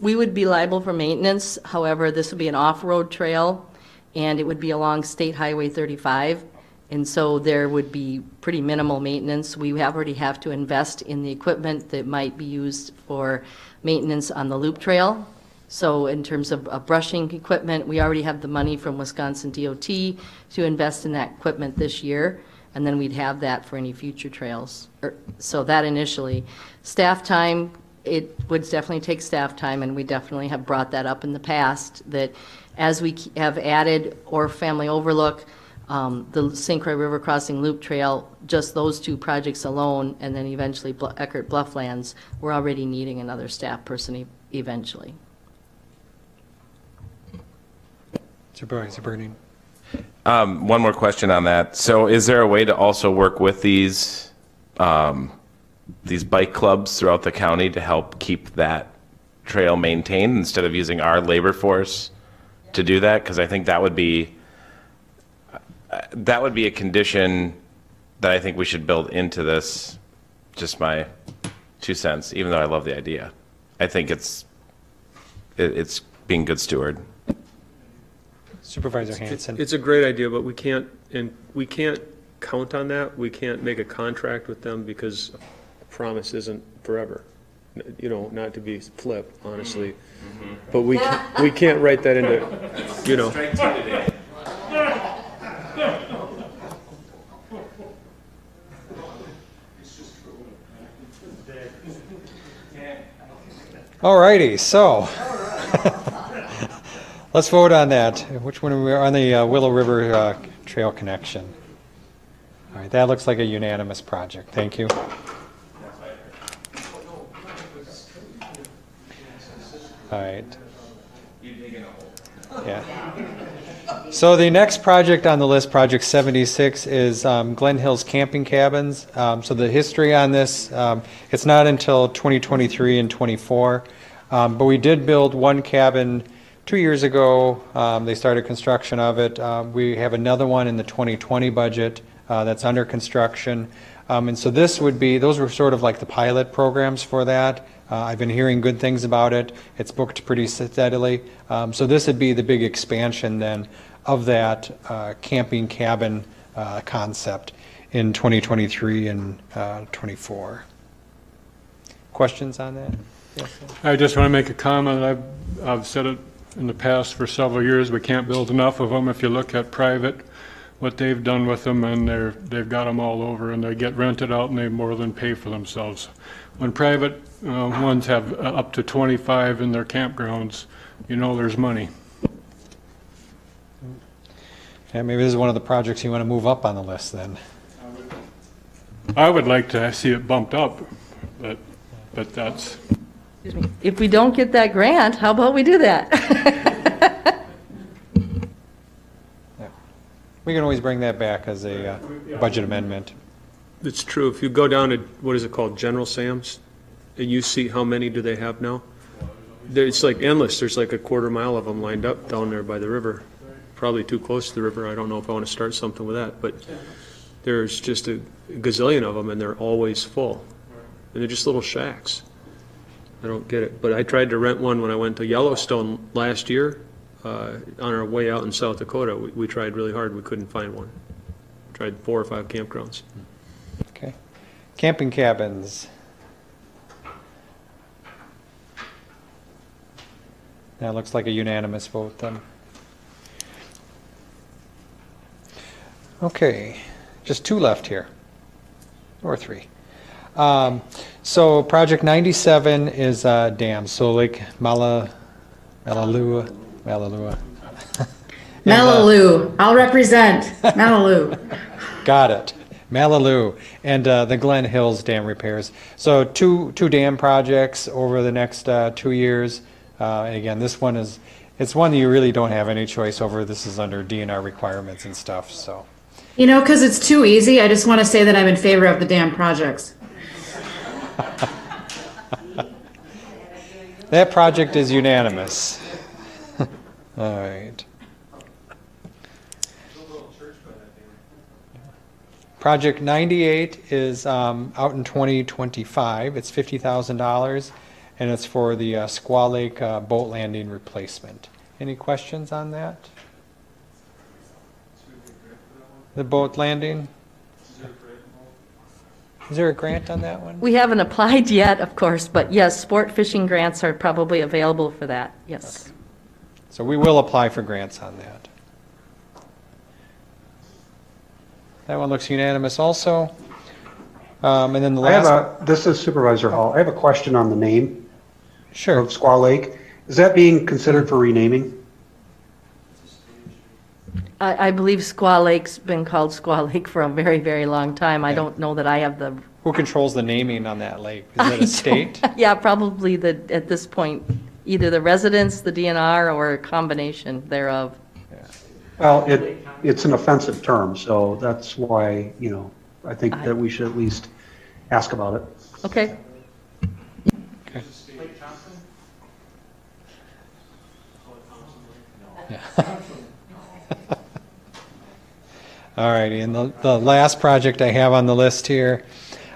we would be liable for maintenance. However, this would be an off-road trail, and it would be along State Highway 35. And so there would be pretty minimal maintenance. We already have to invest in the equipment that might be used for maintenance on the loop trail. So in terms of brushing equipment, we already have the money from Wisconsin DOT to invest in that equipment this year, and then we'd have that for any future trails. So that initially. Staff time it would definitely take staff time, and we definitely have brought that up in the past, that as we have added Orr Family Overlook, the St. Croix River Crossing Loop Trail, just those two projects alone, and then eventually Eckert Blufflands, we're already needing another staff person eventually. Supervisor Burning. One more question on that. So is there a way to also work with these bike clubs throughout the county to help keep that trail maintained instead of using our labor force to do that? Because I think that would be a condition that I think we should build into this. Just my 2 cents, even though I love the idea. I think it's being good steward. Supervisor Hanson. It's a great idea, but we can't count on that. We can't make a contract with them because a promise isn't forever. You know, not to be flip, honestly, but we can't write that into, you know. All righty, so let's vote on that. Which one are we on? The Willow River Trail connection. All right, that looks like a unanimous project. Thank you. All right. Yeah. So the next project on the list, Project 76, is Glen Hills Camping Cabins. So the history on this, it's not until 2023 and 24, but we did build one cabin 2 years ago. They started construction of it. We have another one in the 2020 budget that's under construction. And so this would be, those were sort of like the pilot programs for that. I've been hearing good things about it. It's booked pretty steadily. So this would be the big expansion then of that camping cabin concept in 2023 and 24. Questions on that? Yes, I just want to make a comment. I've said it in the past for several years. We can't build enough of them. If you look at private, what they've done with them, and they've got them all over, and they get rented out, and they more than pay for themselves. When private ones have up to 25 in their campgrounds, you know there's money. Yeah, maybe this is one of the projects you want to move up on the list then. I would like to see it bumped up, but that's... Excuse me. If we don't get that grant, how about we do that? We can always bring that back as a budget amendment. It's true. If you go down to, what is it called, General Sam's, and you see how many do they have now? It's like endless. There's like a quarter mile of them lined up down there by the river. Probably too close to the river. I don't know if I want to start something with that, but there's just a gazillion of them, and they're always full. And they're just little shacks. I don't get it. But I tried to rent one when I went to Yellowstone last year. On our way out in South Dakota, we tried really hard. We couldn't find one. Tried 4 or 5 campgrounds. Okay. Camping cabins. That looks like a unanimous vote then. Okay, just 2 left here, or 3. So project 97 is dams. So Lake Malalua. Malaloo. I'll represent Malaloo. Got it. Malaloo and the Glen Hills dam repairs. So two dam projects over the next 2 years. And again, this one it's one that you really don't have any choice over. This is under DNR requirements and stuff. So, you know, because it's too easy, I just want to say that I'm in favor of the dam projects. That project is unanimous. All right. Project 98 is out in 2025. It's $50,000, and it's for the Squaw Lake boat landing replacement. Any questions on that? The boat landing? Is there a grant on that one? We haven't applied yet, of course, but yes, sport fishing grants are probably available for that, yes. Okay. So we will apply for grants on that. That one looks unanimous also. And then the last. This is Supervisor Hall. I have a question on the name. Sure. Of Squaw Lake. Is that being considered for renaming? I believe Squaw Lake's been called Squaw Lake for a very, very long time. I don't know that I have the. Who controls the naming on that lake? Is it a state? Yeah, probably at this point, either the residents, the DNR, or a combination thereof. Well, it's an offensive term, so that's why, I think that we should at least ask about it. Okay. Okay. All righty, and the last project I have on the list here,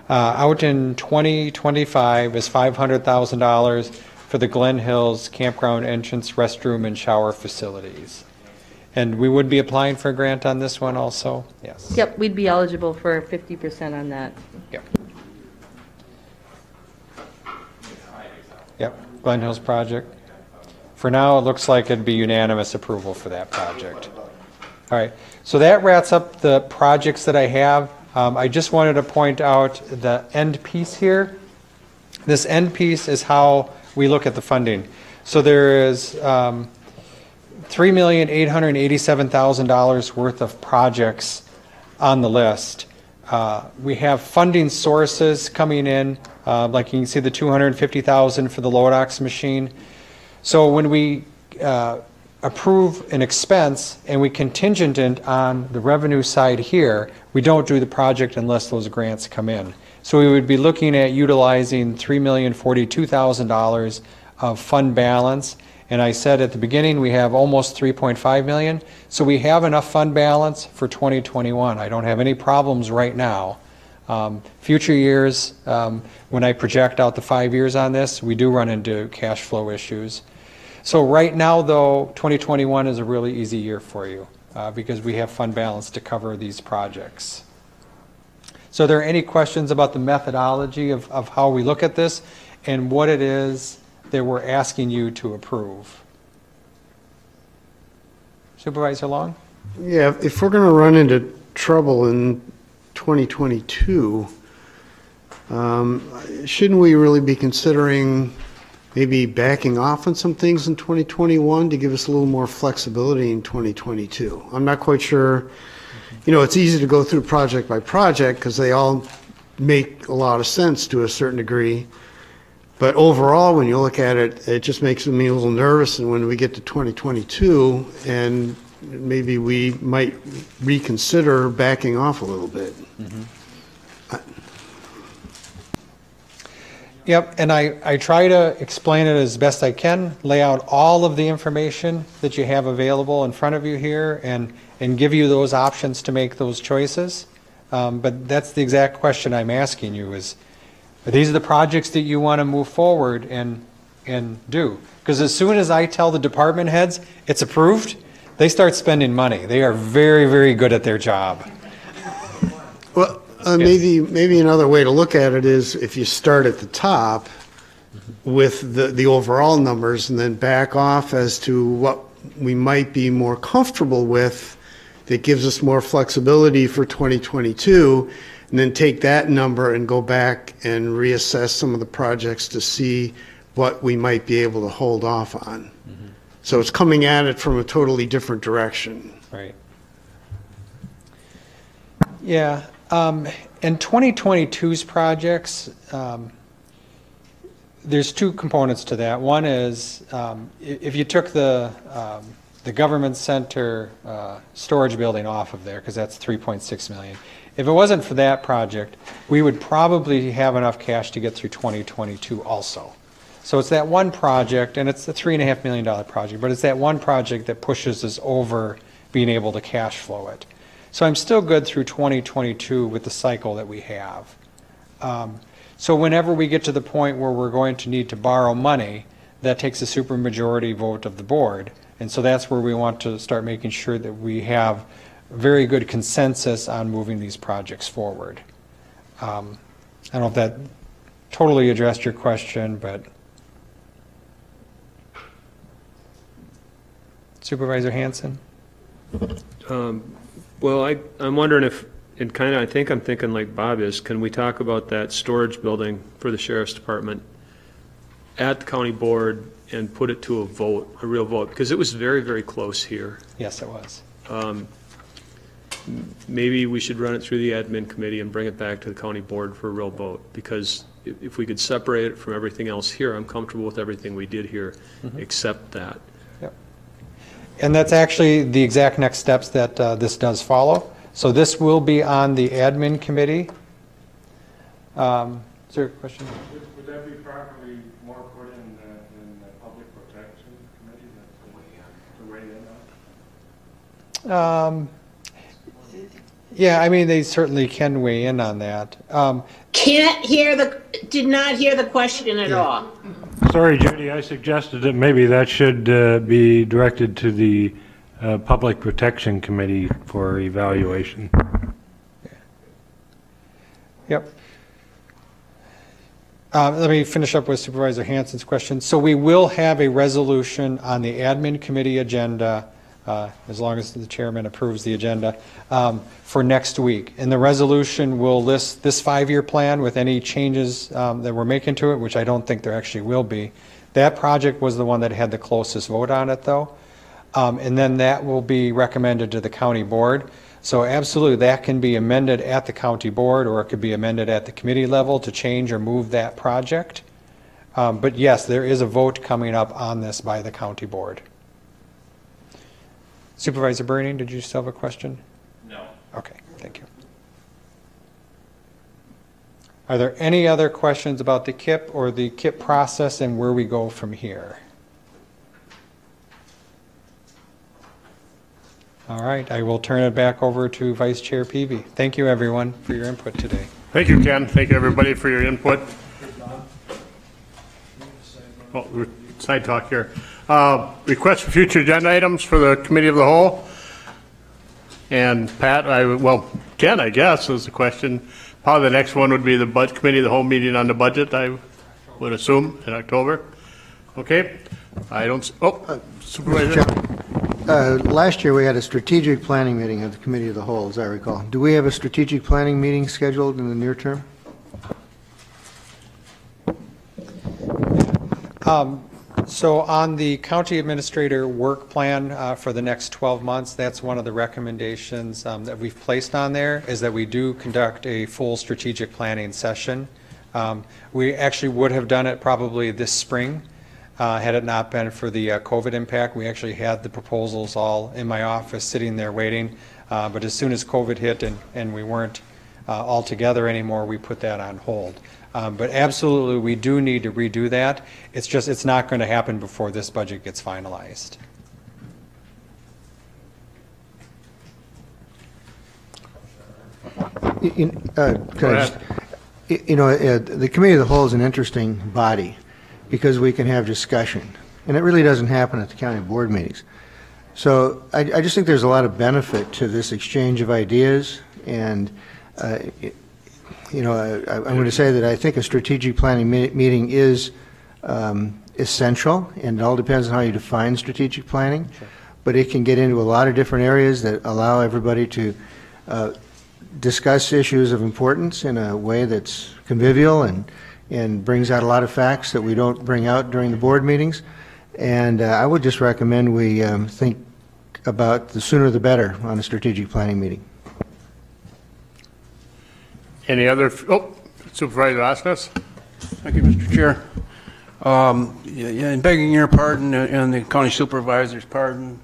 out in 2025 is $500,000 for the Glen Hills Campground entrance, restroom, and shower facilities. And we would be applying for a grant on this one also? Yes. Yep, we'd be eligible for 50% on that. Yep. Yep, Glen Hills project. For now, it looks like it'd be unanimous approval for that project. All right, so that wraps up the projects that I have. I just wanted to point out the end piece here. This end piece is how we look at the funding. So there is $3,887,000 worth of projects on the list. We have funding sources coming in, like you can see the $250,000 for the Lodox machine. So when we approve an expense and we contingent it on the revenue side here, we don't do the project unless those grants come in. So we would be looking at utilizing $3,042,000 of fund balance. And I said at the beginning, we have almost $3.5 million. So we have enough fund balance for 2021. I don't have any problems right now. Future years, when I project out the 5 years on this, we do run into cash flow issues. So right now, though, 2021 is a really easy year for you because we have fund balance to cover these projects. So are there any questions about the methodology of how we look at this and what it is that we're asking you to approve? Supervisor Long? Yeah, if we're going to run into trouble in 2022, shouldn't we really be considering maybe backing off on some things in 2021 to give us a little more flexibility in 2022? I'm not quite sure. It's easy to go through project by project because they all make a lot of sense to a certain degree. But overall, when you look at it, it just makes me a little nervous. And when we get to 2022, and maybe we might reconsider backing off a little bit. Mm-hmm. Yep, and I try to explain it as best I can, lay out all of the information that you have available in front of you here and give you those options to make those choices. But that's the exact question I'm asking you is, these are the projects that you want to move forward and do. Because as soon as I tell the department heads it's approved, they start spending money. They are very, very good at their job. Well, maybe another way to look at it is if you start at the top with the overall numbers and then back off as to what we might be more comfortable with that gives us more flexibility for 2022, and then take that number and go back and reassess some of the projects to see what we might be able to hold off on. Mm-hmm. So it's coming at it from a totally different direction. Right. Yeah. In 2022's projects, there's two components to that. One is if you took the government center storage building off of there, because that's $3.6 million. If it wasn't for that project, we would probably have enough cash to get through 2022 also. So it's that one project, and it's the $3.5 million project, but it's that one project that pushes us over being able to cash flow it. So I'm still good through 2022 with the cycle that we have. So whenever we get to the point where we're going to need to borrow money, that takes a supermajority vote of the board. And so that's where we want to start making sure that we have very good consensus on moving these projects forward. I don't know if that totally addressed your question, but Supervisor Hanson? Well, I'm wondering And kind of, I think I'm thinking like Bob is, can we talk about that storage building for the sheriff's department at the county board and put it to a vote, a real vote? Because it was very, very close here. Yes, it was. Maybe we should run it through the admin committee and bring it back to the county board for a real vote, because if we could separate it from everything else here, I'm comfortable with everything we did here, except that. Yep. And that's actually the exact next steps that this does follow. So this will be on the admin committee. Is there a question? Would that be properly more put in the public protection committee to weigh in on? Yeah, I mean, they certainly can weigh in on that. Did not hear the question at all. Sorry, Judy, I suggested that maybe that should be directed to the Public Protection Committee for evaluation. Yep. Let me finish up with Supervisor Hanson's question. So we will have a resolution on the admin committee agenda, as long as the chairman approves the agenda, for next week. And the resolution will list this 5-year plan with any changes that we're making to it, which I don't think there actually will be. That project was the one that had the closest vote on it, though. And then that will be recommended to the county board. So absolutely, that can be amended at the county board, or it could be amended at the committee level to change or move that project. But yes, there is a vote coming up on this by the county board. Supervisor Burning, did you still have a question? No. Okay, thank you. Are there any other questions about the KIP or the KIP process and where we go from here? All right, I will turn it back over to Vice Chair Peavy. Thank you, everyone, for your input today. Thank you, Ken. Thank you, everybody, for your input. Oh, side talk here. Request for future agenda items for the Committee of the Whole. And Pat, Ken, I guess, is the question. Probably the next one would be the Budget Committee, the whole meeting on the budget, I would assume, in October. Okay. I don't, Supervisor. Last year, we had a strategic planning meeting of the Committee of the Whole, as I recall. Do we have a strategic planning meeting scheduled in the near term? So on the county administrator work plan for the next 12 months, that's one of the recommendations that we've placed on there, is that we do conduct a full strategic planning session. We actually would have done it probably this spring. Had it not been for the COVID impact. We actually had the proposals all in my office sitting there waiting, but as soon as COVID hit and we weren't all together anymore, we put that on hold. But absolutely, we do need to redo that. It's not going to happen before this budget gets finalized. The Committee of the Whole is an interesting body, because we can have discussion, and it really doesn't happen at the county board meetings. So I just think there's a lot of benefit to this exchange of ideas, and I'm going to say that I think a strategic planning meeting is essential, and it all depends on how you define strategic planning. Sure. But it can get into a lot of different areas that allow everybody to discuss issues of importance in a way that's convivial and brings out a lot of facts that we don't bring out during the board meetings. And I would just recommend we think about the sooner the better on a strategic planning meeting. Any other, Supervisor Osnes? Thank you, Mr. Chair. And begging your pardon and the county supervisor's pardon,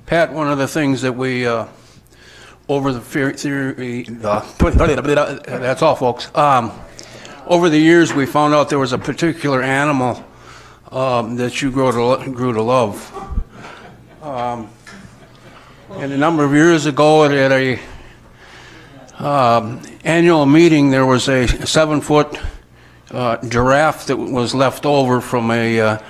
Pat, one of the things that we, over the theory, that's all, folks. Over the years, we found out there was a particular animal that you grew to love. And a number of years ago at a annual meeting, there was a 7-foot giraffe that was left over from a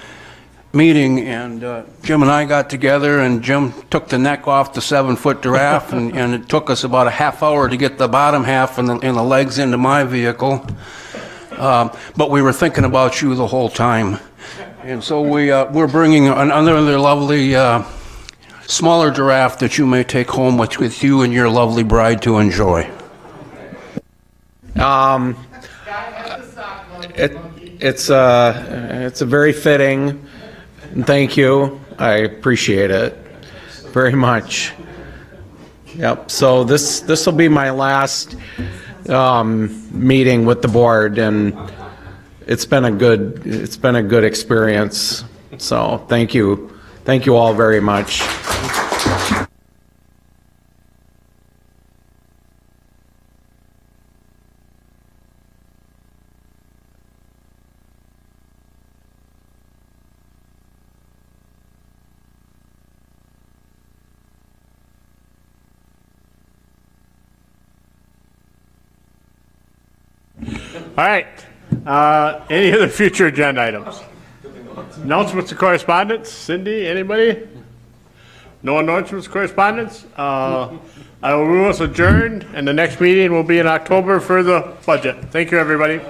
meeting, and Jim and I got together, and Jim took the neck off the 7-foot giraffe, and it took us about a half hour to get the bottom half and the legs into my vehicle. But we were thinking about you the whole time. And so we're bringing another lovely smaller giraffe that you may take home with you and your lovely bride to enjoy? It's a very fitting. Thank you. I appreciate it very much. Yep. So this will be my last meeting with the board, and it's been a good experience. So thank you all very much. All right. Any other future agenda items? Announcements of correspondence? Cindy, anybody? No announcements of correspondence? I will rule us adjourned, and the next meeting will be in October for the budget. Thank you, everybody.